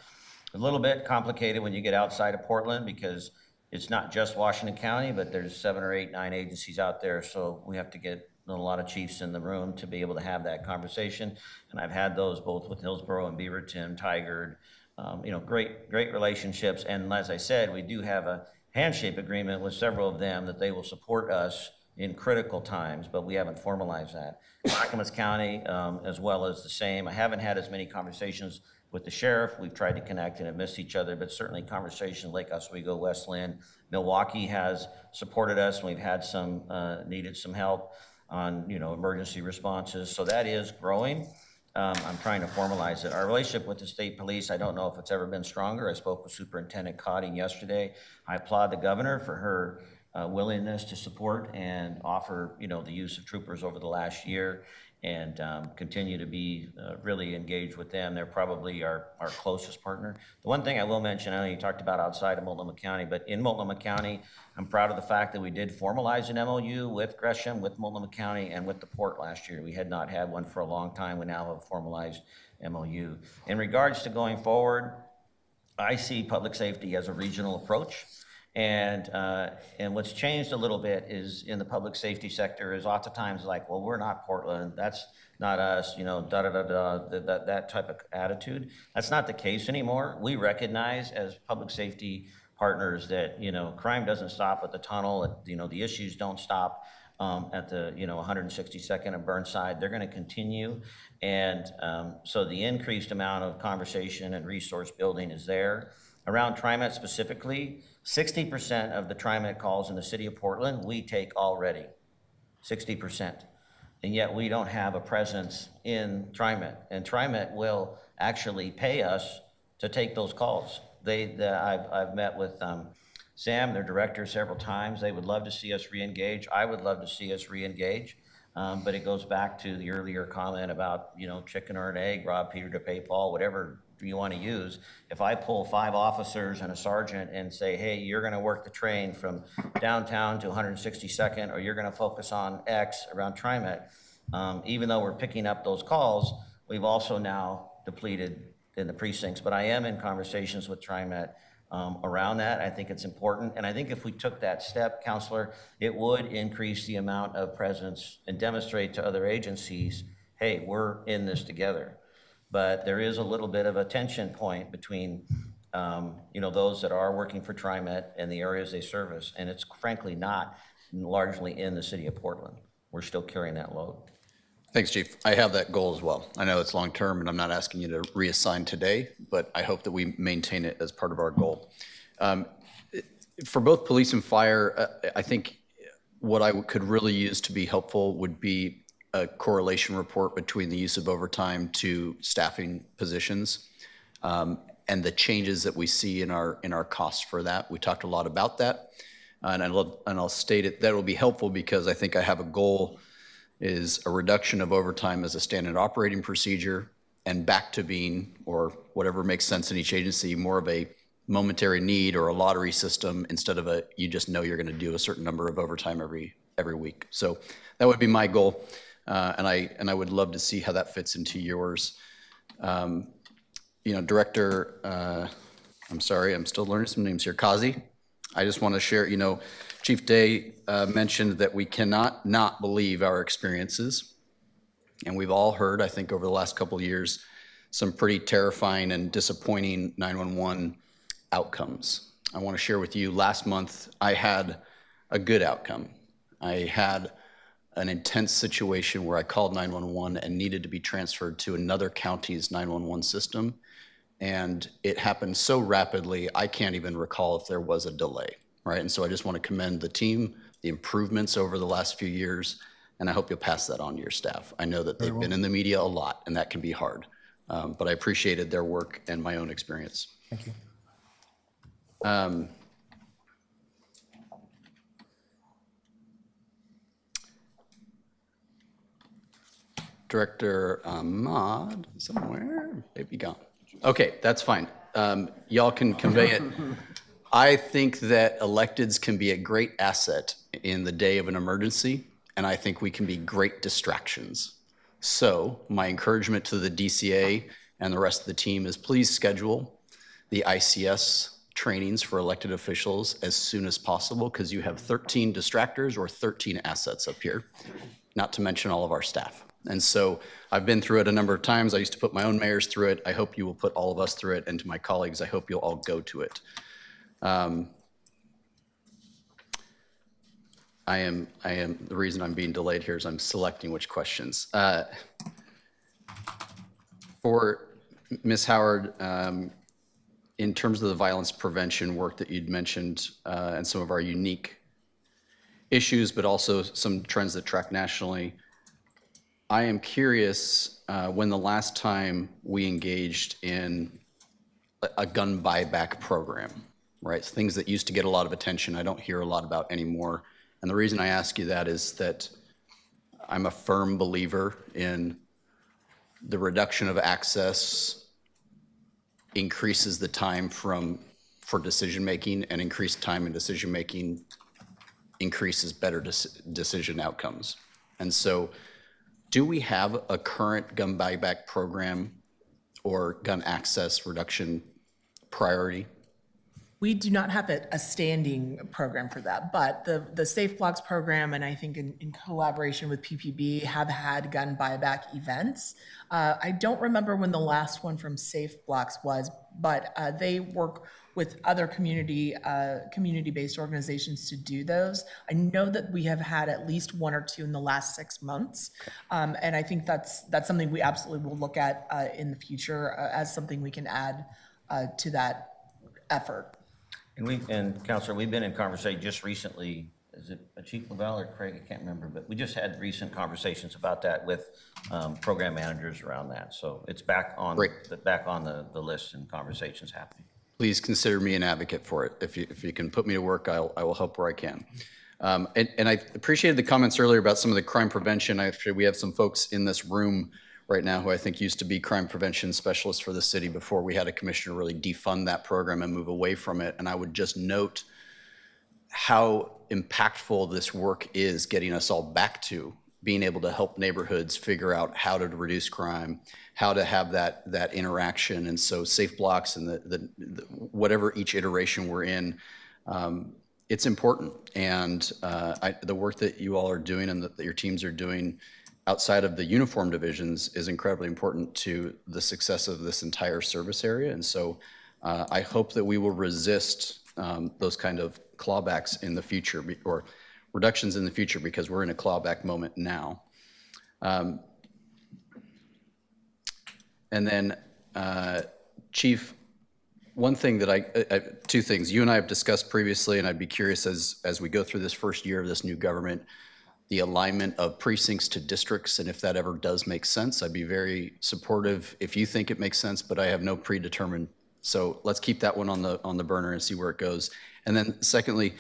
A little bit complicated when you get outside of Portland because it's not just Washington County, but there's 7 or 8, 9 agencies out there. So we have to get a lot of chiefs in the room to be able to have that conversation. And I've had those both with Hillsborough and Beaverton, Tigard, you know, great relationships. And as I said, we do have a handshake agreement with several of them that they will support us in critical times, but we haven't formalized that. Clackamas County, as well as the same. I haven't had as many conversations with the sheriff. We've tried to connect and have missed each other, but certainly conversations Lake Oswego, Westland, Milwaukee has supported us, and we've had some, needed some help on, you know, emergency responses. So that is growing. I'm trying to formalize it. Our relationship with the state police, I don't know if it's ever been stronger. I spoke with Superintendent Cotting yesterday. I applaud the governor for her willingness to support and offer, you know, the use of troopers over the last year, and continue to be really engaged with them. They're probably our closest partner. The one thing I will mention, I know you talked about outside of Multnomah County, but in Multnomah County, I'm proud of the fact that we did formalize an MOU with Gresham, with Multnomah County, and with the port last year. We had not had one for a long time. We now have a formalized MOU. In regards to going forward, I see public safety as a regional approach. And what's changed a little bit is in the public safety sector is oftentimes like, well, we're not Portland, that's not us, you know, that type of attitude. That's not the case anymore. We recognize as public safety partners that, you know, crime doesn't stop at the tunnel, you know, the issues don't stop at the, you know, 162nd and Burnside. They're gonna continue. And so the increased amount of conversation and resource building is there. Around TriMet specifically, 60% of the TriMet calls in the city of Portland, we take already, 60%. And yet we don't have a presence in TriMet. And TriMet will actually pay us to take those calls. I've met with Sam, their director, several times. They would love to see us re-engage. I would love to see us re-engage. But it goes back to the earlier comment about, you know, chicken or an egg, rob Peter to pay Paul, whatever you want to use. If I pull 5 officers and a sergeant and say, hey, you're going to work the train from downtown to 162nd, or you're going to focus on X around TriMet, even though we're picking up those calls, we've also now depleted in the precincts. But I am in conversations with TriMet around that. I think it's important. And I think if we took that step, Counselor, it would increase the amount of presence and demonstrate to other agencies, hey, we're in this together. But there is a little bit of a tension point between, you know, those that are working for TriMet and the areas they service. And it's frankly not largely in the city of Portland. We're still carrying that load. Thanks, Chief. I have that goal as well. I know it's long-term, and I'm not asking you to reassign today, but I hope that we maintain it as part of our goal. For both police and fire, I think what I could really use to be helpful would be a correlation report between the use of overtime to staffing positions. and the changes that we see in our costs for that. We talked a lot about that, and I'll state it, that will be helpful because I think I have a goal is a reduction of overtime as a standard operating procedure and back to being, or whatever makes sense in each agency, more of a momentary need or a lottery system instead of a, you just know you're going to do a certain number of overtime every week. So that would be my goal, and I would love to see how that fits into yours. Director, I'm sorry, I'm still learning some names here. Kazi, I just want to share, Chief Day mentioned that we cannot not believe our experiences. And we've all heard, I think, over the last couple of years, some pretty terrifying and disappointing 911 outcomes. I want to share with you, last month, I had a good outcome. I had an intense situation where I called 911 and needed to be transferred to another county's 911 system. And it happened so rapidly, I can't even recall if there was a delay, right? And so I just want to commend the team, the improvements over the last few years, and I hope you'll pass that on to your staff. I know that they've been in the media a lot, and that can be hard, but I appreciated their work and my own experience. Thank you. Director Ahmad, somewhere, maybe gone. Okay, that's fine. Y'all can convey it. I think that electeds can be a great asset in the day of an emergency, and I think we can be great distractions. So my encouragement to the DCA and the rest of the team is please schedule the ICS trainings for elected officials as soon as possible, because you have 13 distractors or 13 assets up here, not to mention all of our staff. And so I've been through it a number of times. I used to put my own mayors through it. I hope you will put all of us through it. And to my colleagues, I hope you'll all go to it. The reason I'm being delayed here is I'm selecting which questions. For Ms. Howard, in terms of the violence prevention work that you'd mentioned and some of our unique issues, but also some trends that track nationally, I am curious when the last time we engaged in a gun buyback program, right? Things that used to get a lot of attention, I don't hear a lot about anymore. And the reason I ask you that is that I'm a firm believer in the reduction of access increases the time for decision-making, and increased time in decision-making increases better decision outcomes. And so, do we have a current gun buyback program or gun access reduction priority? We do not have a standing program for that, but the Safe Blocks program, and I think in collaboration with PPB, have had gun buyback events. I don't remember when the last one from Safe Blocks was, but they work with other community-based organizations to do those. I know that we have had at least one or two in the last 6 months, and I think that's something we absolutely will look at in the future as something we can add to that effort. And Counselor, we've been in conversation just recently, is it Chief Lavelle or Craig? I can't remember, but we just had recent conversations about that with program managers around that. So it's back on the list and conversations happening. Please consider me an advocate for it. If you can put me to work, I will help where I can. And I appreciated the comments earlier about some of the crime prevention. Actually, we have some folks in this room right now who I think used to be crime prevention specialists for the city before we had a commissioner really defund that program and move away from it. And I would just note how impactful this work is getting us all back to being able to help neighborhoods figure out how to reduce crime, how to have that interaction. And so Safe Blocks and the whatever each iteration we're in, it's important. And the work that you all are doing and that your teams are doing outside of the uniform divisions is incredibly important to the success of this entire service area. And so I hope that we will resist those kind of clawbacks in the future, or reductions in the future, because we're in a clawback moment now. And then, Chief, one thing that two things. You and I have discussed previously, and I'd be curious as we go through this first year of this new government, the alignment of precincts to districts, and if that ever does make sense, I'd be very supportive if you think it makes sense, but I have no predetermined So let's keep that one on the burner and see where it goes. And then secondly,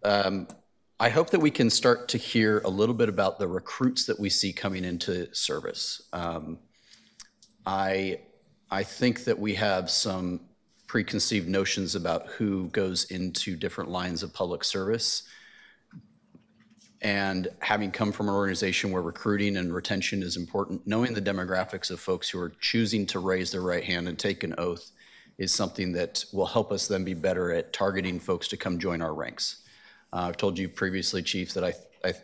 I hope that we can start to hear a little bit about the recruits that we see coming into service. I think that we have some preconceived notions about who goes into different lines of public service. And having come from an organization where recruiting and retention is important, knowing the demographics of folks who are choosing to raise their right hand and take an oath is something that will help us then be better at targeting folks to come join our ranks. I've told you previously, Chief, that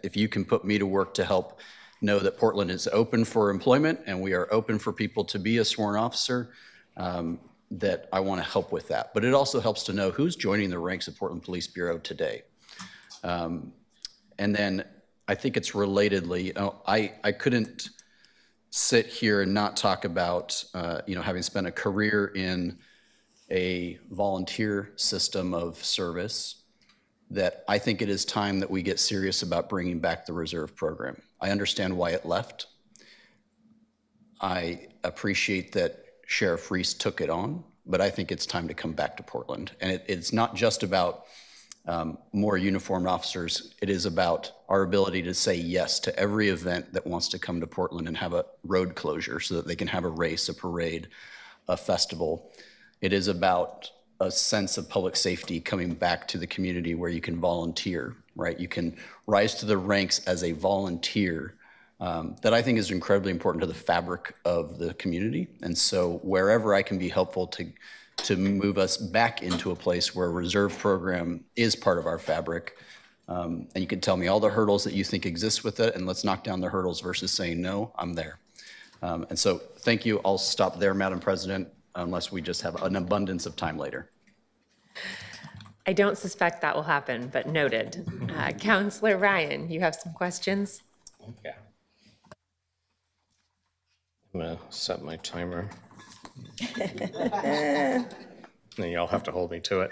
if you can put me to work to help know that Portland is open for employment and we are open for people to be a sworn officer, that I want to help with that. But it also helps to know who's joining the ranks of Portland Police Bureau today. And then I think it's relatedly, I couldn't sit here and not talk about, having spent a career in a volunteer system of service, that I think it is time that we get serious about bringing back the reserve program. I understand why it left. I appreciate that Sheriff Reese took it on, but I think it's time to come back to Portland. And it's not just about more uniformed officers. It is about our ability to say yes to every event that wants to come to Portland and have a road closure so that they can have a race, a parade, a festival. It is about a sense of public safety coming back to the community where you can volunteer, right? You can rise to the ranks as a volunteer. That I think is incredibly important to the fabric of the community. And so wherever I can be helpful to move us back into a place where a reserve program is part of our fabric, and you can tell me all the hurdles that you think exist with it, and let's knock down the hurdles versus saying no, I'm there. And so thank you. I'll stop there, Madam President, unless we just have an abundance of time later. I don't suspect that will happen, but noted. Councillor Ryan, you have some questions? Yeah. I'm gonna set my timer. And y'all have to hold me to it.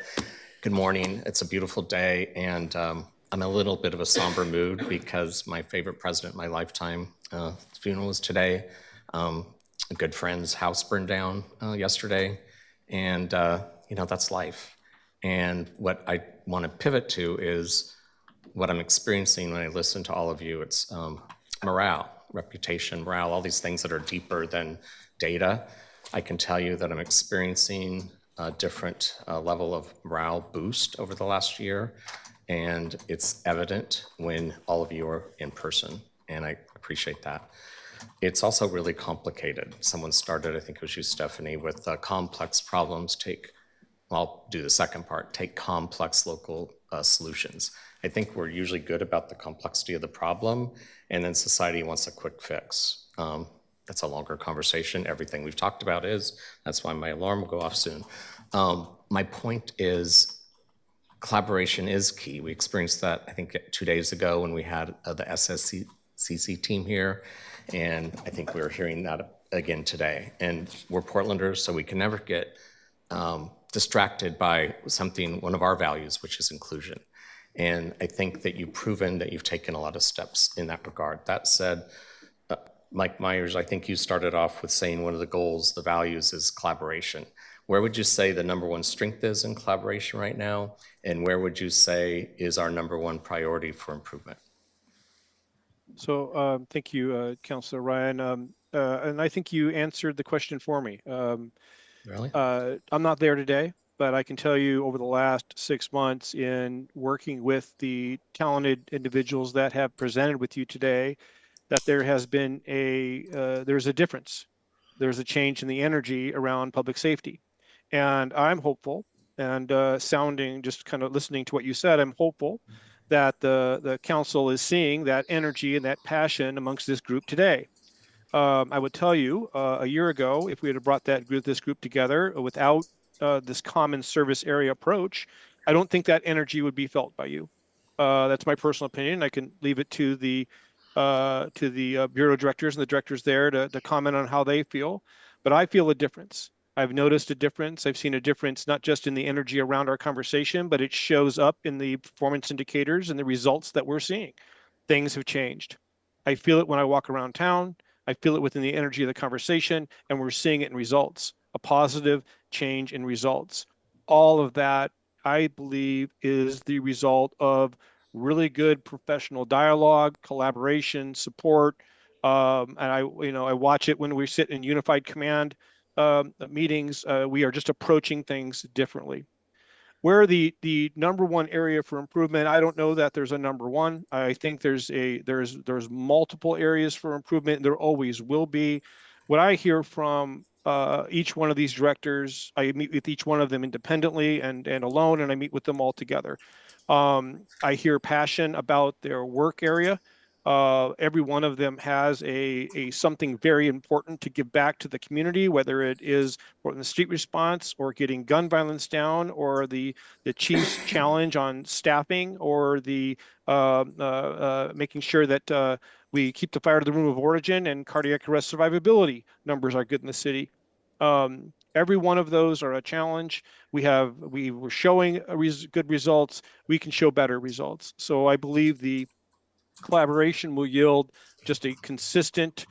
Good morning. It's a beautiful day, and I'm in a little bit of a somber mood because my favorite president in my lifetime funeral was today. A good friend's house burned down yesterday, and that's life. And what I want to pivot to is what I'm experiencing when I listen to all of you. It's morale, reputation, morale, all these things that are deeper than data. I can tell you that I'm experiencing a different level of morale boost over the last year, and it's evident when all of you are in person, and I appreciate that. It's also really complicated. Someone started, I think it was you, Stephanie, with complex problems I'll do the second part, take complex local solutions. I think we're usually good about the complexity of the problem, and then society wants a quick fix. That's a longer conversation. Everything we've talked about that's why my alarm will go off soon. My point is collaboration is key. We experienced that, I think, 2 days ago when we had the SSCC team here, and I think we're hearing that again today. And we're Portlanders, so we can never get distracted by one of our values, which is inclusion. And I think that you've proven that you've taken a lot of steps in that regard. That said, Mike Myers, I think you started off with saying one of the goals, the values, is collaboration. Where would you say the number one strength is in collaboration right now? And where would you say is our number one priority for improvement? So thank you, Councillor Ryan. And I think you answered the question for me. Really? I'm not there today, but I can tell you over the last 6 months in working with the talented individuals that have presented with you today, that there has been there's a difference. There's a change in the energy around public safety. And I'm hopeful, and just kind of listening to what you said, I'm hopeful that the council is seeing that energy and that passion amongst this group today. I would tell you, a year ago, if we had brought this group together without this common service area approach, I don't think that energy would be felt by you. That's my personal opinion. I can leave it to the bureau directors and the directors there to comment on how they feel. But I feel a difference. I've noticed a difference. I've seen a difference not just in the energy around our conversation, but it shows up in the performance indicators and the results that we're seeing. Things have changed. I feel it when I walk around town. I feel it within the energy of the conversation, and we're seeing it in results. a positive change in results. All of that, I believe, is the result of really good professional dialogue, collaboration, support. And I watch it when we sit in unified command meetings. We are just approaching things differently. Where the number one area for improvement, I don't know that there's a number one. I think there's multiple areas for improvement. There always will be. What I hear from each one of these directors, I meet with each one of them independently and alone, and I meet with them all together. I hear passion about their work area. Every one of them has a something very important to give back to the community, whether it is Portland street response or getting gun violence down, or the chief's challenge on staffing, or the making sure that we keep the fire to the room of origin and cardiac arrest survivability numbers are good in the city. Every one of those are a challenge. We were showing good results. We can show better results. So I believe the collaboration will yield just a consistent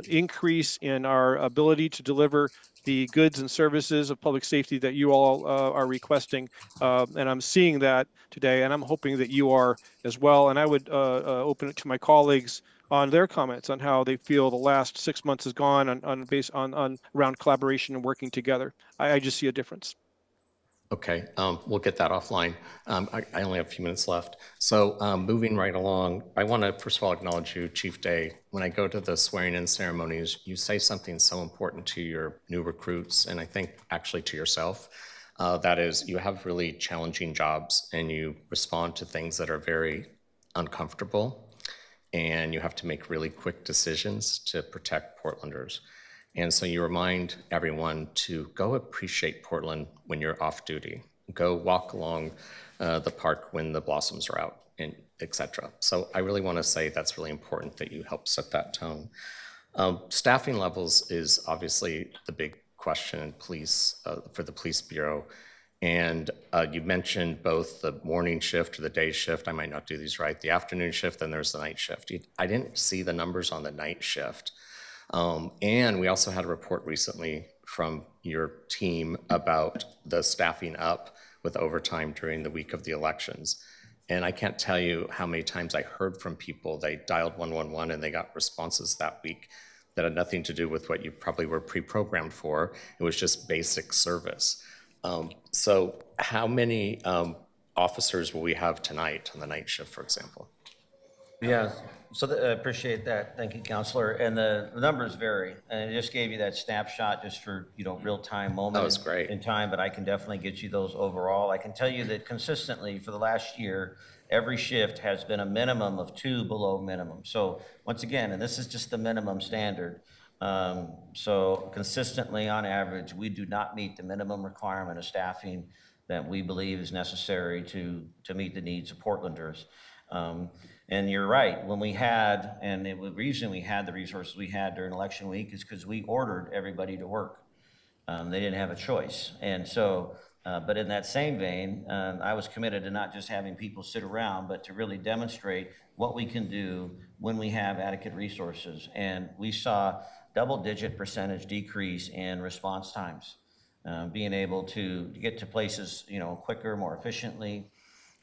increase in our ability to deliver the goods and services of public safety that you all are requesting. And I'm seeing that today, and I'm hoping that you are as well. And I would open it to my colleagues on their comments on how they feel the last 6 months has gone on around collaboration and working together. I just see a difference. Okay, we'll get that offline. I only have a few minutes left. So moving right along, I want to first of all acknowledge you, Chief Day. When I go to the swearing-in ceremonies, you say something so important to your new recruits, and I think actually to yourself. That is, you have really challenging jobs, and you respond to things that are very uncomfortable, and you have to make really quick decisions to protect Portlanders. And so you remind everyone to go appreciate Portland when you're off duty. Go walk along the park when the blossoms are out, and et cetera. So I really want to say that's really important that you help set that tone. Staffing levels is obviously the big question in police for the police bureau. And you mentioned both the morning shift or the day shift. I might not do these right. The afternoon shift, then there's the night shift. I didn't see the numbers on the night shift. And we also had a report recently from your team about the staffing up with overtime during the week of the elections. And I can't tell you how many times I heard from people, they dialed 111 and they got responses that week that had nothing to do with what you probably were pre-programmed for. It was just basic service. So how many officers will we have tonight on the night shift, for example? Yeah, so I appreciate that. Thank you, Counselor. And the numbers vary. And I just gave you that snapshot just for, real-time moment. That was great. In time, but I can definitely get you those overall. I can tell you that consistently for the last year, every shift has been a minimum of 2 below minimum. So once again, and this is just the minimum standard. So consistently on average, we do not meet the minimum requirement of staffing that we believe is necessary to meet the needs of Portlanders. And you're right, when we had, and the reason we had the resources we had during election week is because we ordered everybody to work. They didn't have a choice. And so, but in that same vein, I was committed to not just having people sit around, but to really demonstrate what we can do when we have adequate resources. And we saw double-digit percentage decrease in response times, being able to get to places, quicker, more efficiently.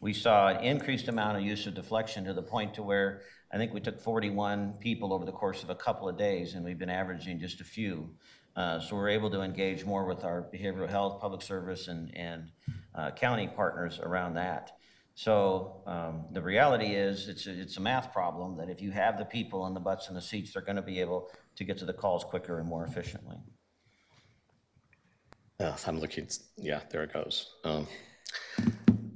We saw an increased amount of use of deflection to the point to where I think we took 41 people over the course of a couple of days, and we've been averaging just a few. So we're able to engage more with our behavioral health, public service, and county partners around that. So the reality is it's a math problem that if you have the people and the butts in the seats, they're going to be able to get to the calls quicker and more efficiently. I'm looking, yeah, there it goes.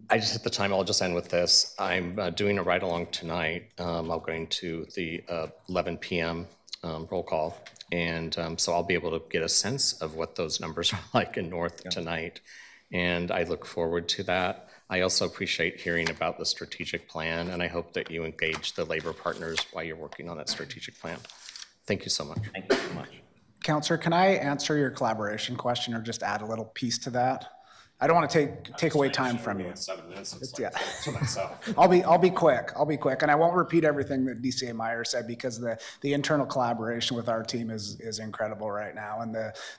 I just hit the time. I'll just end with this. I'm doing a ride-along tonight. I'm going to the 11 p.m. Roll call. And so I'll be able to get a sense of what those numbers are like in North tonight. And I look forward to that. I also appreciate hearing about the strategic plan, and I hope that you engage the labor partners while you're working on that strategic plan. Thank you so much. Thank you so much. Counselor, can I answer your collaboration question or just add a little piece to that? I don't want to take away time from you. 7 minutes. Yeah. To myself. I'll be quick. And I won't repeat everything that DCA Meyer said, because the internal collaboration with our team is incredible right now, and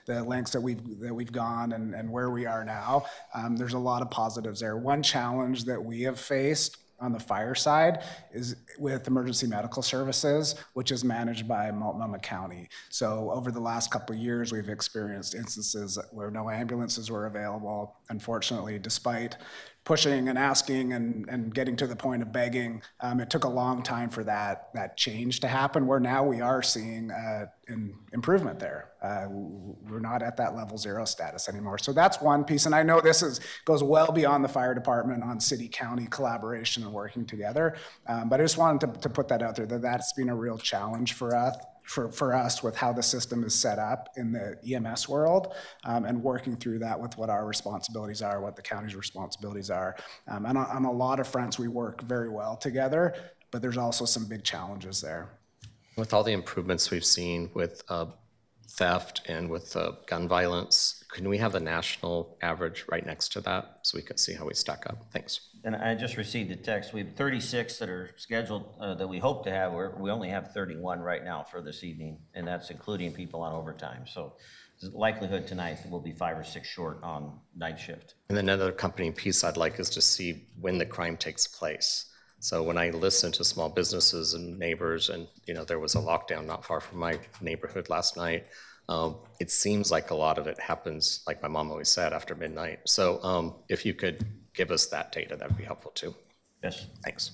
the lengths that we've gone and where we are now. There's a lot of positives there. One challenge that we have faced on the fire side is with emergency medical services, which is managed by Multnomah County. So over the last couple of years, we've experienced instances where no ambulances were available. Unfortunately, despite pushing and asking and getting to the point of begging, it took a long time for that change to happen, where now we are seeing an improvement there. We're not at that level 0 status anymore. So that's one piece. And I know this goes well beyond the fire department on city-county collaboration and working together. But I just wanted to put that out there, that's been a real challenge for us. For us with how the system is set up in the EMS world, and working through that with what our responsibilities are, what the county's responsibilities are. And on a lot of fronts, we work very well together, but there's also some big challenges there. With all the improvements we've seen with theft and with gun violence, can we have the national average right next to that so we can see how we stack up? Thanks. And I just received a text. We have 36 that are scheduled that we hope to have. We only have 31 right now for this evening, and that's including people on overtime. So the likelihood tonight we'll be 5 or 6 short on night shift. And then another accompanying piece I'd like is to see when the crime takes place. So when I listen to small businesses and neighbors, and there was a lockdown not far from my neighborhood last night, it seems like a lot of it happens, like my mom always said, after midnight. So if you could give us that data, that would be helpful too. Yes. Thanks.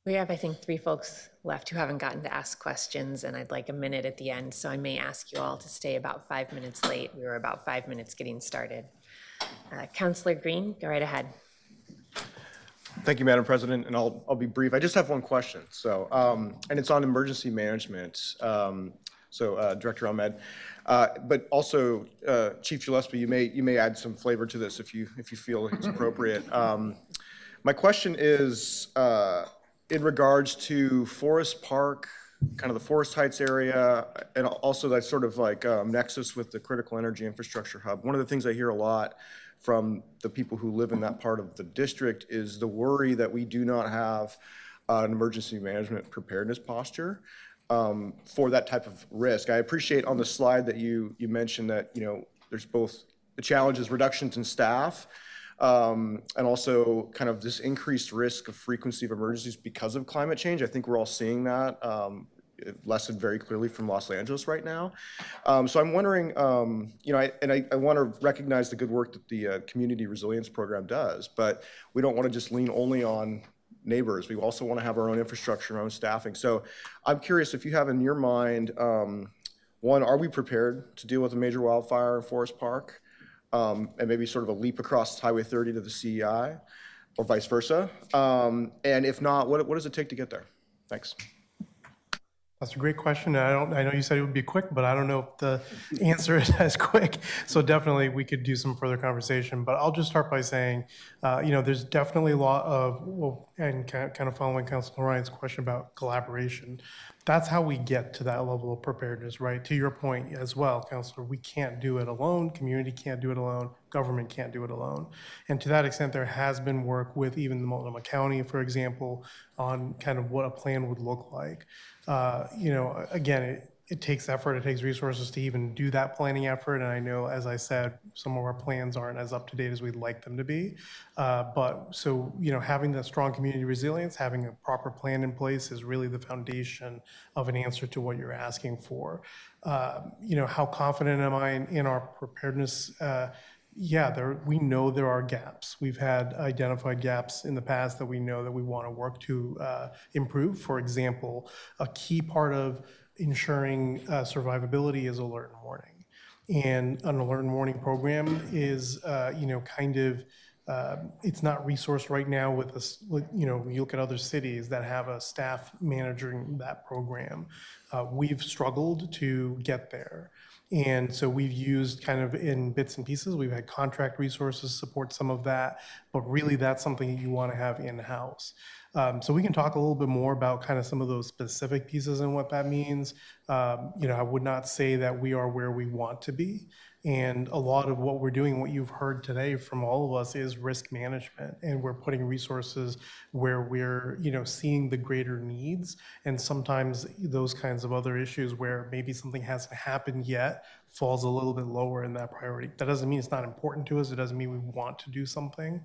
We have, I think, 3 folks left who haven't gotten to ask questions, and I'd like a minute at the end, so I may ask you all to stay about 5 minutes late. We were about 5 minutes getting started. Councilor Green, go right ahead. Thank you, Madam President, and I'll be brief. I just have one question. So, and it's on emergency management. Director Ahmed, but also Chief Gillespie, you may add some flavor to this if you feel it's appropriate. My question is in regards to Forest Park, kind of the Forest Heights area, and also that sort of like nexus with the critical energy infrastructure hub. One of the things I hear a lot from the people who live in that part of the district is the worry that we do not have an emergency management preparedness posture for that type of risk. I appreciate on the slide that you mentioned that there's both the challenges, reductions in staff, and also kind of this increased risk of frequency of emergencies because of climate change. I think we're all seeing that lesson very clearly from Los Angeles right now. So I'm wondering, I want to recognize the good work that the Community Resilience Program does, but we don't want to just lean only on neighbors. We also want to have our own infrastructure, our own staffing. So I'm curious if you have in your mind, one, are we prepared to deal with a major wildfire in Forest Park, and maybe sort of a leap across Highway 30 to the CEI, or vice versa? And if not, what does it take to get there? Thanks. That's a great question. I know you said it would be quick, but I don't know if the answer is as quick. So definitely we could do some further conversation. But I'll just start by saying, there's definitely a lot of, and kind of following Councilor Ryan's question about collaboration. That's how we get to that level of preparedness, right? To your point as well, Councilor, we can't do it alone. Community can't do it alone. Government can't do it alone. And to that extent, there has been work with even the Multnomah County, for example, on kind of what a plan would look like. Again, it takes effort, it takes resources to even do that planning effort. And I know, as I said, some of our plans aren't as up to date as we'd like them to be. Having that strong community resilience, having a proper plan in place is really the foundation of an answer to what you're asking for. How confident am I in our preparedness? We know there are gaps. We've had identified gaps in the past that we know that we want to work to improve. For example, a key part of ensuring survivability is alert and warning. And an alert and warning program is, it's not resourced right now with us. You look at other cities that have a staff managing that program. We've struggled to get there. And so we've used kind of in bits and pieces, we've had contract resources support some of that, but really that's something that you want to have in-house. So we can talk a little bit more about kind of some of those specific pieces and what that means. I would not say that we are where we want to be. And a lot of what we're doing, what you've heard today from all of us, is risk management. And we're putting resources where we're, seeing the greater needs. And sometimes those kinds of other issues where maybe something hasn't happened yet falls a little bit lower in that priority. That doesn't mean it's not important to us. It doesn't mean we want to do something.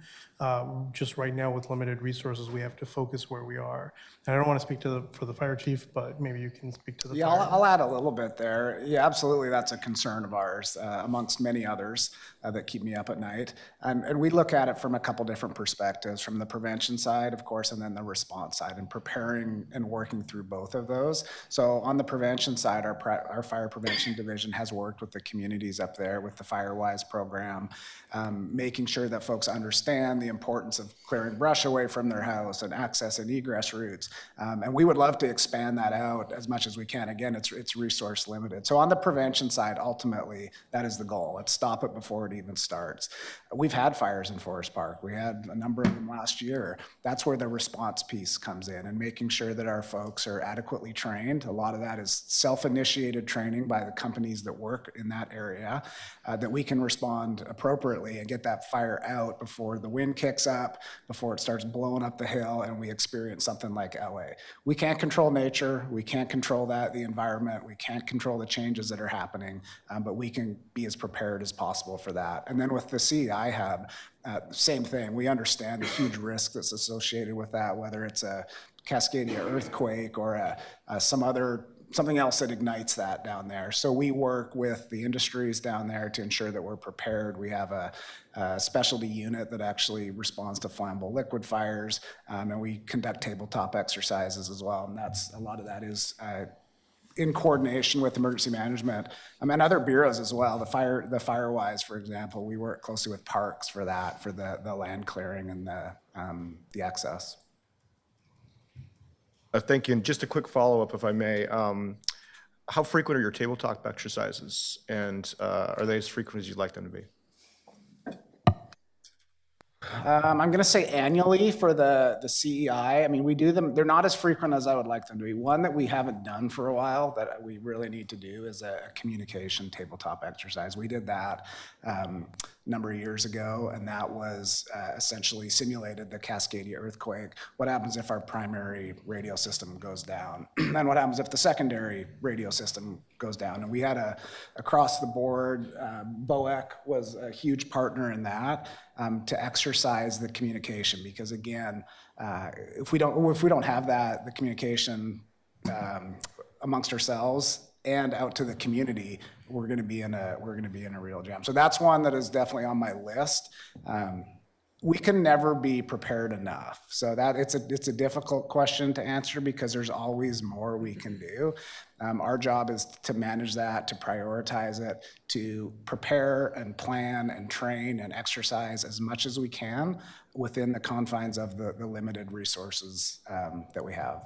Just right now with limited resources, we have to focus where we are. And I don't want to speak for the fire chief, but maybe you can speak to the Yeah, fire. I'll add a little bit there. Yeah, absolutely, that's a concern of ours, amongst many others that keep me up at night. And we look at it from a couple different perspectives, from the prevention side, of course, and then the response side, and preparing and working through both of those. So on the prevention side, our fire prevention division has worked with the communities up there with the FireWise program, making sure that folks understand the importance of clearing brush away from their house and access and egress routes. And we would love to expand that out as much as we can. Again, it's resource limited. So on the prevention side, ultimately, that is the goal. Let's stop it before it even starts. We've had fires in Forest Park. We had a number of them last year. That's where the response piece comes in, and making sure that our folks are adequately trained. A lot of that is self-initiated training by the companies that work in that area, that we can respond appropriately and get that fire out before the wind kicks up, before it starts blowing up the hill and we experience something like LA. We can't control nature. We can't control the environment. We can't control the changes that are happening, but we can be as prepared as possible for that. And then with the CEI hub, same thing. We understand the huge risk that's associated with that, whether it's a Cascadia earthquake or something else that ignites that down there. So we work with the industries down there to ensure that we're prepared. We have a specialty unit that actually responds to flammable liquid fires, and we conduct tabletop exercises as well. And a lot of that is in coordination with emergency management and other bureaus as well. The FireWise, for example, we work closely with parks for that, for the land clearing and the access. Thank you. And just a quick follow-up, if I may. How frequent are your tabletop exercises, and are they as frequent as you'd like them to be? I'm going to say annually for the CEI. I mean, we do them. They're not as frequent as I would like them to be. One that we haven't done for a while that we really need to do is a communication tabletop exercise. We did that a number of years ago, and that was essentially simulated the Cascadia earthquake. What happens if our primary radio system goes down? And what happens if the secondary radio system goes down? And we had across the board, BOEC was a huge partner in that, to exercise the communication, because again, if we don't have the communication amongst ourselves and out to the community, we're going to be in a real jam. So that's one that is definitely on my list. We can never be prepared enough. So it's a difficult question to answer because there's always more we can do. Our job is to manage that, to prioritize it, to prepare and plan and train and exercise as much as we can within the confines of the limited resources that we have.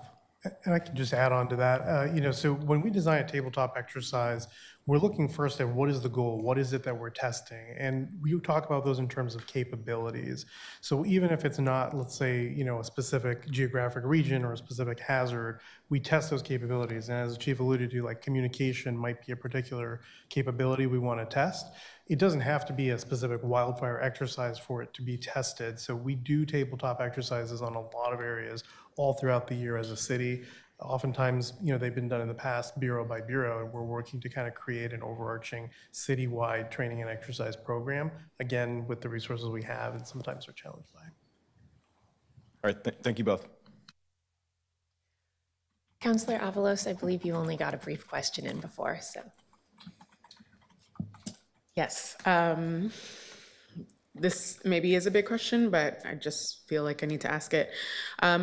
And I can just add on to that. So when we design a tabletop exercise, we're looking first at what is the goal, what is it that we're testing, and we talk about those in terms of capabilities. So even if it's not, let's say, a specific geographic region or a specific hazard, we test those capabilities. And as the chief alluded to, like communication might be a particular capability we want to test. It doesn't have to be a specific wildfire exercise for it to be tested. So we do tabletop exercises on a lot of areas all throughout the year as a city. Oftentimes, they've been done in the past bureau by bureau, and we're working to kind of create an overarching citywide training and exercise program, again, with the resources we have, and sometimes we're challenged by. All right, thank you both. Councillor Avalos, I believe you only got a brief question in before, so. Yes. This maybe is a big question, but I just feel like I need to ask it.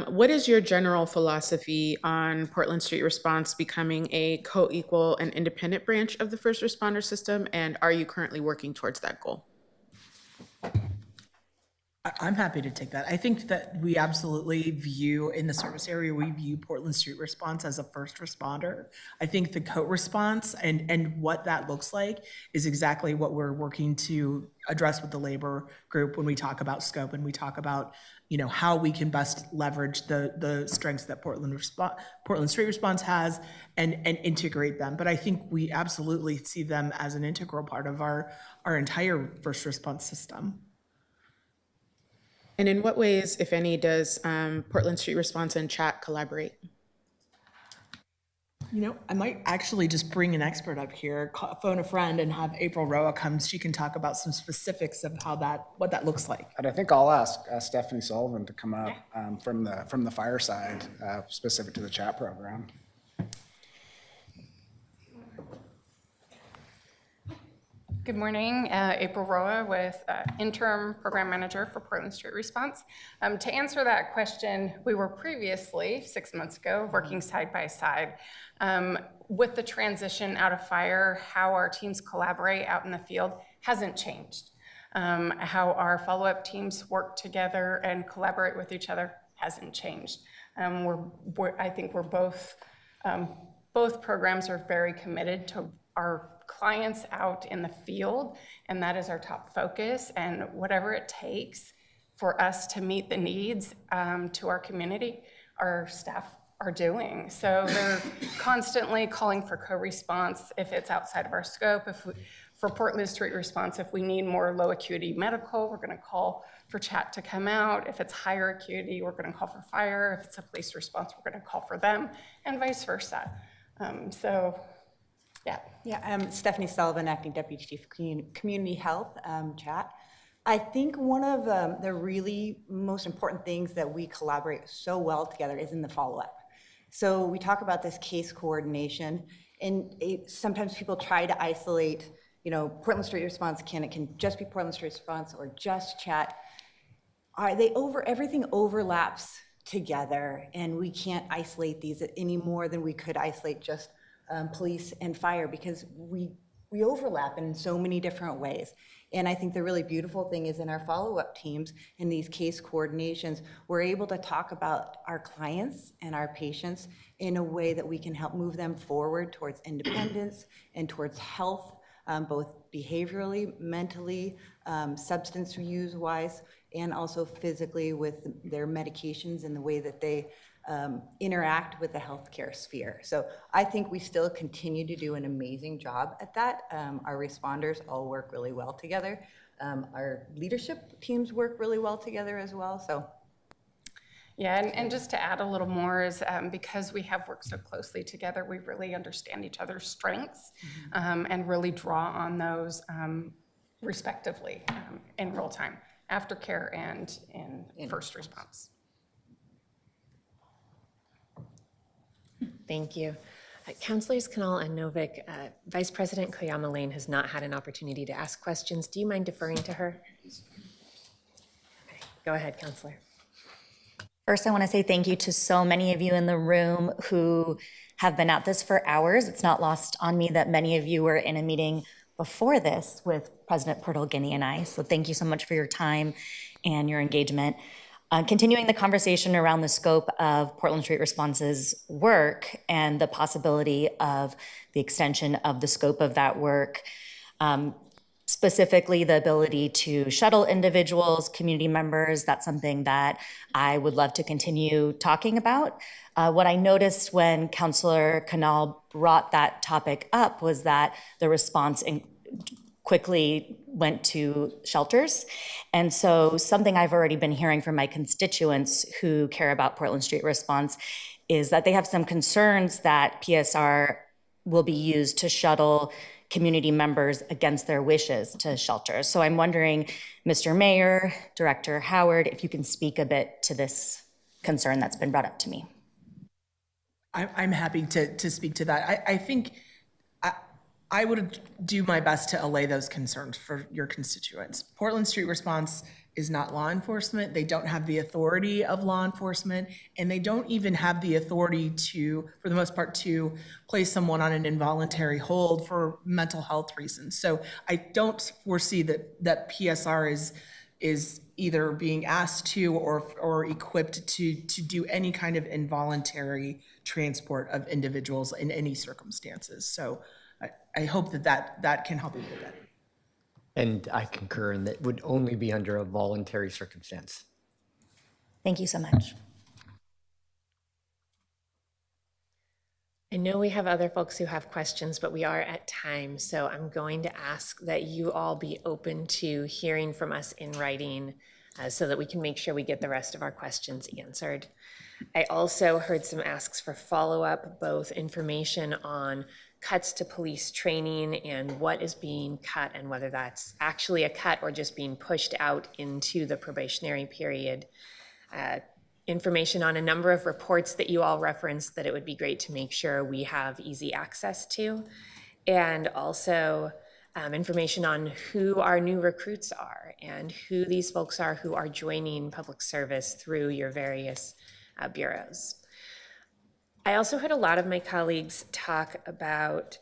What is your general philosophy on Portland Street Response becoming a co-equal and independent branch of the first responder system, and are you currently working towards that goal? I'm happy to take that. I think that we absolutely view, in the service area, we view Portland Street Response as a first responder. I think the COAT response and what that looks like is exactly what we're working to address with the labor group when we talk about scope and we talk about, you know, how we can best leverage the strengths that Portland Street Response has and integrate them. But I think we absolutely see them as an integral part of our entire first response system. And in what ways, if any, does Portland Street Response and chat collaborate? You know, I might actually just bring an expert up here, phone a friend, and have April Roa come. She can talk about some specifics of what that looks like. And I think I'll ask Stephanie Sullivan to come up from the fire side, specific to the chat program. Good morning, April Roa with Interim Program Manager for Portland Street Response. To answer that question, we were previously, 6 months ago, working side by side. With the transition out of fire, how our teams collaborate out in the field hasn't changed. How our follow-up teams work together and collaborate with each other hasn't changed. I think we're both programs are very committed to our clients out in the field, and that is our top focus, and whatever it takes for us to meet the needs to our community, our staff are doing. So they're constantly calling for co-response if it's outside of our scope. For Portland Street Response, if we need more low acuity medical, we're gonna call for chat to come out. If it's higher acuity, we're gonna call for fire. If it's a police response, we're gonna call for them, and vice versa. Yeah, Stephanie Sullivan, Acting Deputy Chief of Community Health, chat. I think one of the really most important things that we collaborate so well together is in the follow-up. So we talk about this case coordination, and sometimes people try to isolate, you know, Portland Street Response, it can just be Portland Street Response or just chat. Everything overlaps together, and we can't isolate these any more than we could isolate just police and fire, because we overlap in so many different ways. And I think the really beautiful thing is in our follow-up teams, in these case coordinations, we're able to talk about our clients and our patients in a way that we can help move them forward towards independence and towards health, both behaviorally, mentally, substance use-wise, and also physically with their medications and the way that they interact with the healthcare sphere. So I think we still continue to do an amazing job at that. Our responders all work really well together. Our leadership teams work really well together as well. So. Yeah, and just to add a little more is because we have worked so closely together, we really understand each other's strengths and really draw on those respectively in real time, aftercare and in first response. Thank you. Councilors Kanal and Novick, Vice President Koyama Lane has not had an opportunity to ask questions. Do you mind deferring to her? Okay, go ahead, Councilor. First, I want to say thank you to so many of you in the room who have been at this for hours. It's not lost on me that many of you were in a meeting before this with President Portal-Guinea and I. So thank you so much for your time and your engagement. Continuing the conversation around the scope of Portland Street Response's work and the possibility of the extension of the scope of that work, specifically the ability to shuttle individuals, community members, that's something that I would love to continue talking about. What I noticed when Councilor Kanal brought that topic up was that the response quickly went to shelters. And so something I've already been hearing from my constituents who care about Portland Street Response is that they have some concerns that PSR will be used to shuttle community members against their wishes to shelters. So I'm wondering, Mr. Mayor, Director Howard, if you can speak a bit to this concern that's been brought up to me. I'm happy to speak to that. I think I would do my best to allay those concerns for your constituents. Portland Street Response is not law enforcement. They don't have the authority of law enforcement, and they don't even have the authority to, for the most part, to place someone on an involuntary hold for mental health reasons. So I don't foresee that PSR is either being asked to or equipped to do any kind of involuntary transport of individuals in any circumstances. So I hope that can help you with that. And I concur, and that would only be under a voluntary circumstance. Thank you so much. I know we have other folks who have questions, but we are at time, so I'm going to ask that you all be open to hearing from us in writing so that we can make sure we get the rest of our questions answered. I also heard some asks for follow-up, both information on cuts to police training and what is being cut and whether that's actually a cut or just being pushed out into the probationary period. Information on a number of reports that you all referenced that it would be great to make sure we have easy access to. And also information on who our new recruits are and who these folks are who are joining public service through your various bureaus. I also heard a lot of my colleagues talk about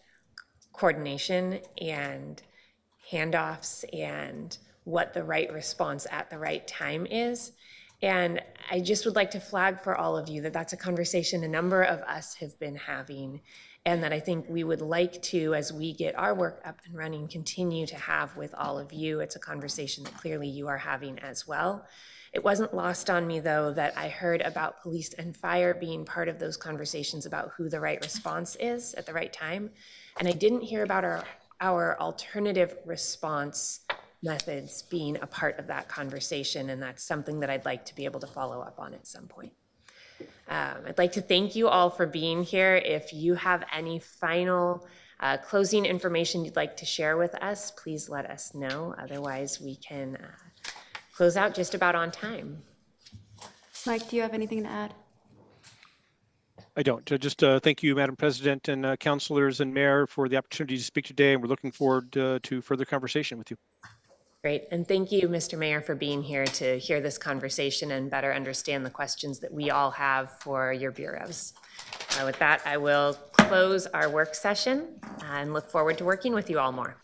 coordination and handoffs and what the right response at the right time is. And I just would like to flag for all of you that that's a conversation a number of us have been having, and that I think we would like to, as we get our work up and running, continue to have with all of you. It's a conversation that clearly you are having as well. It wasn't lost on me, though, that I heard about police and fire being part of those conversations about who the right response is at the right time. And I didn't hear about our alternative response methods being a part of that conversation, and that's something that I'd like to be able to follow up on at some point. I'd like to thank you all for being here. If you have any final closing information you'd like to share with us, please let us know. Otherwise, we can close out just about on time. Mike, do you have anything to add? I don't. Just thank you, Madam President and councilors and mayor, for the opportunity to speak today, and we're looking forward to further conversation with you. Great, and thank you, Mr. Mayor, for being here to hear this conversation and better understand the questions that we all have for your bureaus. With that, I will close our work session and look forward to working with you all more.